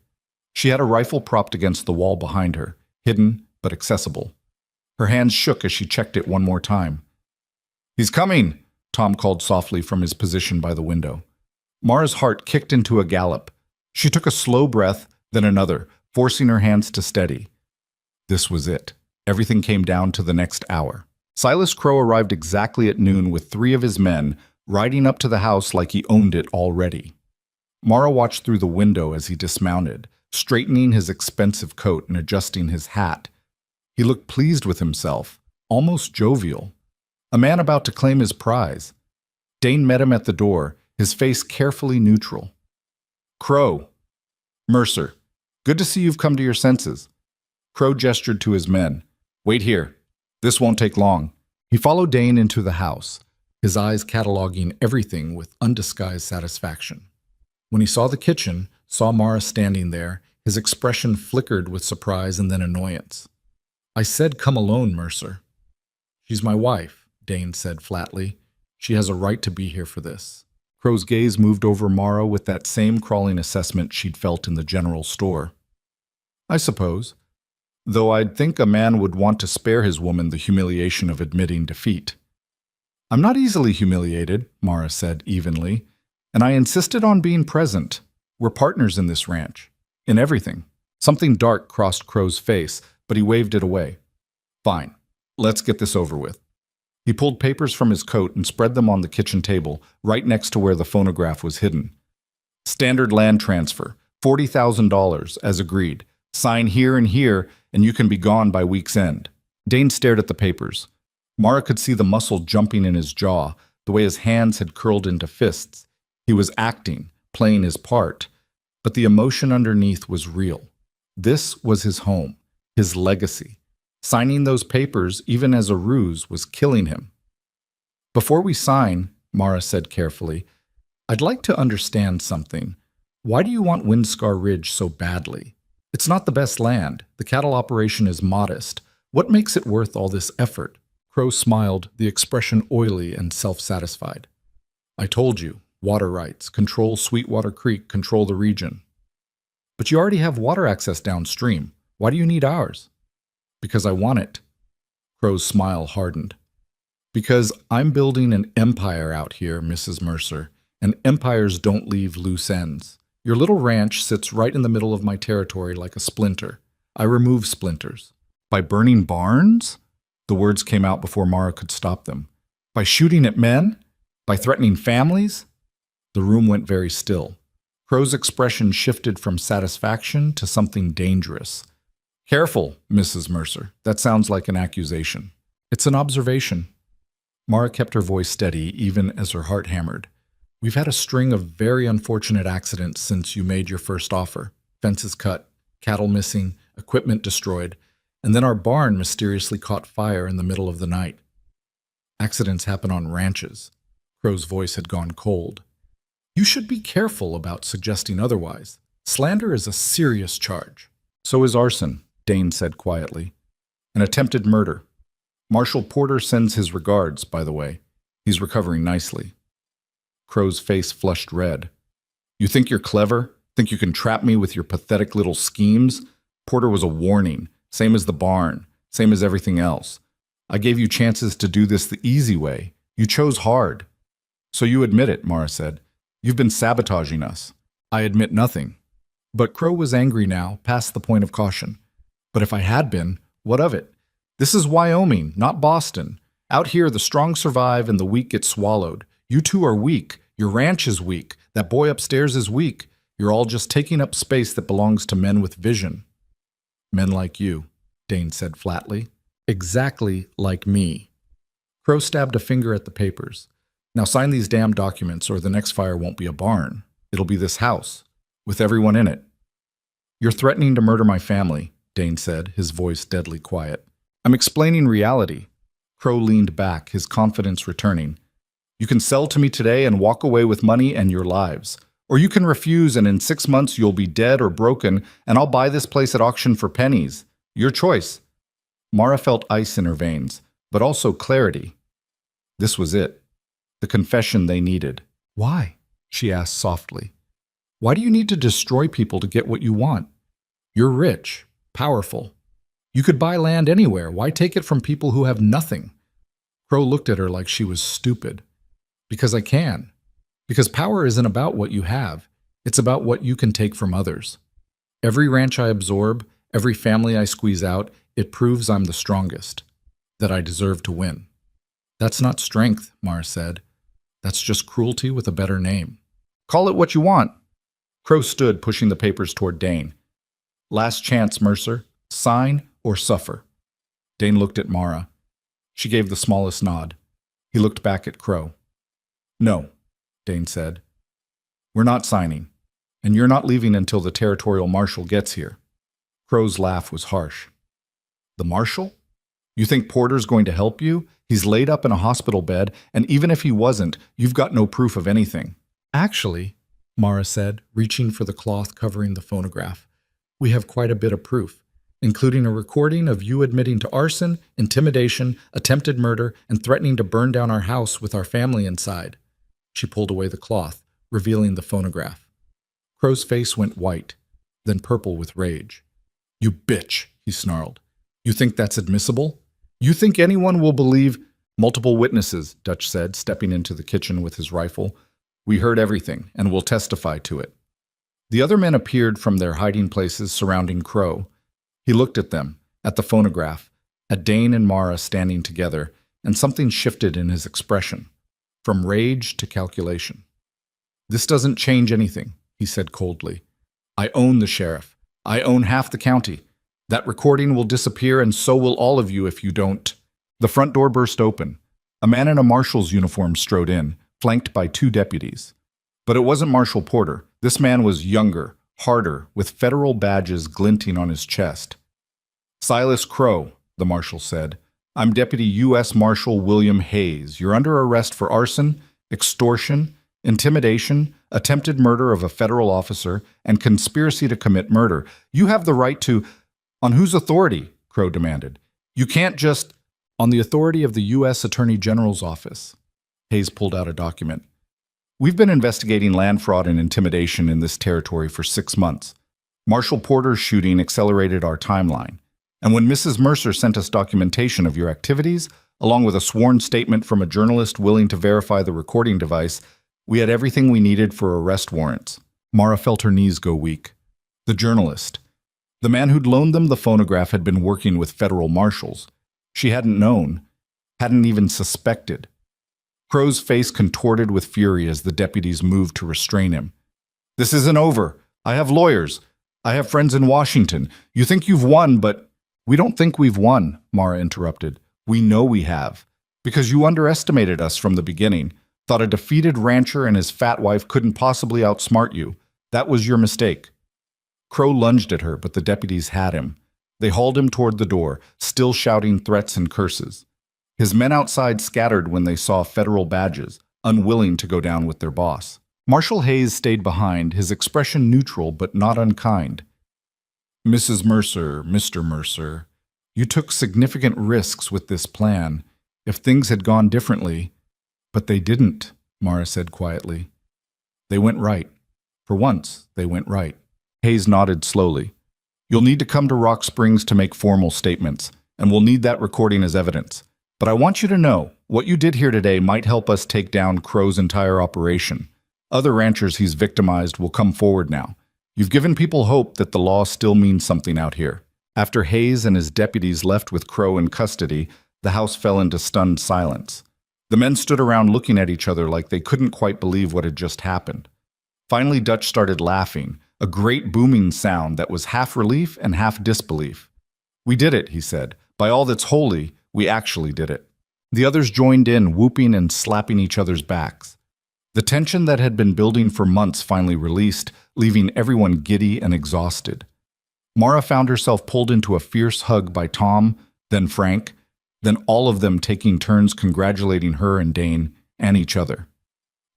She had a rifle propped against the wall behind her, hidden but accessible. Her hands shook as she checked it one more time. He's coming, Tom called softly from his position by the window. Mara's heart kicked into a gallop. She took a slow breath, then another, forcing her hands to steady. This was it. Everything came down to the next hour. Silas Crow arrived exactly at noon with 3 of his men, riding up to the house like he owned it already. Mara watched through the window as he dismounted, straightening his expensive coat and adjusting his hat. He looked pleased with himself, almost jovial. A man about to claim his prize. Dane met him at the door, his face carefully neutral. Crow. Mercer. Good to see you've come to your senses. Crow gestured to his men. Wait here. This won't take long. He followed Dane into the house, his eyes cataloging everything with undisguised satisfaction. When he saw the kitchen, saw Mara standing there, his expression flickered with surprise and then annoyance. I said come alone, Mercer. She's my wife, Dane said flatly. She has a right to be here for this. Crow's gaze moved over Mara with that same crawling assessment she'd felt in the general store. I suppose. Though I'd think a man would want to spare his woman the humiliation of admitting defeat. I'm not easily humiliated, Mara said evenly, and I insisted on being present. We're partners in this ranch. In everything. Something dark crossed Crow's face, but he waved it away. Fine. Let's get this over with. He pulled papers from his coat and spread them on the kitchen table, right next to where the phonograph was hidden. Standard land transfer, $40,000, as agreed. Sign here and here, and you can be gone by week's end. Dane stared at the papers. Mara could see the muscle jumping in his jaw, the way his hands had curled into fists. He was acting, playing his part, but the emotion underneath was real. This was his home, his legacy. Signing those papers, even as a ruse, was killing him. Before we sign, Mara said carefully, I'd like to understand something. Why do you want Windscar Ridge so badly? It's not the best land. The cattle operation is modest. What makes it worth all this effort? Crow smiled, the expression oily and self-satisfied. I told you, water rights, control Sweetwater Creek, control the region. But you already have water access downstream. Why do you need ours? Because I want it. Crow's smile hardened. Because I'm building an empire out here, Mrs. Mercer, and empires don't leave loose ends. Your little ranch sits right in the middle of my territory like a splinter. I remove splinters. By burning barns? The words came out before Mara could stop them. By shooting at men? By threatening families? The room went very still. Crow's expression shifted from satisfaction to something dangerous. Careful, Mrs. Mercer. That sounds like an accusation. It's an observation. Mara kept her voice steady, even as her heart hammered. We've had a string of very unfortunate accidents since you made your first offer. Fences cut, cattle missing, equipment destroyed, and then our barn mysteriously caught fire in the middle of the night. Accidents happen on ranches. Crow's voice had gone cold. You should be careful about suggesting otherwise. Slander is a serious charge. So is arson, Dane said quietly. An attempted murder. Marshal Porter sends his regards, by the way. He's recovering nicely. Crow's face flushed red. You think you're clever? Think you can trap me with your pathetic little schemes? Porter was a warning, same as the barn, same as everything else. I gave you chances to do this the easy way. You chose hard. So you admit it, Mara said. You've been sabotaging us. I admit nothing. But Crow was angry now, past the point of caution. But if I had been, what of it? This is Wyoming, not Boston. Out here, the strong survive and the weak get swallowed. You two are weak. Your ranch is weak. That boy upstairs is weak. You're all just taking up space that belongs to men with vision. Men like you, Dane said flatly. Exactly like me. Crow stabbed a finger at the papers. Now sign these damn documents or the next fire won't be a barn. It'll be this house, with everyone in it. You're threatening to murder my family, Dane said, his voice deadly quiet. I'm explaining reality. Crow leaned back, his confidence returning. You can sell to me today and walk away with money and your lives. Or you can refuse and in 6 months you'll be dead or broken and I'll buy this place at auction for pennies. Your choice. Mara felt ice in her veins, but also clarity. This was it. The confession they needed. Why? She asked softly. Why do you need to destroy people to get what you want? You're rich, powerful. You could buy land anywhere. Why take it from people who have nothing? Crow looked at her like she was stupid. Because I can. Because power isn't about what you have. It's about what you can take from others. Every ranch I absorb, every family I squeeze out, it proves I'm the strongest, that I deserve to win. That's not strength, Mara said. That's just cruelty with a better name. Call it what you want. Crow stood, pushing the papers toward Dane. Last chance, Mercer. Sign or suffer. Dane looked at Mara. She gave the smallest nod. He looked back at Crow. No, Dane said. We're not signing, and you're not leaving until the territorial marshal gets here. Crow's laugh was harsh. The marshal? You think Porter's going to help you? He's laid up in a hospital bed, and even if he wasn't, you've got no proof of anything. Actually, Mara said, reaching for the cloth covering the phonograph, we have quite a bit of proof, including a recording of you admitting to arson, intimidation, attempted murder, and threatening to burn down our house with our family inside. She pulled away the cloth, revealing the phonograph. Crow's face went white, then purple with rage. You bitch, he snarled. You think that's admissible? You think anyone will believe? Multiple witnesses, Dutch said, stepping into the kitchen with his rifle. We heard everything, and will testify to it. The other men appeared from their hiding places surrounding Crow. He looked at them, at the phonograph, at Dane and Mara standing together, and something shifted in his expression, from rage to calculation. This doesn't change anything, he said coldly. I own the sheriff. I own half the county. That recording will disappear, and so will all of you if you don't. The front door burst open. A man in a marshal's uniform strode in, flanked by 2 deputies. But it wasn't Marshal Porter. This man was younger, harder, with federal badges glinting on his chest. Silas Crow, the marshal said. I'm Deputy U.S. Marshal William Hayes. You're under arrest for arson, extortion, intimidation, attempted murder of a federal officer, and conspiracy to commit murder. You have the right to... On whose authority? Crow demanded. You can't just... On the authority of the U.S. Attorney General's office. Hayes pulled out a document. We've been investigating land fraud and intimidation in this territory for 6 months. Marshal Porter's shooting accelerated our timeline. And when Mrs. Mercer sent us documentation of your activities, along with a sworn statement from a journalist willing to verify the recording device, we had everything we needed for arrest warrants. Mara felt her knees go weak. The journalist. The man who'd loaned them the phonograph had been working with federal marshals. She hadn't known, hadn't even suspected. Crow's face contorted with fury as the deputies moved to restrain him. This isn't over. I have lawyers. I have friends in Washington. You think you've won, but... We don't think we've won, Mara interrupted. We know we have. Because you underestimated us from the beginning. Thought a defeated rancher and his fat wife couldn't possibly outsmart you. That was your mistake. Crow lunged at her, but the deputies had him. They hauled him toward the door, still shouting threats and curses. His men outside scattered when they saw federal badges, unwilling to go down with their boss. Marshal Hayes stayed behind, his expression neutral but not unkind. Mrs. Mercer, Mr. Mercer, you took significant risks with this plan. If things had gone differently... But they didn't, Mara said quietly. They went right. For once, they went right. Hayes nodded slowly. You'll need to come to Rock Springs to make formal statements, and we'll need that recording as evidence. But I want you to know, what you did here today might help us take down Crow's entire operation. Other ranchers he's victimized will come forward now. You've given people hope that the law still means something out here. After Hayes and his deputies left with Crow in custody, the house fell into stunned silence. The men stood around looking at each other like they couldn't quite believe what had just happened. Finally, Dutch started laughing, a great booming sound that was half relief and half disbelief. "We did it," he said. "By all that's holy, we actually did it." The others joined in, whooping and slapping each other's backs. The tension that had been building for months finally released, leaving everyone giddy and exhausted. Mara found herself pulled into a fierce hug by Tom, then Frank, then all of them taking turns congratulating her and Dane and each other.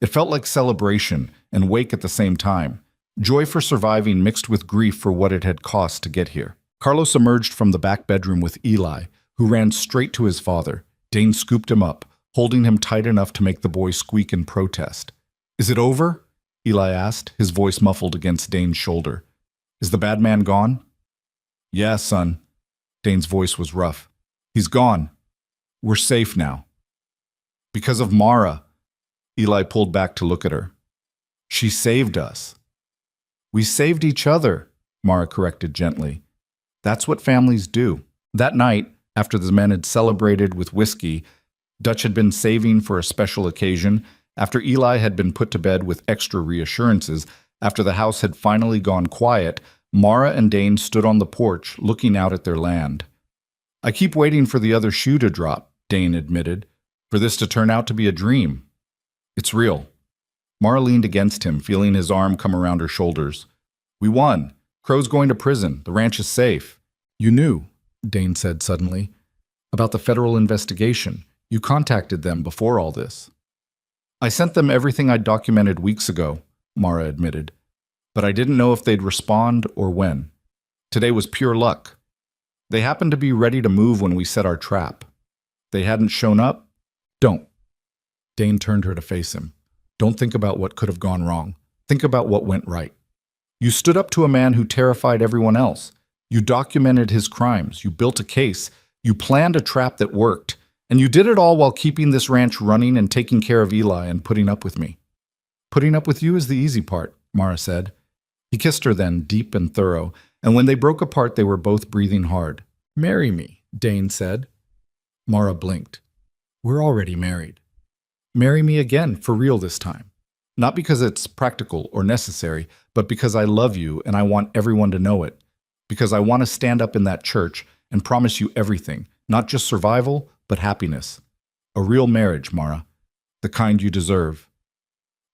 It felt like celebration and wake at the same time, joy for surviving mixed with grief for what it had cost to get here. Carlos emerged from the back bedroom with Eli, who ran straight to his father. Dane scooped him up, holding him tight enough to make the boy squeak in protest. "Is it over?" Eli asked, his voice muffled against Dane's shoulder. "Is the bad man gone?" "Yeah, son." Dane's voice was rough. "He's gone. We're safe now." "Because of Mara." Eli pulled back to look at her. "She saved us." "We saved each other," Mara corrected gently. "That's what families do." That night, after the men had celebrated with whiskey, Dutch had been saving for a special occasion, after Eli had been put to bed with extra reassurances, after the house had finally gone quiet, Mara and Dane stood on the porch looking out at their land. "I keep waiting for the other shoe to drop," Dane admitted, "for this to turn out to be a dream. It's real." Mara leaned against him, feeling his arm come around her shoulders. "We won. Crow's going to prison. The ranch is safe." "You knew," Dane said suddenly, "about the federal investigation. You contacted them before all this." "I sent them everything I'd documented weeks ago," Mara admitted, "but I didn't know if they'd respond or when. Today was pure luck. They happened to be ready to move when we set our trap. They hadn't shown up." "Don't." Dane turned her to face him. "Don't think about what could have gone wrong. Think about what went right. You stood up to a man who terrified everyone else. You documented his crimes. You built a case. You planned a trap that worked. And you did it all while keeping this ranch running and taking care of Eli and putting up with me." "Putting up with you is the easy part," Mara said. He kissed her then, deep and thorough, and when they broke apart they were both breathing hard. "Marry me," Dane said. Mara blinked. "We're already married." "Marry me again, for real this time. Not because it's practical or necessary, but because I love you and I want everyone to know it. Because I want to stand up in that church and promise you everything, not just survival, but happiness. A real marriage, Mara. The kind you deserve."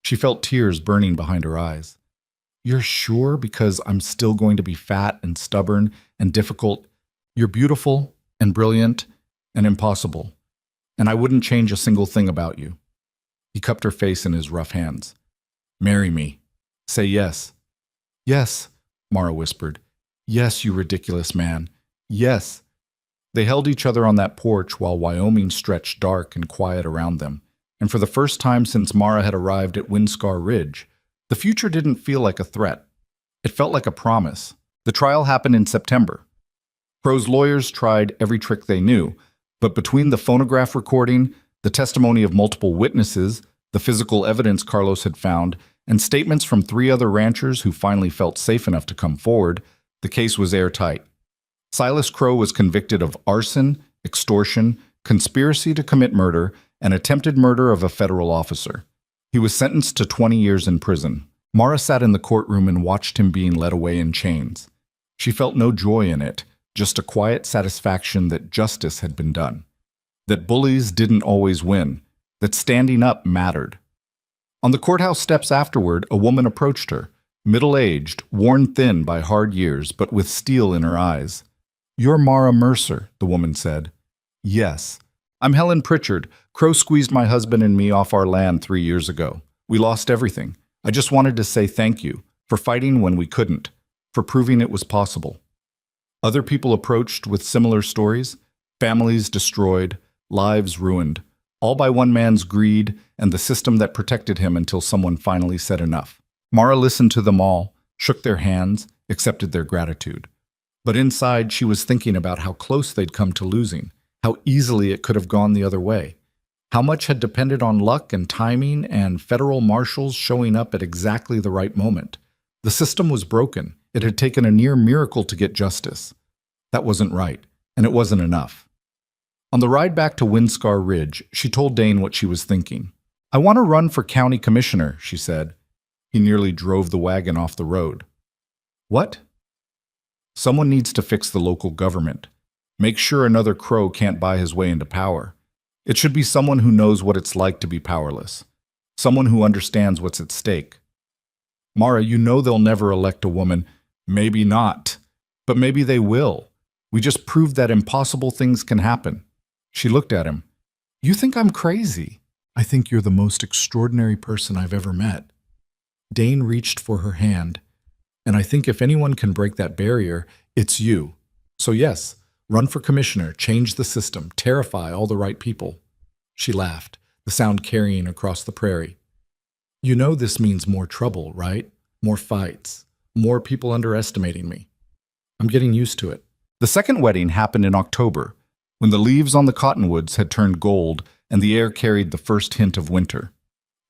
She felt tears burning behind her eyes. "You're sure? Because I'm still going to be fat and stubborn and difficult. You're beautiful and brilliant and impossible. And I wouldn't change a single thing about you." He cupped her face in his rough hands. "Marry me. Say yes." "Yes," Mara whispered. "Yes, you ridiculous man. Yes." They held each other on that porch while Wyoming stretched dark and quiet around them, and for the first time since Mara had arrived at Windscar Ridge, the future didn't feel like a threat. It felt like a promise. The trial happened in September. Crow's lawyers tried every trick they knew, but between the phonograph recording, the testimony of multiple witnesses, the physical evidence Carlos had found, and statements from 3 other ranchers who finally felt safe enough to come forward, the case was airtight. Silas Crow was convicted of arson, extortion, conspiracy to commit murder, and attempted murder of a federal officer. He was sentenced to 20 years in prison. Mara sat in the courtroom and watched him being led away in chains. She felt no joy in it, just a quiet satisfaction that justice had been done, that bullies didn't always win, that standing up mattered. On the courthouse steps afterward, a woman approached her, middle-aged, worn thin by hard years, but with steel in her eyes. "You're Mara Mercer," the woman said. "Yes. I'm Helen Pritchard. Crow squeezed my husband and me off our land 3 years ago. We lost everything. I just wanted to say thank you for fighting when we couldn't, for proving it was possible." Other people approached with similar stories, families destroyed, lives ruined, all by one man's greed and the system that protected him until someone finally said enough. Mara listened to them all, shook their hands, accepted their gratitude. But inside, she was thinking about how close they'd come to losing, how easily it could have gone the other way. How much had depended on luck and timing and federal marshals showing up at exactly the right moment. The system was broken. It had taken a near miracle to get justice. That wasn't right, and it wasn't enough. On the ride back to Windscar Ridge, she told Dane what she was thinking. "I want to run for county commissioner," she said. He nearly drove the wagon off the road. "What?" "Someone needs to fix the local government. Make sure another crow can't buy his way into power. It should be someone who knows what it's like to be powerless. Someone who understands what's at stake." "Mara, you know they'll never elect a woman." "Maybe not, but maybe they will. We just proved that impossible things can happen." She looked at him. "You think I'm crazy?" "I think you're the most extraordinary person I've ever met." Dane reached for her hand. "And I think if anyone can break that barrier, it's you. So yes, run for commissioner, change the system, terrify all the right people." She laughed, the sound carrying across the prairie. "You know this means more trouble, right? More fights, more people underestimating me. I'm getting used to it." The second wedding happened in October, when the leaves on the cottonwoods had turned gold and the air carried the first hint of winter.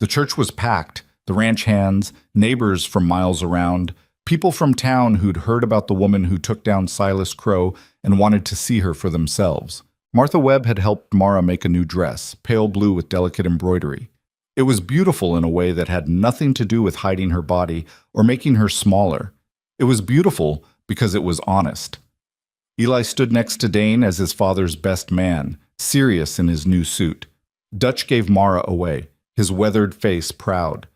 The church was packed, the ranch hands, neighbors from miles around, people from town who'd heard about the woman who took down Silas Crow and wanted to see her for themselves. Martha Webb had helped Mara make a new dress, pale blue with delicate embroidery. It was beautiful in a way that had nothing to do with hiding her body or making her smaller. It was beautiful because it was honest. Eli stood next to Dane as his father's best man, serious in his new suit. Dutch gave Mara away, his weathered face proud.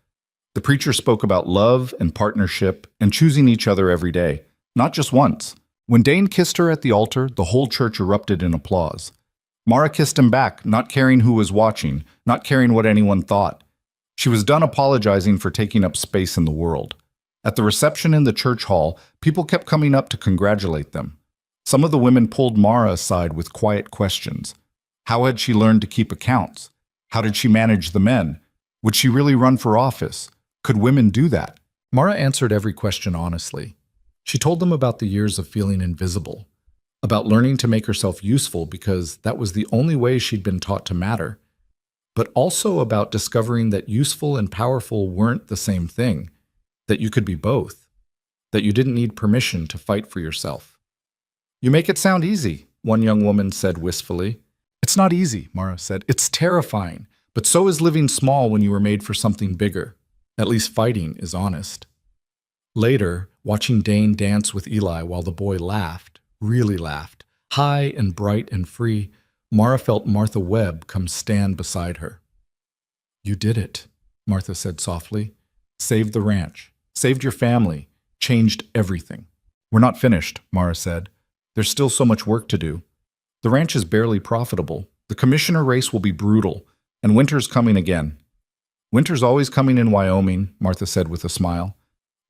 The preacher spoke about love and partnership and choosing each other every day, not just once. When Dane kissed her at the altar, the whole church erupted in applause. Mara kissed him back, not caring who was watching, not caring what anyone thought. She was done apologizing for taking up space in the world. At the reception in the church hall, people kept coming up to congratulate them. Some of the women pulled Mara aside with quiet questions. How had she learned to keep accounts? How did she manage the men? Would she really run for office? Could women do that? Mara answered every question honestly. She told them about the years of feeling invisible, about learning to make herself useful because that was the only way she'd been taught to matter, but also about discovering that useful and powerful weren't the same thing, that you could be both, that you didn't need permission to fight for yourself. "You make it sound easy," one young woman said wistfully. "It's not easy," Mara said. "It's terrifying, but so is living small when you were made for something bigger. At least fighting is honest." Later, watching Dane dance with Eli while the boy laughed, really laughed, high and bright and free, Mara felt Martha Webb come stand beside her. "You did it," Martha said softly. "Saved the ranch, saved your family, changed everything." "We're not finished," Mara said. "There's still so much work to do. The ranch is barely profitable. The commissioner race will be brutal, and winter's coming again." "Winter's always coming in Wyoming," Martha said with a smile.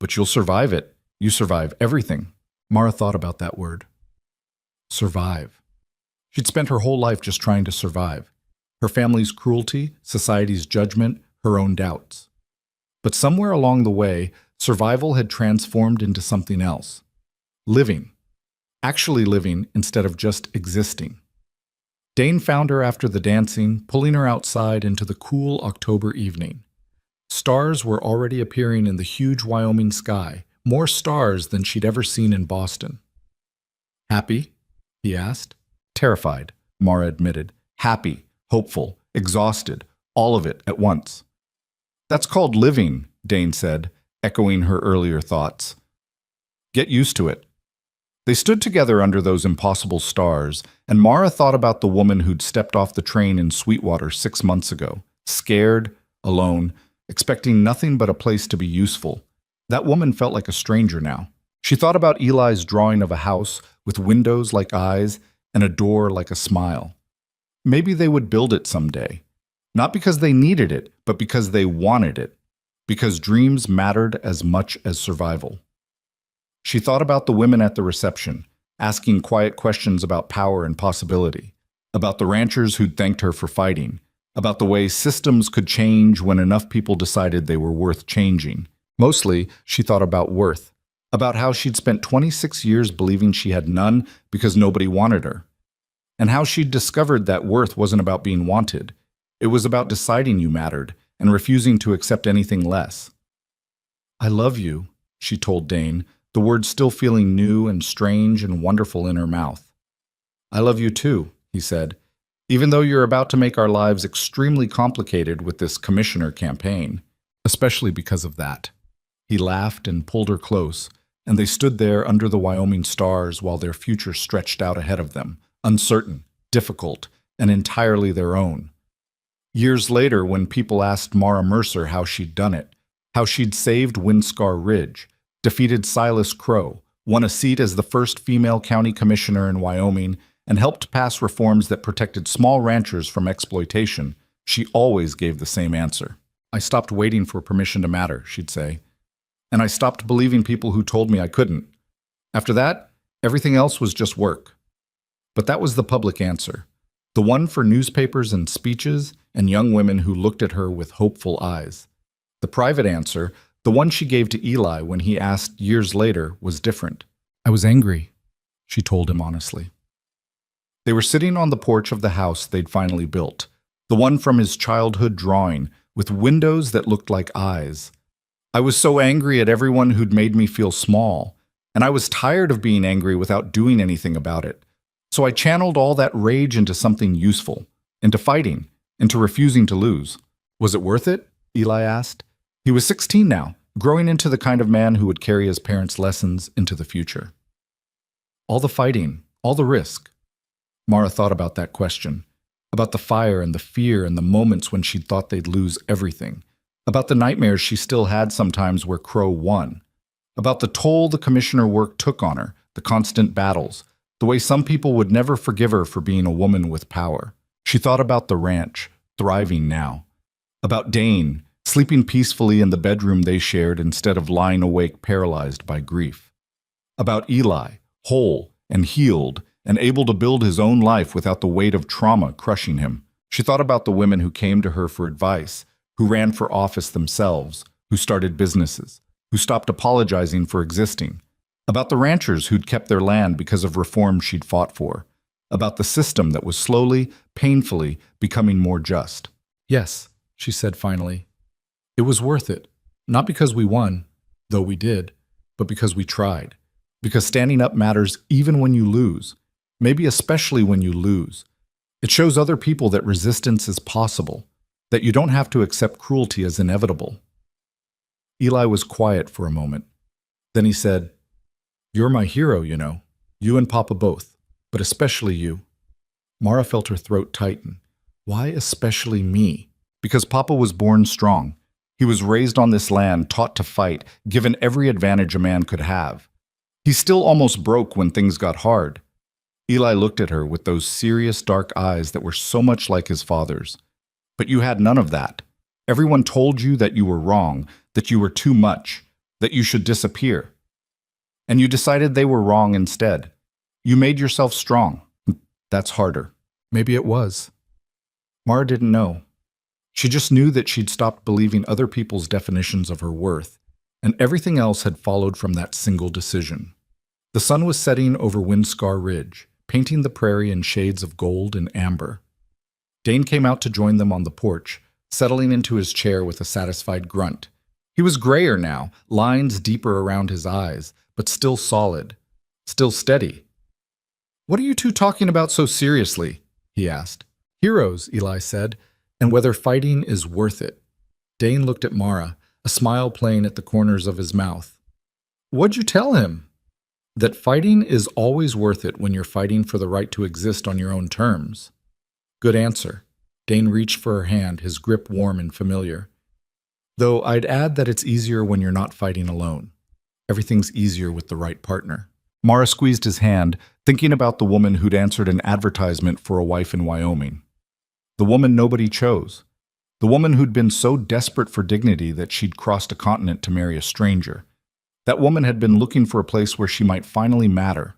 "But you'll survive it. You survive everything." Mara thought about that word. Survive. She'd spent her whole life just trying to survive. Her family's cruelty, society's judgment, her own doubts. But somewhere along the way, survival had transformed into something else. Living. Actually living instead of just existing. Dane found her after the dancing, pulling her outside into the cool October evening. Stars were already appearing in the huge Wyoming sky, more stars than she'd ever seen in Boston. "Happy?" he asked. "Terrified," Mara admitted. "Happy, hopeful, exhausted, all of it at once." "That's called living," Dane said, echoing her earlier thoughts. "Get used to it." They stood together under those impossible stars, and Mara thought about the woman who'd stepped off the train in Sweetwater 6 months ago, scared, alone, expecting nothing but a place to be useful. That woman felt like a stranger now. She thought about Eli's drawing of a house with windows like eyes and a door like a smile. Maybe they would build it someday. Not because they needed it, but because they wanted it. Because dreams mattered as much as survival. She thought about the women at the reception, asking quiet questions about power and possibility, about the ranchers who'd thanked her for fighting, about the way systems could change when enough people decided they were worth changing. Mostly, she thought about worth, about how she'd spent 26 years believing she had none because nobody wanted her, and how she'd discovered that worth wasn't about being wanted. It was about deciding you mattered and refusing to accept anything less. I love you, she told Dane, the words still feeling new and strange and wonderful in her mouth. I love you too, he said, even though you're about to make our lives extremely complicated with this commissioner campaign, especially because of that. He laughed and pulled her close, and they stood there under the Wyoming stars while their future stretched out ahead of them, uncertain, difficult, and entirely their own. Years later, when people asked Mara Mercer how she'd done it, how she'd saved Windscar Ridge, defeated Silas Crow, won a seat as the first female county commissioner in Wyoming, and helped pass reforms that protected small ranchers from exploitation, she always gave the same answer. I stopped waiting for permission to matter, she'd say. And I stopped believing people who told me I couldn't. After that, everything else was just work. But that was the public answer, the one for newspapers and speeches and young women who looked at her with hopeful eyes. The private answer, the one she gave to Eli when he asked years later, was different. I was angry, she told him honestly. They were sitting on the porch of the house they'd finally built, the one from his childhood drawing, with windows that looked like eyes. I was so angry at everyone who'd made me feel small, and I was tired of being angry without doing anything about it. So I channeled all that rage into something useful, into fighting, into refusing to lose. Was it worth it? Eli asked. He was 16 now, growing into the kind of man who would carry his parents' lessons into the future. All the fighting, all the risk. Mara thought about that question, about the fire and the fear and the moments when she'd thought they'd lose everything, about the nightmares she still had sometimes where Crow won, about the toll the commissioner work took on her, the constant battles, the way some people would never forgive her for being a woman with power. She thought about the ranch, thriving now, about Dane, sleeping peacefully in the bedroom they shared instead of lying awake paralyzed by grief, about Eli, whole and healed and able to build his own life without the weight of trauma crushing him. She thought about the women who came to her for advice, who ran for office themselves, who started businesses, who stopped apologizing for existing, about the ranchers who'd kept their land because of reforms she'd fought for, about the system that was slowly, painfully becoming more just. Yes, she said finally. It was worth it, not because we won, though we did, but because we tried. Because standing up matters even when you lose, maybe especially when you lose. It shows other people that resistance is possible, that you don't have to accept cruelty as inevitable. Eli was quiet for a moment. Then he said, "You're my hero, you know. You and Papa both, but especially you." Mara felt her throat tighten. Why especially me? Because Papa was born strong. He was raised on this land, taught to fight, given every advantage a man could have. He still almost broke when things got hard. Eli looked at her with those serious dark eyes that were so much like his father's. But you had none of that. Everyone told you that you were wrong, that you were too much, that you should disappear. And you decided they were wrong instead. You made yourself strong. That's harder. Maybe it was. Mara didn't know. She just knew that she'd stopped believing other people's definitions of her worth, and everything else had followed from that single decision. The sun was setting over Windscar Ridge, painting the prairie in shades of gold and amber. Dane came out to join them on the porch, settling into his chair with a satisfied grunt. He was grayer now, lines deeper around his eyes, but still solid, still steady. "What are you two talking about so seriously?" he asked. "Heroes," Eli said, "and whether fighting is worth it." Dane looked at Mara, a smile playing at the corners of his mouth. "What'd you tell him?" "That fighting is always worth it when you're fighting for the right to exist on your own terms." Good answer. Dane reached for her hand, his grip warm and familiar. "Though I'd add that it's easier when you're not fighting alone. Everything's easier with the right partner." Mara squeezed his hand, thinking about the woman who'd answered an advertisement for a wife in Wyoming. The woman nobody chose. The woman who'd been so desperate for dignity that she'd crossed a continent to marry a stranger. That woman had been looking for a place where she might finally matter.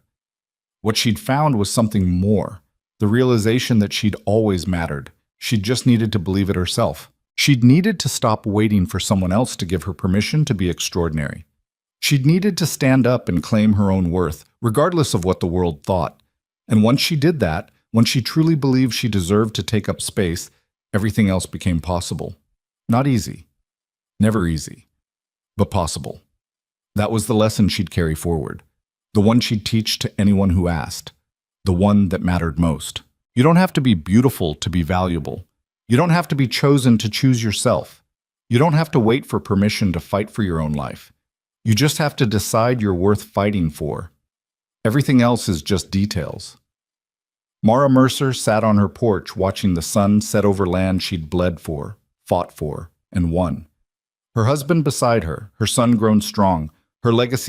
What she'd found was something more, the realization that she'd always mattered. She'd just needed to believe it herself. She'd needed to stop waiting for someone else to give her permission to be extraordinary. She'd needed to stand up and claim her own worth, regardless of what the world thought. And once she did that, when she truly believed she deserved to take up space, Everything else became possible. Not easy. Never easy. But possible. That was the lesson she'd carry forward. The one she'd teach to anyone who asked. The one that mattered most. You don't have to be beautiful to be valuable. You don't have to be chosen to choose yourself. You don't have to wait for permission to fight for your own life. You just have to decide you're worth fighting for. Everything else is just details. Mara Mercer sat on her porch watching the sun set over land she'd bled for, fought for, and won. Her husband beside her, her son grown strong, her legacy